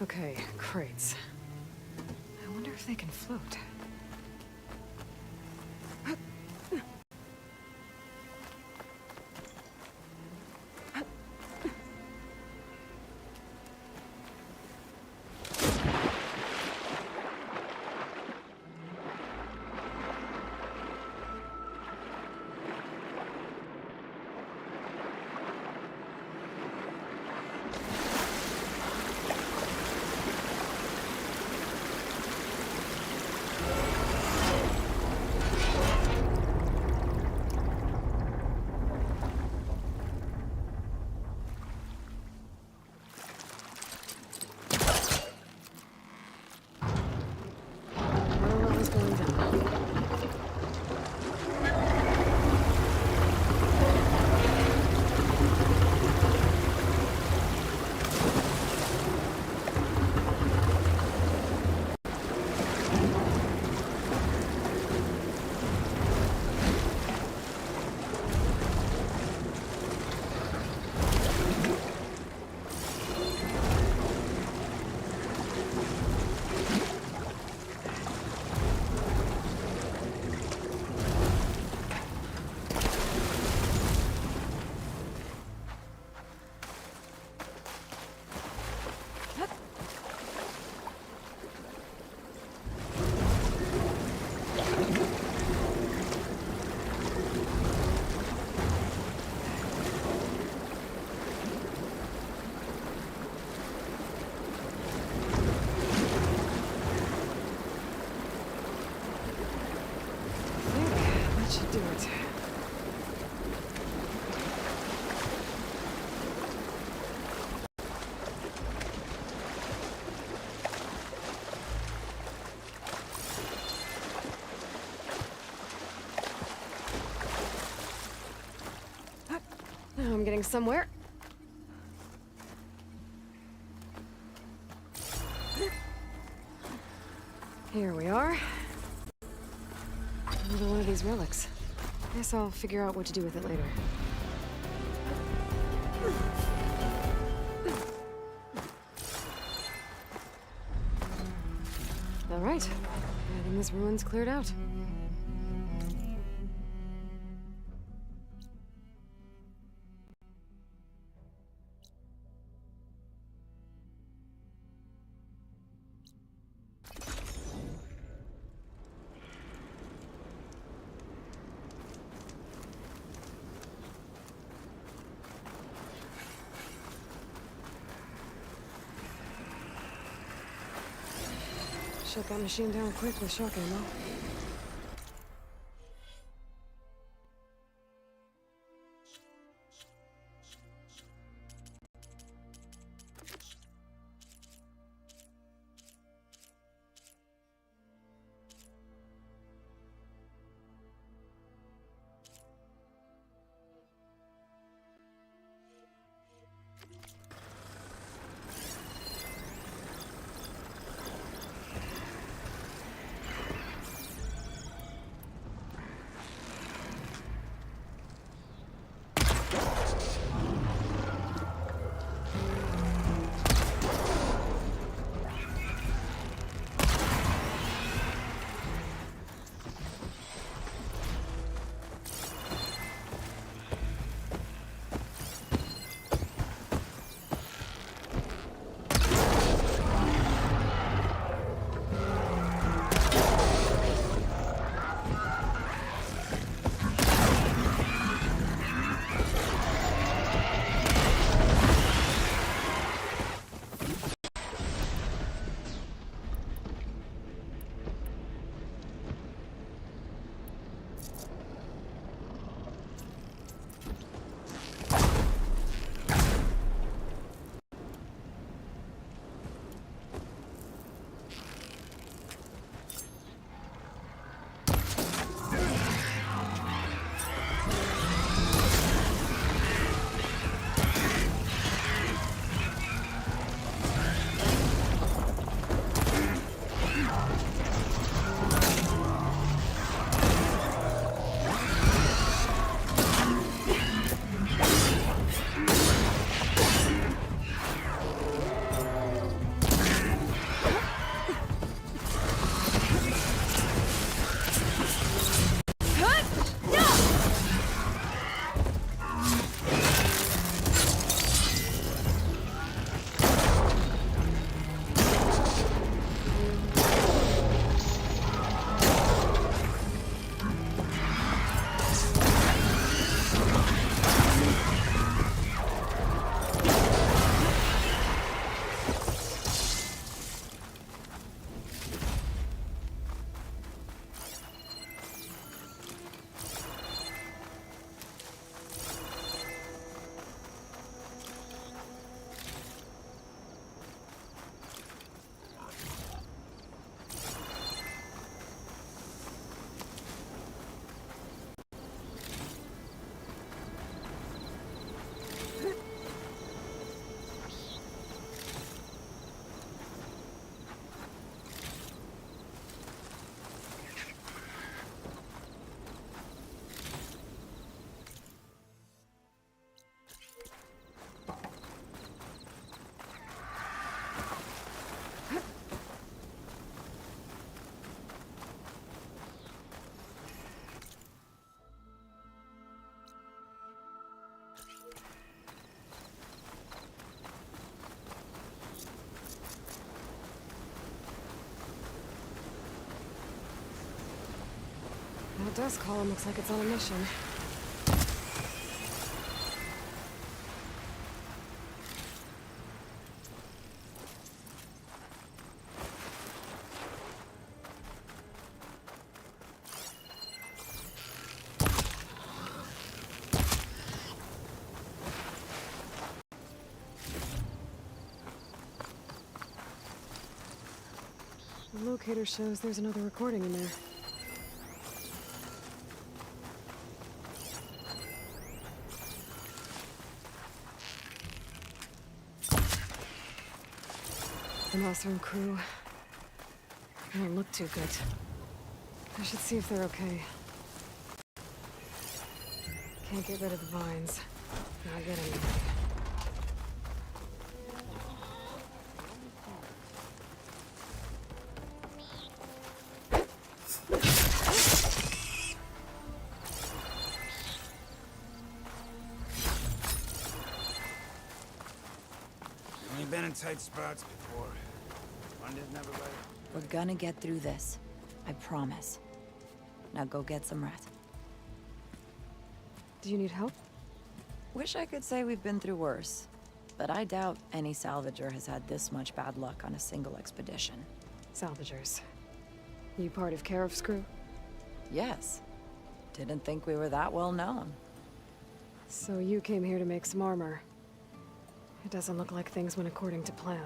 Okay, crates. I wonder if they can float. Should do it. Now I'm getting somewhere. Here we are. Another one of these relics. Guess I'll figure out what to do with it later. All right. I think this ruin's cleared out. Shut that machine down quick with shock ammo. That dust column looks like it's on a mission. The locator shows there's another recording in there. The Nosrim crew. They don't look too good. I should see if they're okay. Can't get rid of the vines. Not get anything. We've been in tight spots before. One is never right. We're gonna get through this. I promise. Now go get some rest. Do you need help? Wish I could say we've been through worse. But I doubt any salvager has had this much bad luck on a single expedition. Salvagers. You part of Karif's crew? Yes. Didn't think we were that well known. So you came here to make some armor. It doesn't look like things went according to plan.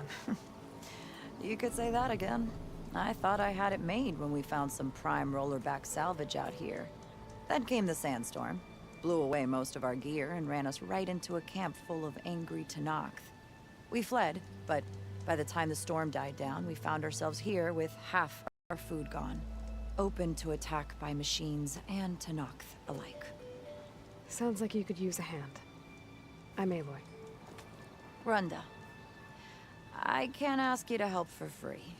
You could say that again. I thought I had it made when we found some prime rollerback salvage out here. Then came the sandstorm, blew away most of our gear, and ran us right into a camp full of angry Tenakth. We fled, but by the time the storm died down, we found ourselves here with half our food gone. Open to attack by machines and Tenakth alike. Sounds like you could use a hand. I'm Aloy. Runda. I can't ask you to help for free.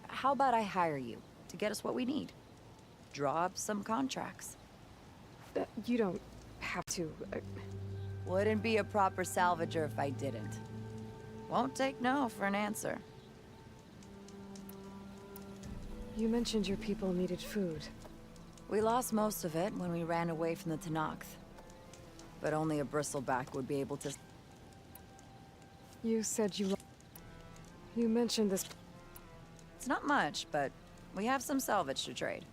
How about I hire you to get us what we need? Draw up some contracts. You don't have to... Wouldn't be a proper salvager if I didn't. Won't take no for an answer. You mentioned your people needed food. We lost most of it when we ran away from the Tenakth. But only a bristleback would be able to... You said you mentioned this... It's not much, but we have some salvage to trade.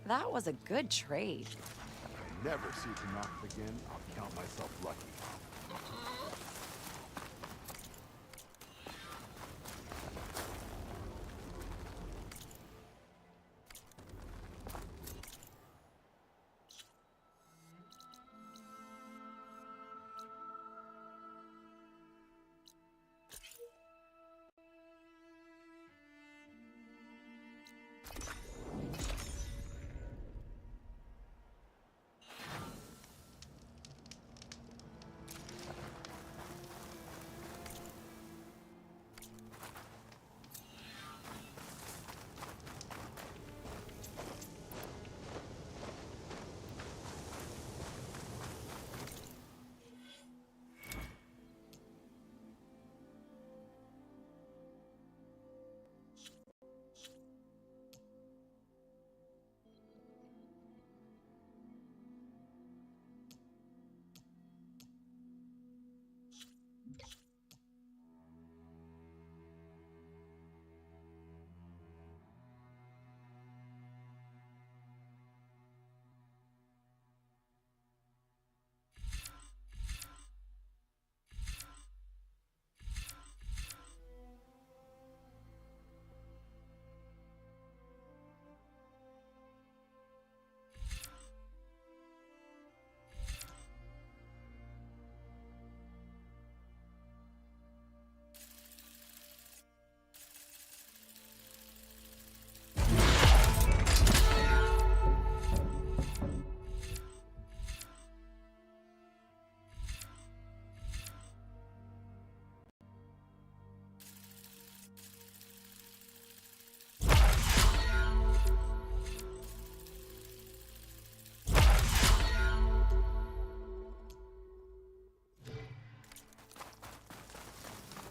That was a good trade. If I never see Tenakth again, I'll count myself lucky.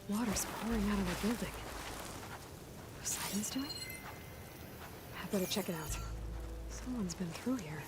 Water's pouring out of the building. What Simon's doing? I better check it out. Someone's been through here.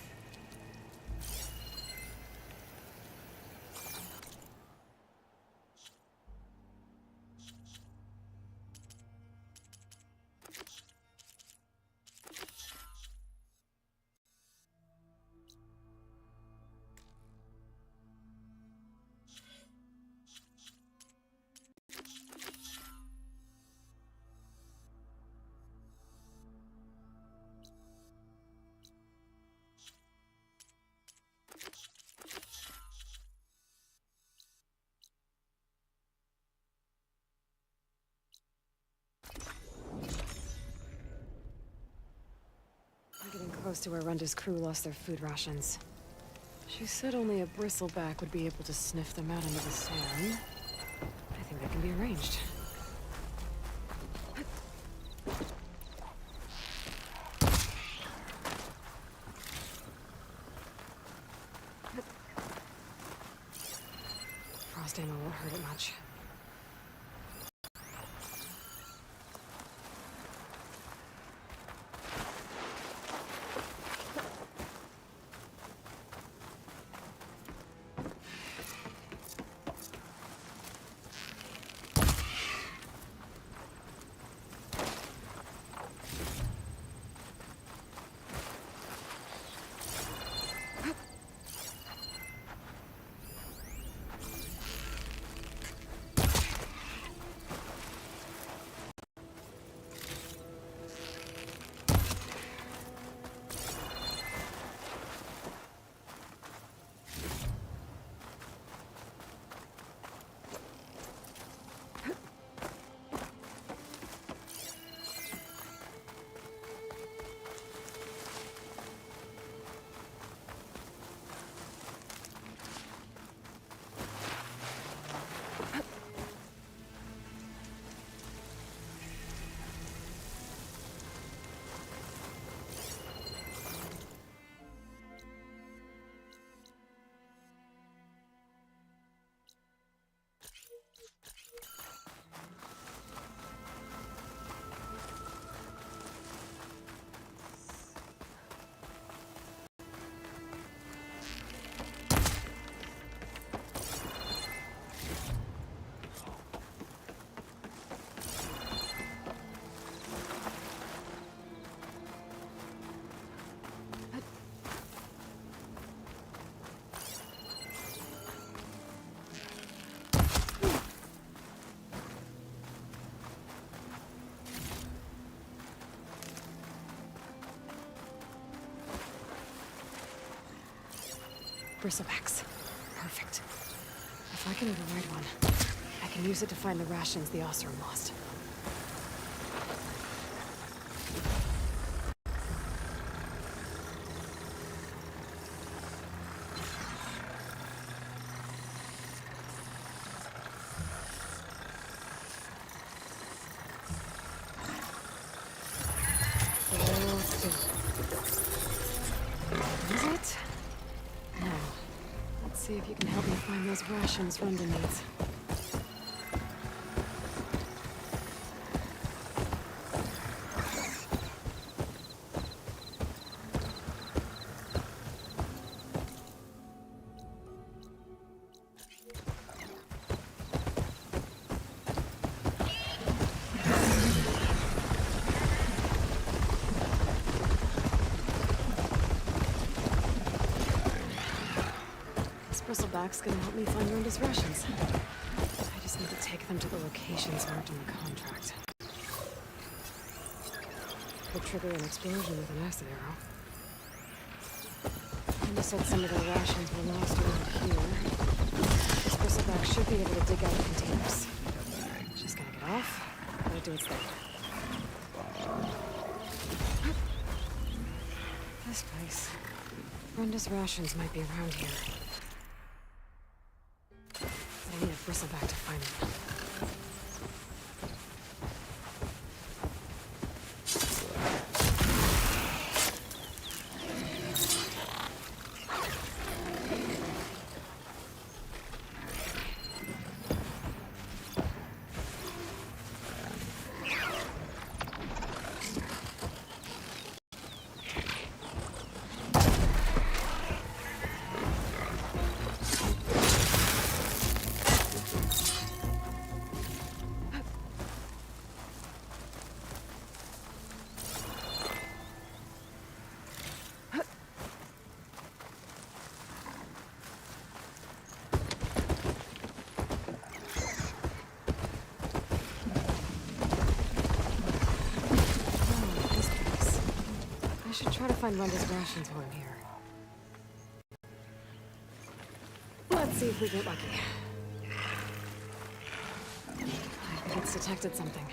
close to where Runda's crew lost their food rations. She said only a bristleback would be able to sniff them out into the sand. I think that can be arranged. Frost ammo won't hurt it much. Bristlebacks. Perfect. If I can override one, I can use it to find the rations the Oseram lost. Is it? Now, let's see if you can help me find those rations Runda needs. Bristleback's gonna help me find Runda's rations. I just need to take them to the locations marked in the contract. Could trigger an explosion with an acid arrow. Runda said some of their rations were lost around here. This Bristleback should be able to dig out the containers. Just gotta get off, let it do its thing. This place. Runda's rations might be around here. I need a Bristleback to find them. Try to find Runda's rations while I'm here. Let's see if we get lucky. I think it's detected something.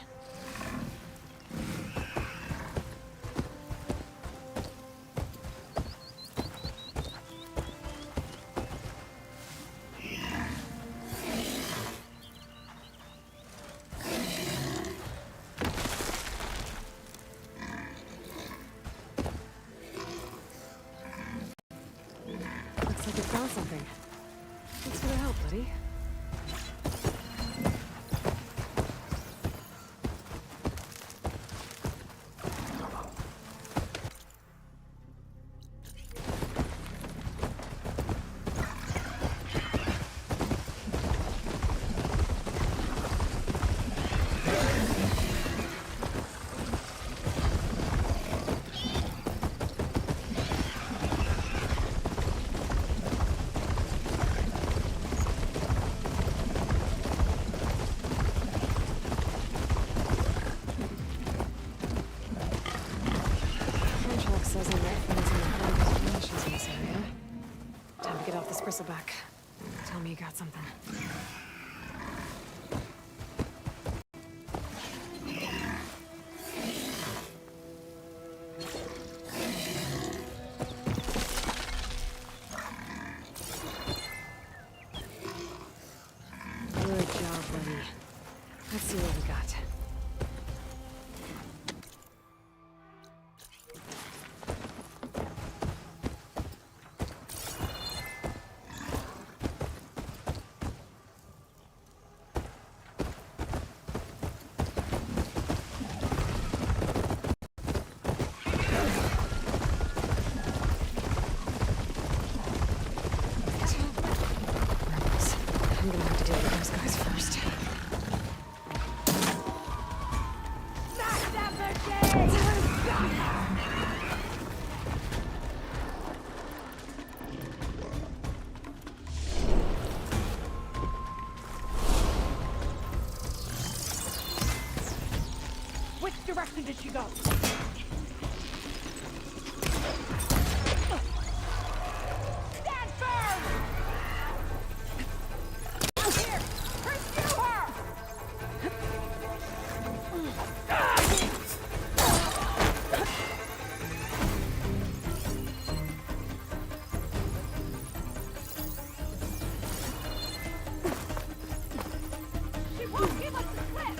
got something. Good job, buddy. Let's see what we got. I'm gonna have to deal with those guys first. Which direction did she go? Stand firm! Here! Pursue her! She won't give us the slip!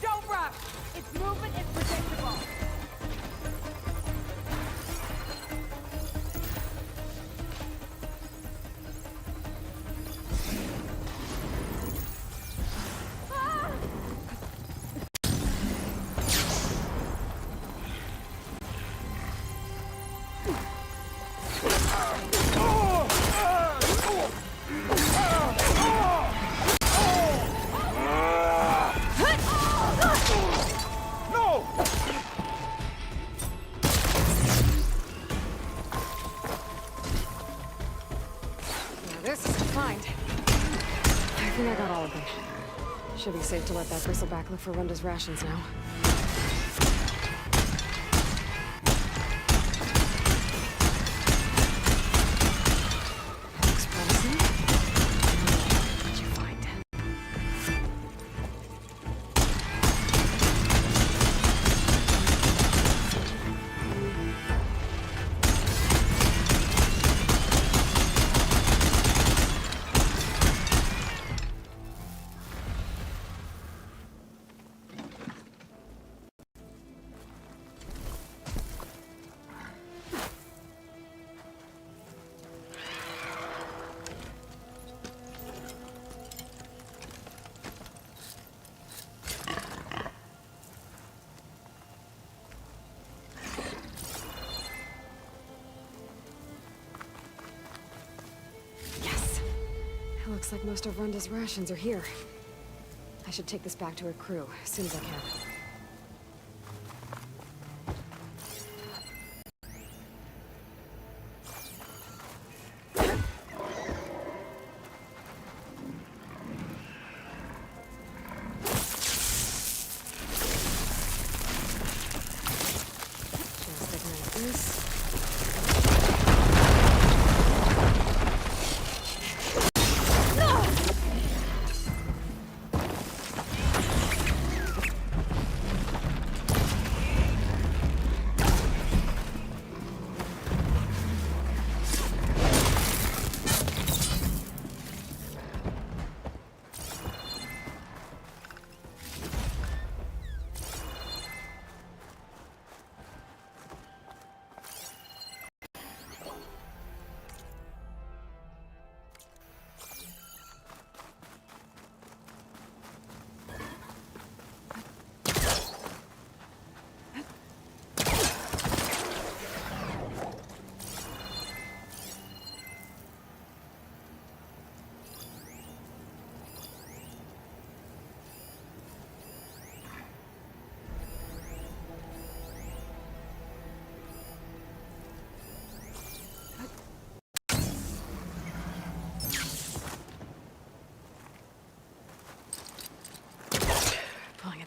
Don't rush! Its movement is predictable! Now this is defined. I think I got all of them. Should be safe to let that bristleback look for Runda's rations now. Looks promising. What'd you find? Yes! It looks like most of Runda's rations are here. I should take this back to her crew as soon as I can. Just ignite this.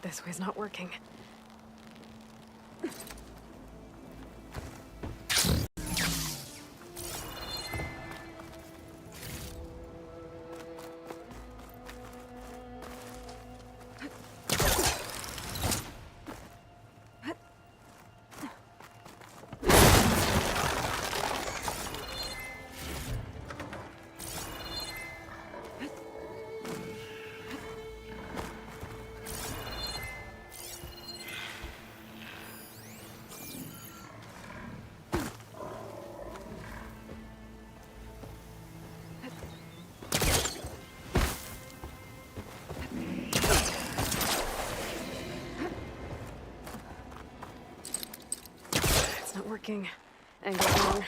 This way's not working. Not working. Angle wrong.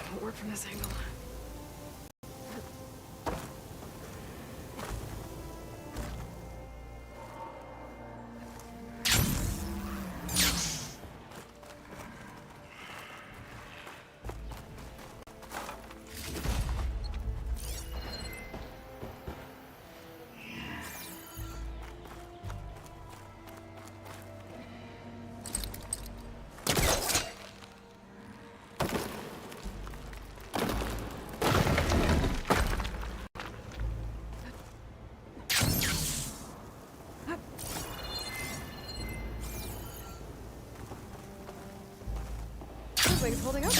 Won't work from this angle. This wing's holding up.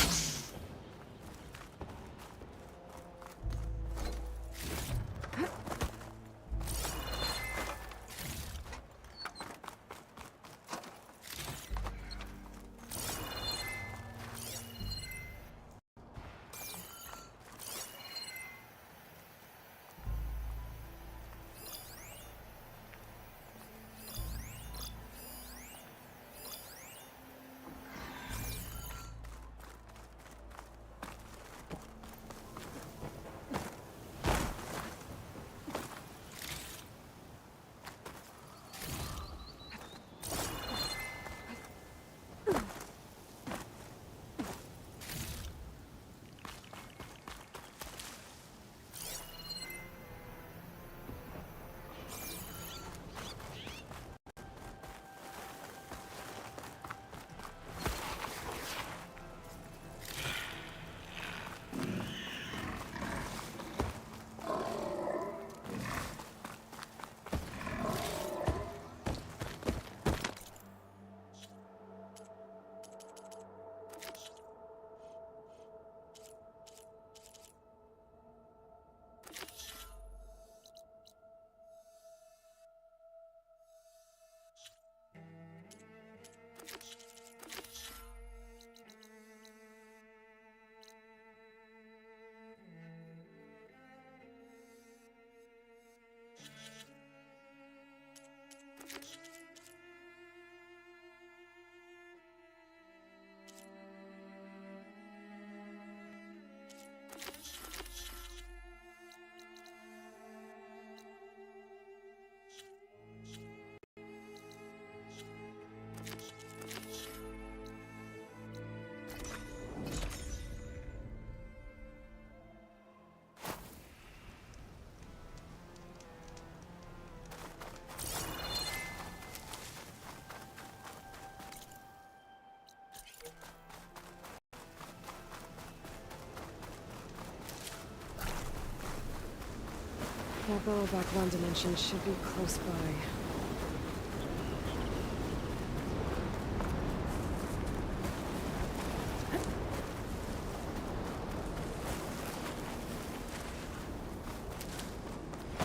That Bellowback Run dimension should be close by.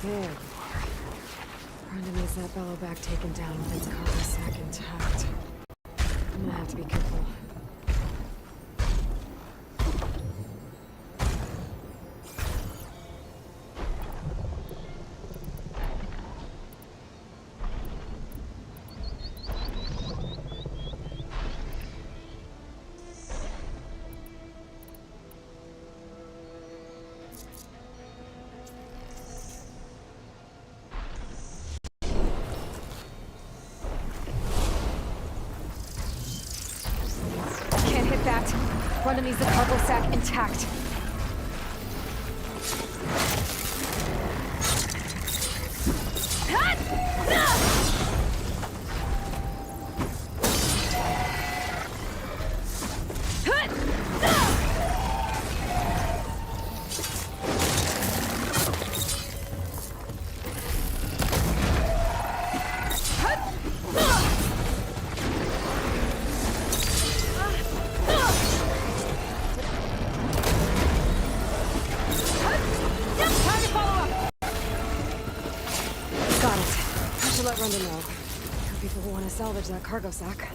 There you are. Rhonda needs that Bellowback taken down with its cargo sack intact. I'm gonna have to be careful. Can't hit that. Rhonda needs the cargo sack intact. Got it. I should let Rhonda know. People will want to salvage that cargo sack.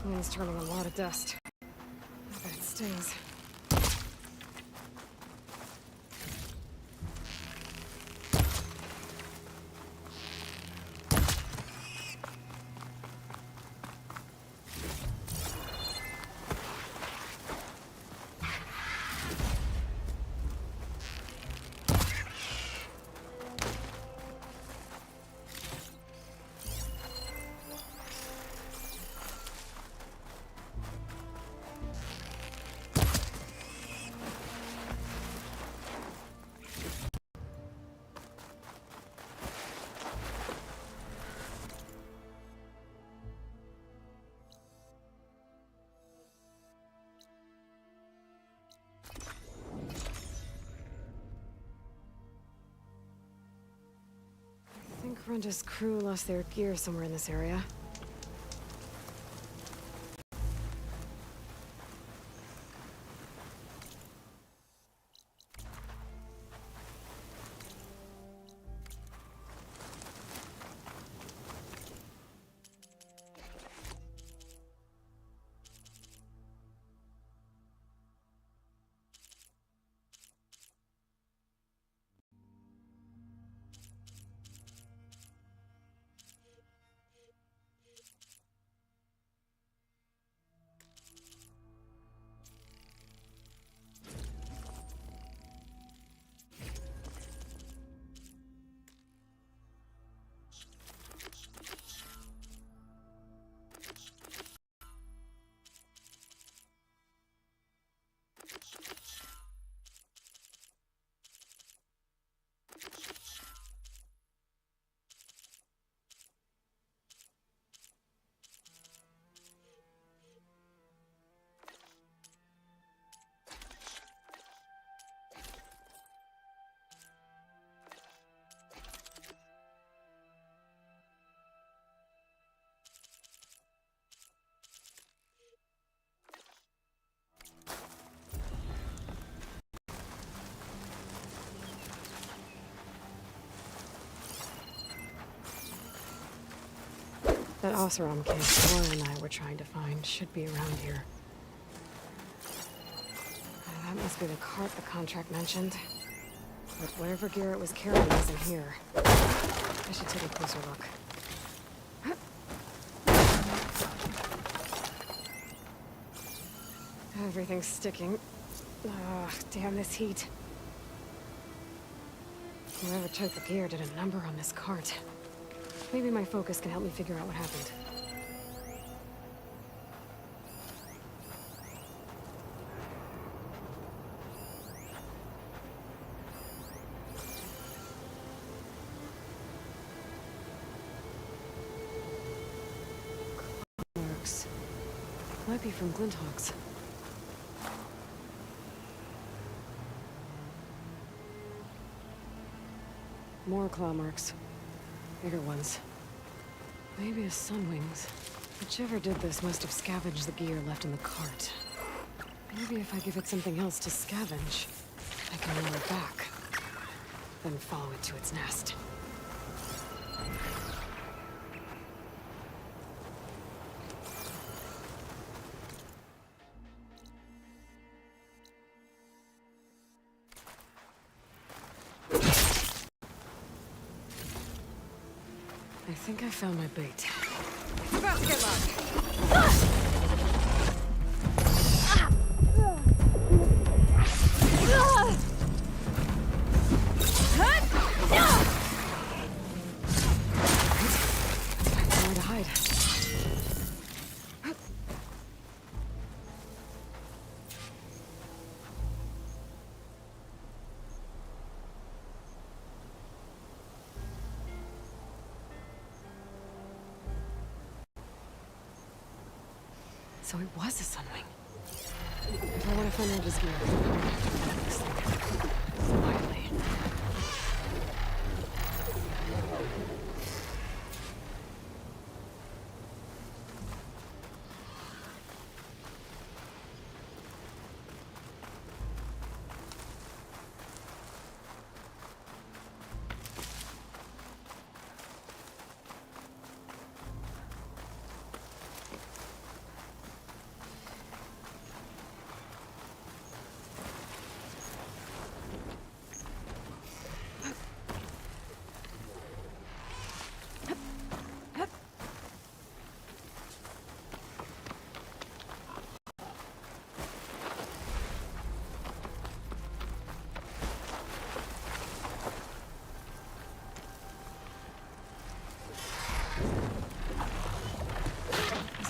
Wind's turning a lot of dust. I bet it stings. I think Rhonda's crew lost their gear somewhere in this area. That Oseram case Laura and I were trying to find should be around here. That must be the cart the contract mentioned. But whatever gear it was carrying isn't here. I should take a closer look. Everything's sticking. Ugh, damn this heat. Whoever took the gear did a number on this cart. Maybe my focus can help me figure out what happened. Marks. Might be from Glinthawks. More claw marks. Bigger ones. Maybe a Sunwings. Whichever did this must have scavenged the gear left in the cart. Maybe if I give it something else to scavenge, I can lure it back. Then follow it to its nest. I think I found my bait. Basket lock! Nowhere to hide. So it was a Sunwing. If I want to find out his gear, I'm gonna have to find this thing. Quietly.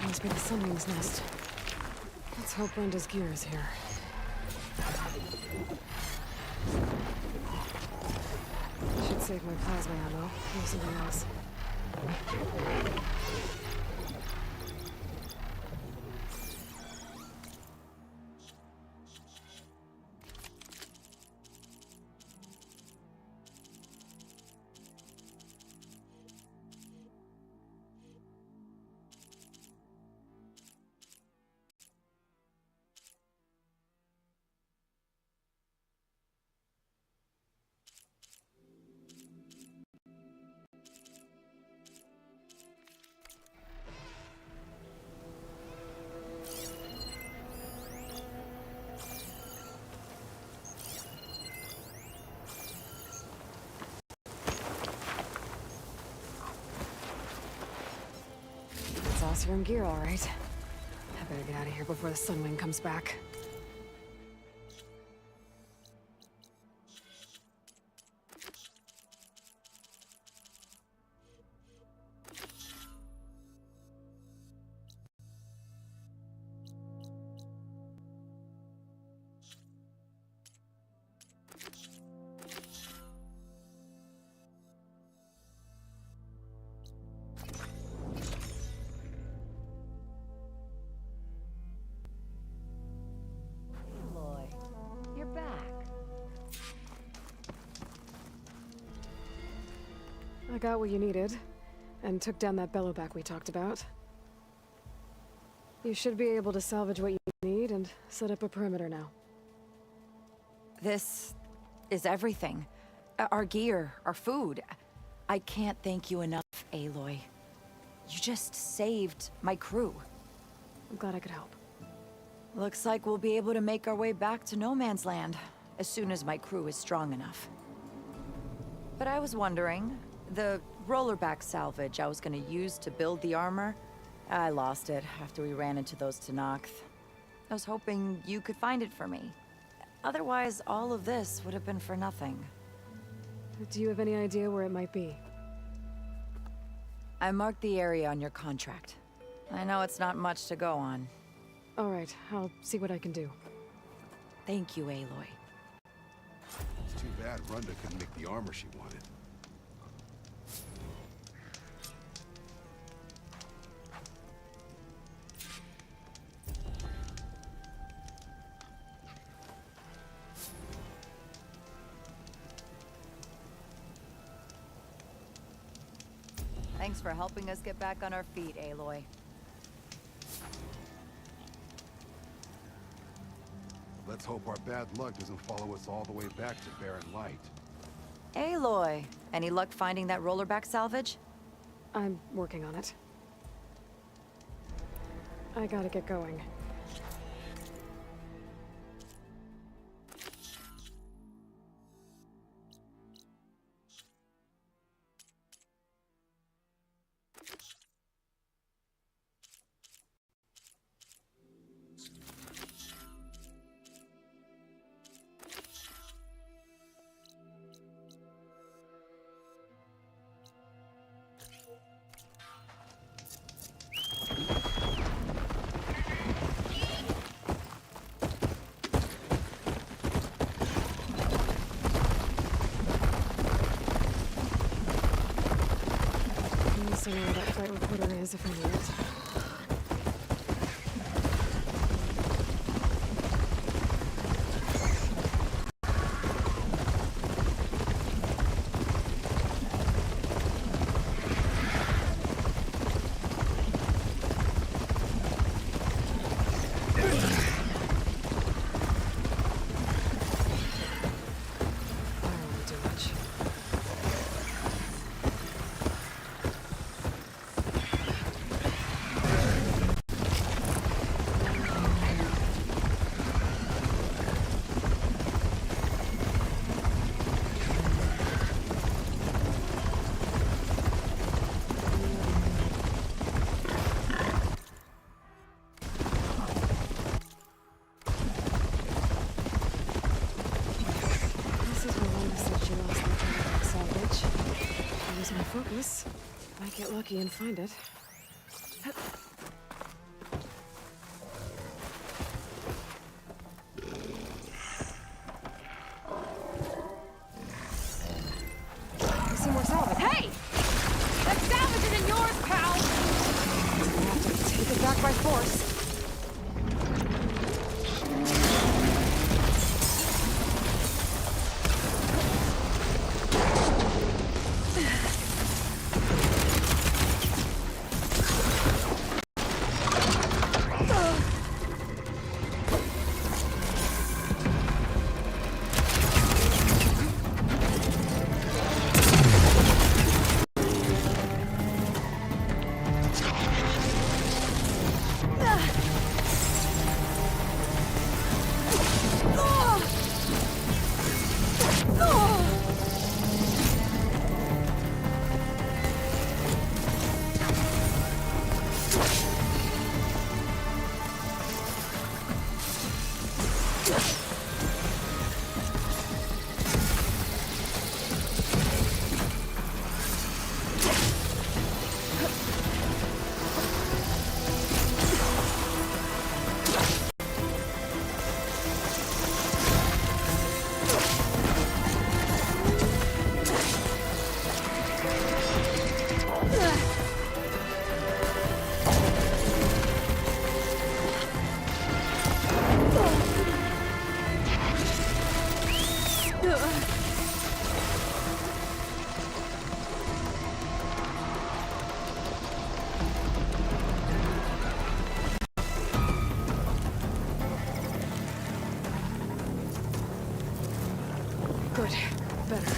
Must be the Sunwing's nest. Let's hope Brenda's gear is here. Should save my plasma ammo. Use something else. Oseram gear, all right. I better get out of here before the Sunwing comes back. I got what you needed, and took down that bellowback we talked about. You should be able to salvage what you need and set up a perimeter now. This is everything. Our gear, our food. I can't thank you enough, Aloy. You just saved my crew. I'm glad I could help. Looks like we'll be able to make our way back to No Man's Land as soon as my crew is strong enough. But I was wondering, the rollerback salvage I was gonna use to build the armor, I lost it after we ran into those Tenakth. I was hoping you could find it for me. Otherwise, all of this would have been for nothing. Do you have any idea where it might be? I marked the area on your contract. I know it's not much to go on. All right, I'll see what I can do. Thank you, Aloy. It's too bad Runda couldn't make the armor she wanted. Thanks for helping us get back on our feet, Aloy. Let's hope our bad luck doesn't follow us all the way back to Barren Light. Aloy, any luck finding that rollerback salvage? I'm working on it. I gotta get going. I know where that flight recorder is if I need it. Focus. Might get lucky and find it. I see more salvage. Hey! That salvage isn't yours, pal! I'll have to take it back by force. Good. Better.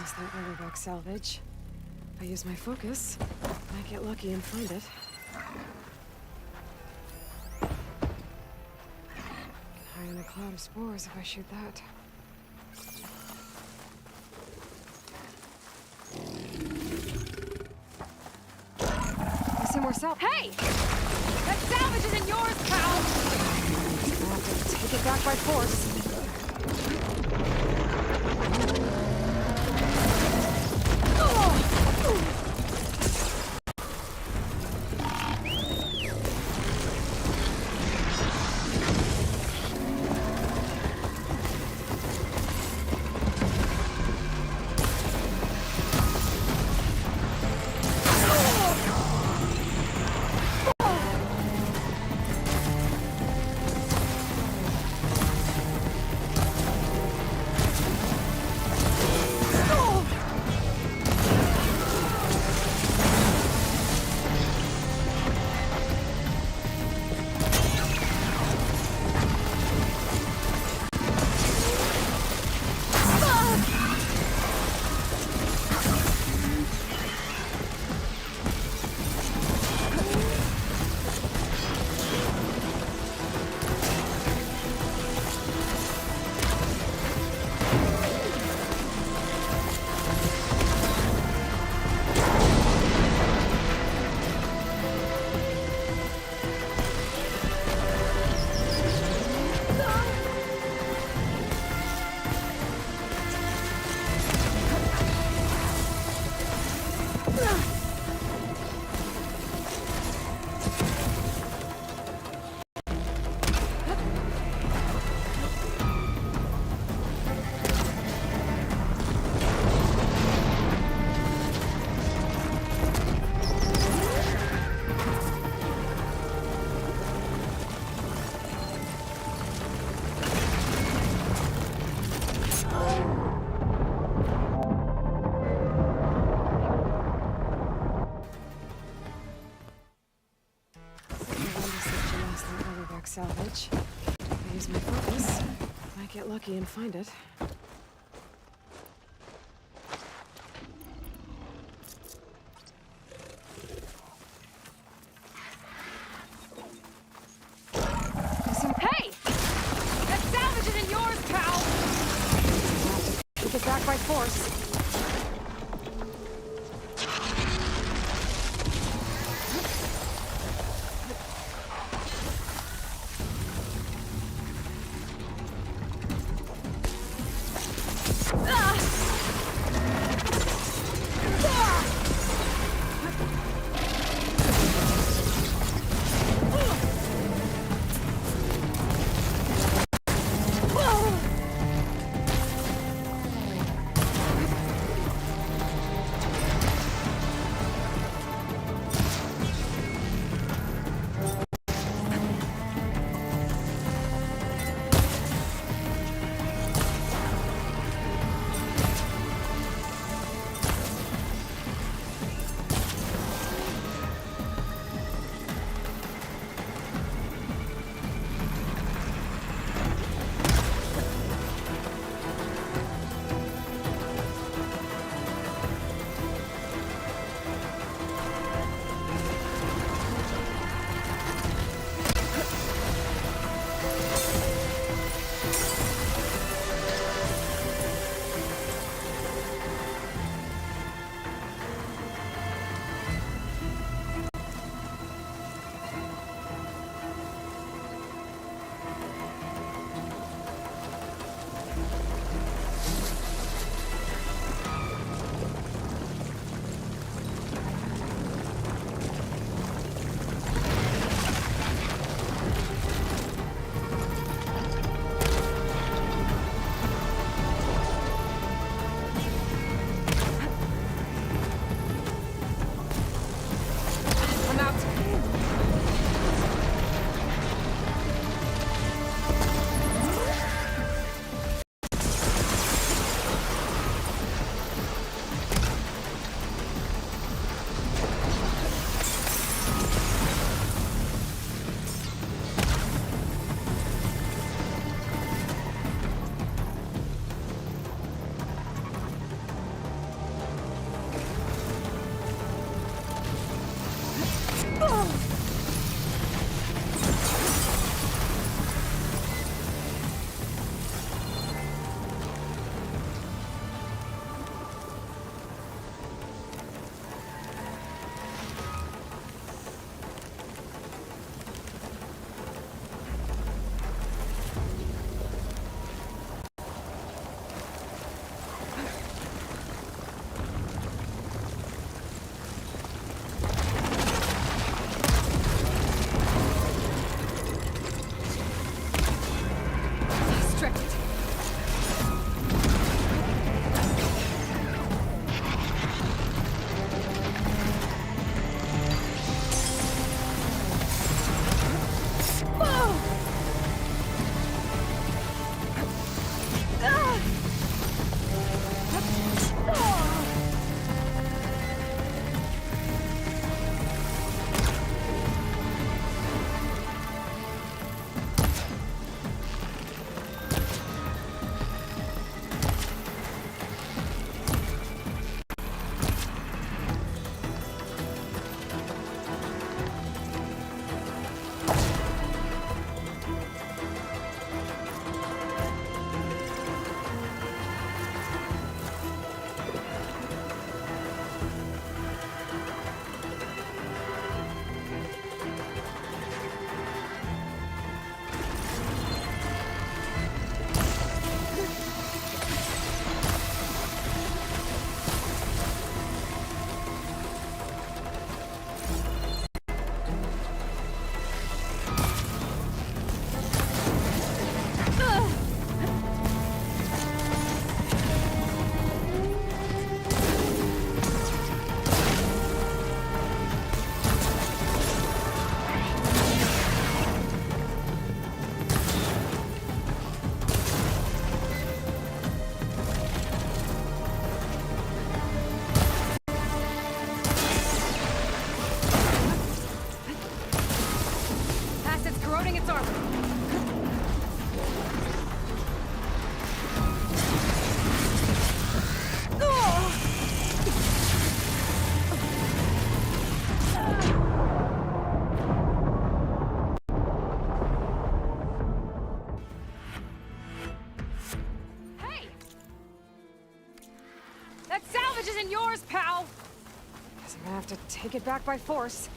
last night rollerback salvage. If I use my focus, I might get lucky and find it. Hide in a cloud of spores if I shoot that. I see more salvage. Hey! That salvage isn't yours, pal! I'll have to take it back by force. Salvage. If I use my focus, I might get lucky and find it. Hey! That salvage isn't yours, pal! I'll have to take it back by force. That salvage isn't yours, pal! Guess I'm gonna have to take it back by force.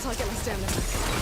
till I get my stamina back.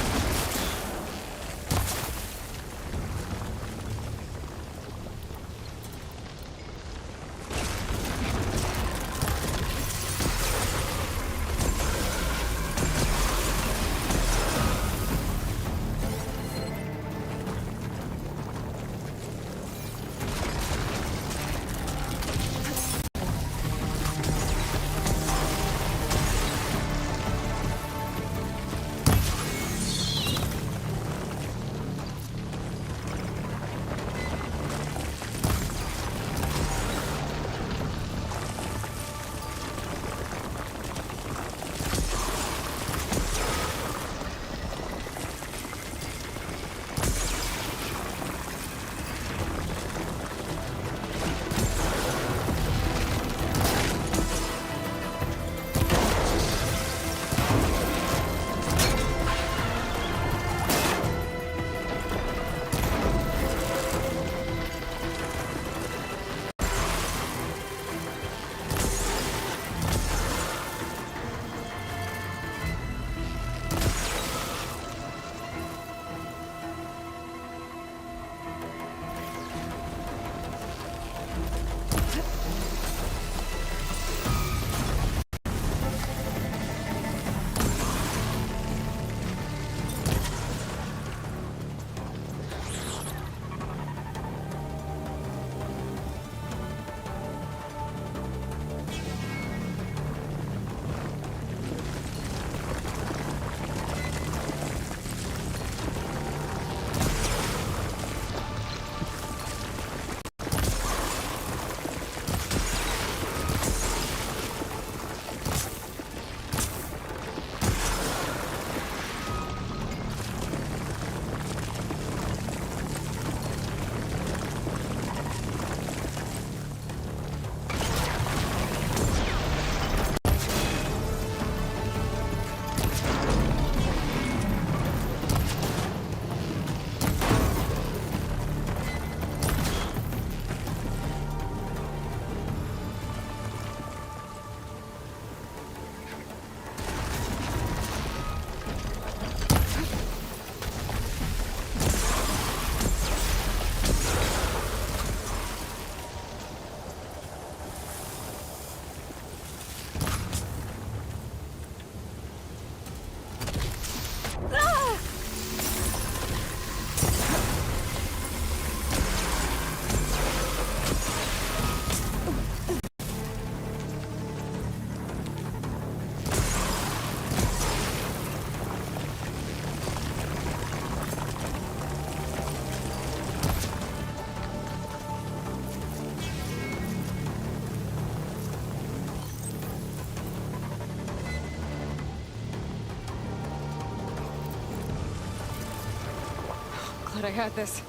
Glad I had this.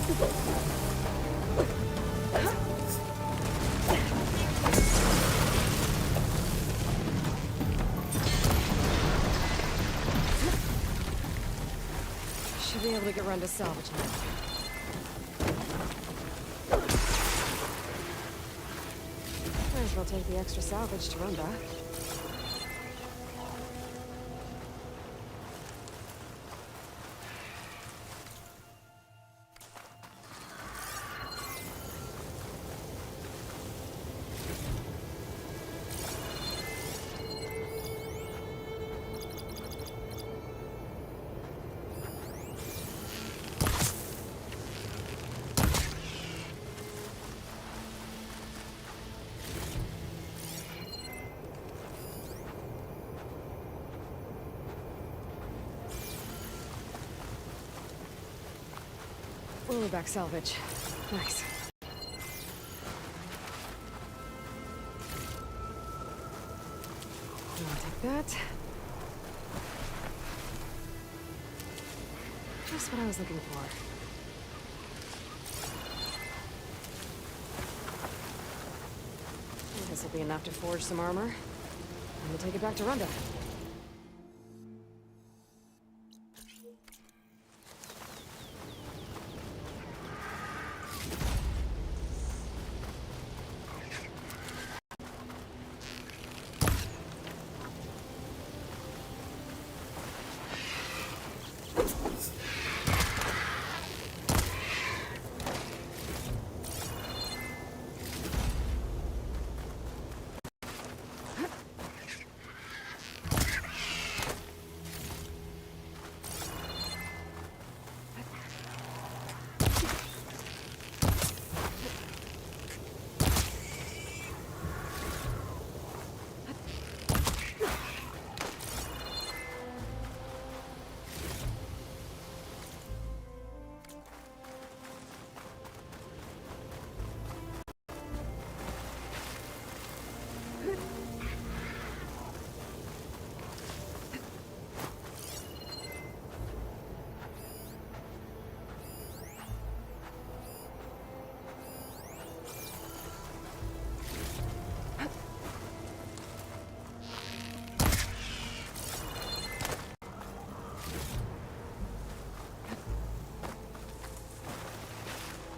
Should be able to get around to salvage now. Might as well take the extra salvage to Runda. We're back salvage. Nice. I'll take that. Just what I was looking for. This will be enough to forge some armor. I'm gonna take it back to Runda.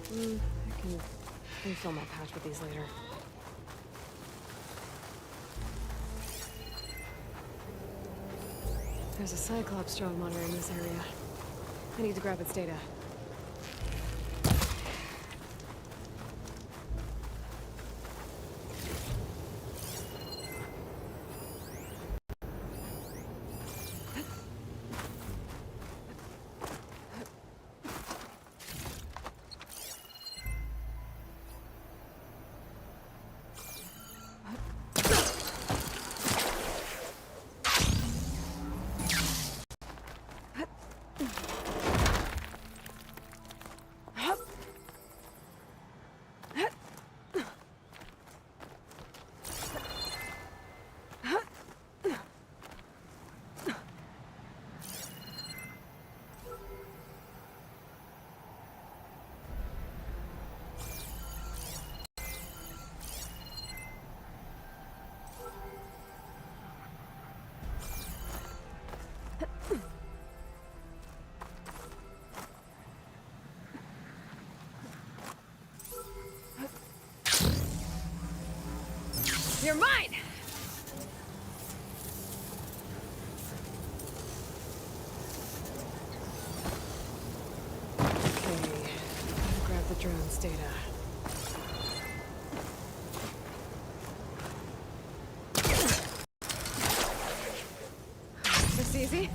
I can refill my pouch with these later. There's a Cyclops drone monitoring this area. I need to grab its data. You're mine! Okay, grab the drone's data. This easy?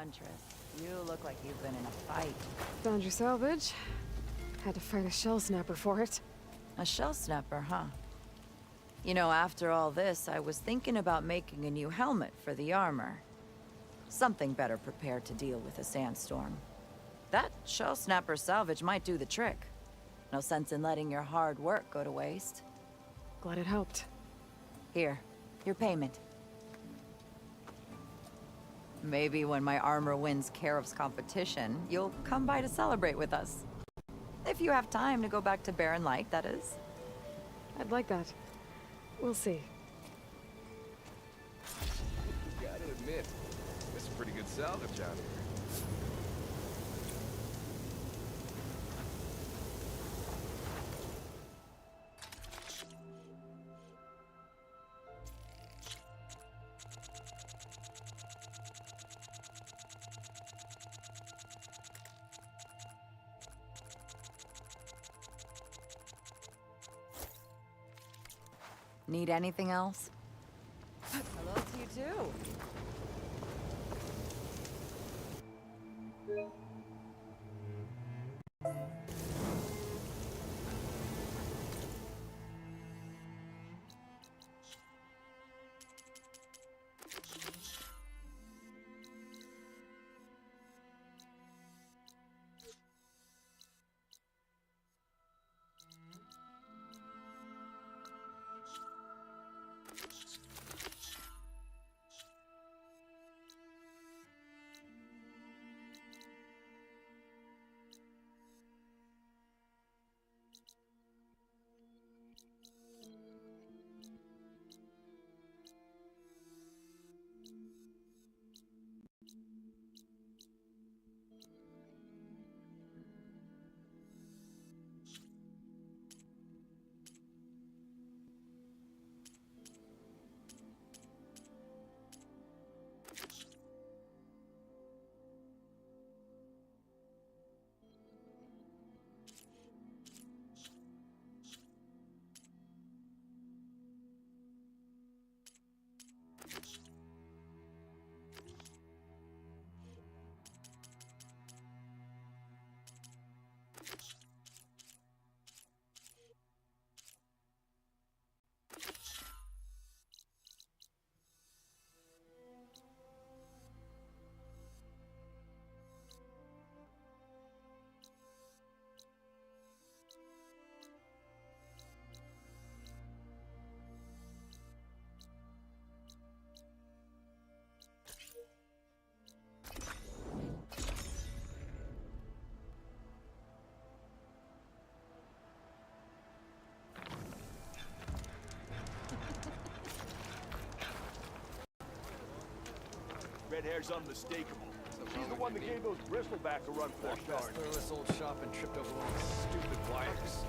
Huntress, you look like you've been in a fight. Found your salvage. Had to fight a shell snapper for it. A shell snapper, huh? You know, after all this, I was thinking about making a new helmet for the armor. Something better prepared to deal with a sandstorm. That shell snapper salvage might do the trick. No sense in letting your hard work go to waste. Glad it helped. Here, your payment. Maybe when my armor wins Karev's competition, you'll come by to celebrate with us. If you have time to go back to Barren Light, that is. I'd like that. We'll see. Gotta admit, this is pretty good salvage out here. Need anything else? Hello to you too. Red hair's unmistakable. She's the one that gave those bristleback a run for their Passed through this old shop and tripped over one of these stupid wires.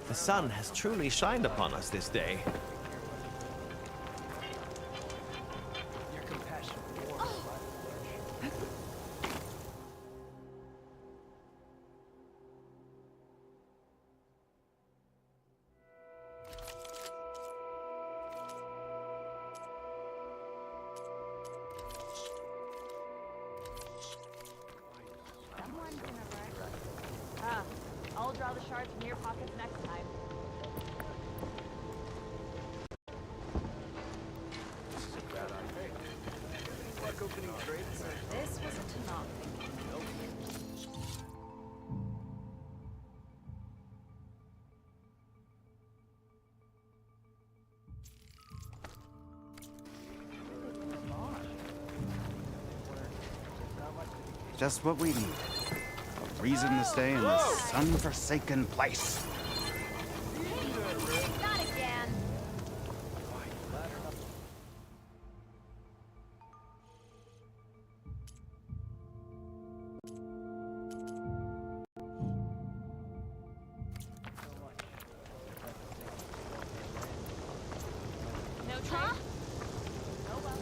The sun has truly shined upon us this day. Your compassion. I'll draw the shards from your pockets next time. This is a bad idea. Like opening trades? This wasn't enough. Just what we need. A reason to stay in this sun-forsaken place. Not again. No trade? Oh well.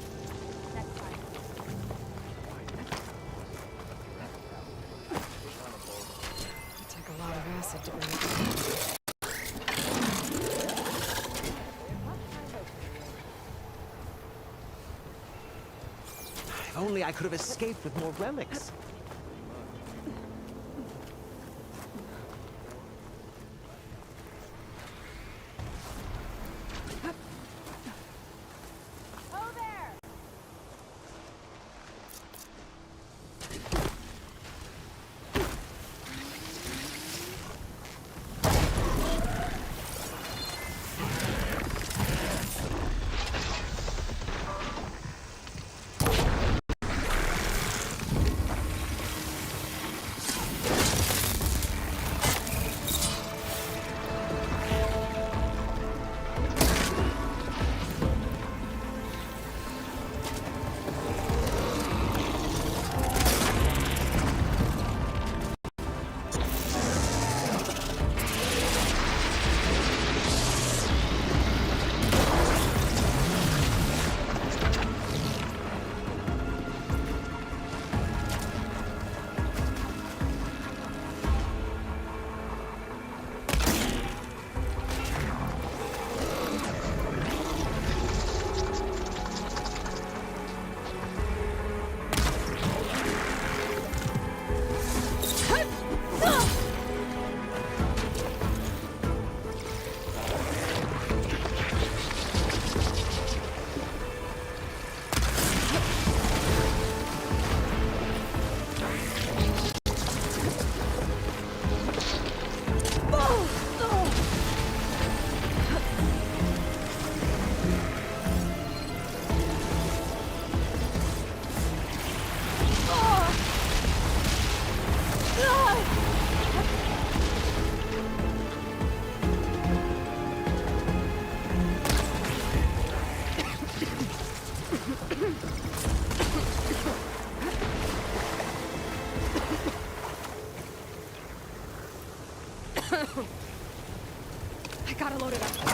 Next time. It took a lot of acid to burn it. If only I could have escaped with more relics. I gotta load it up.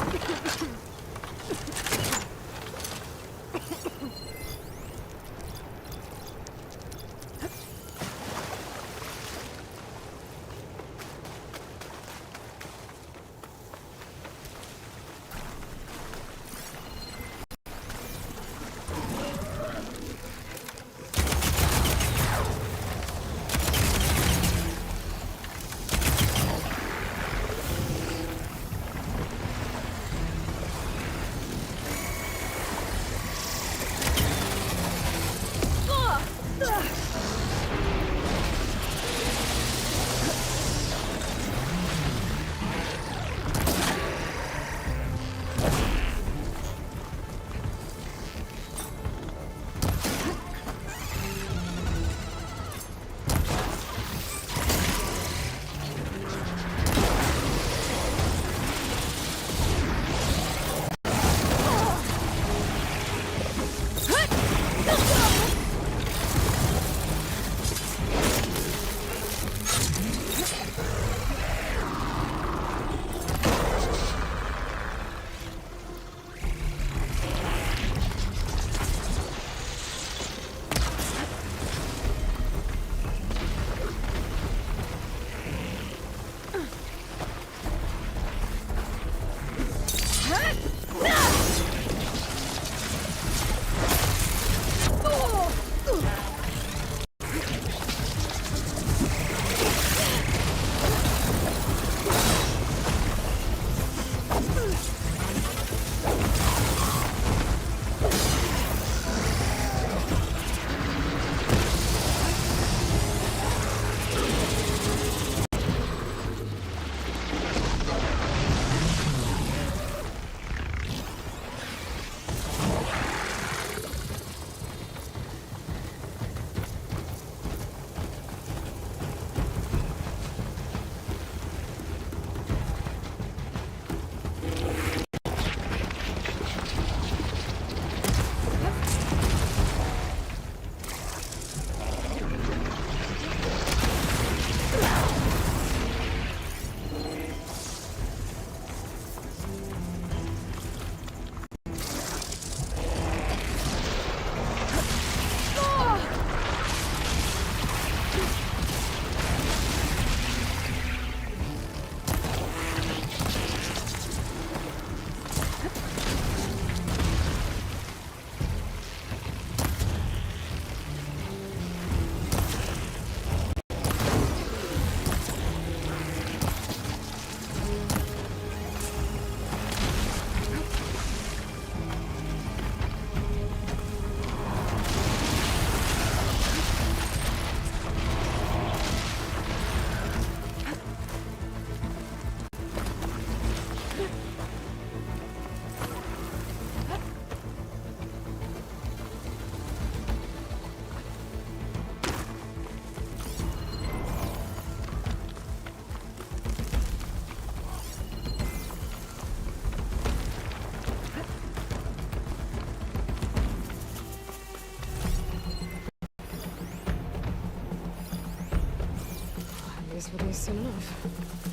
these released soon enough.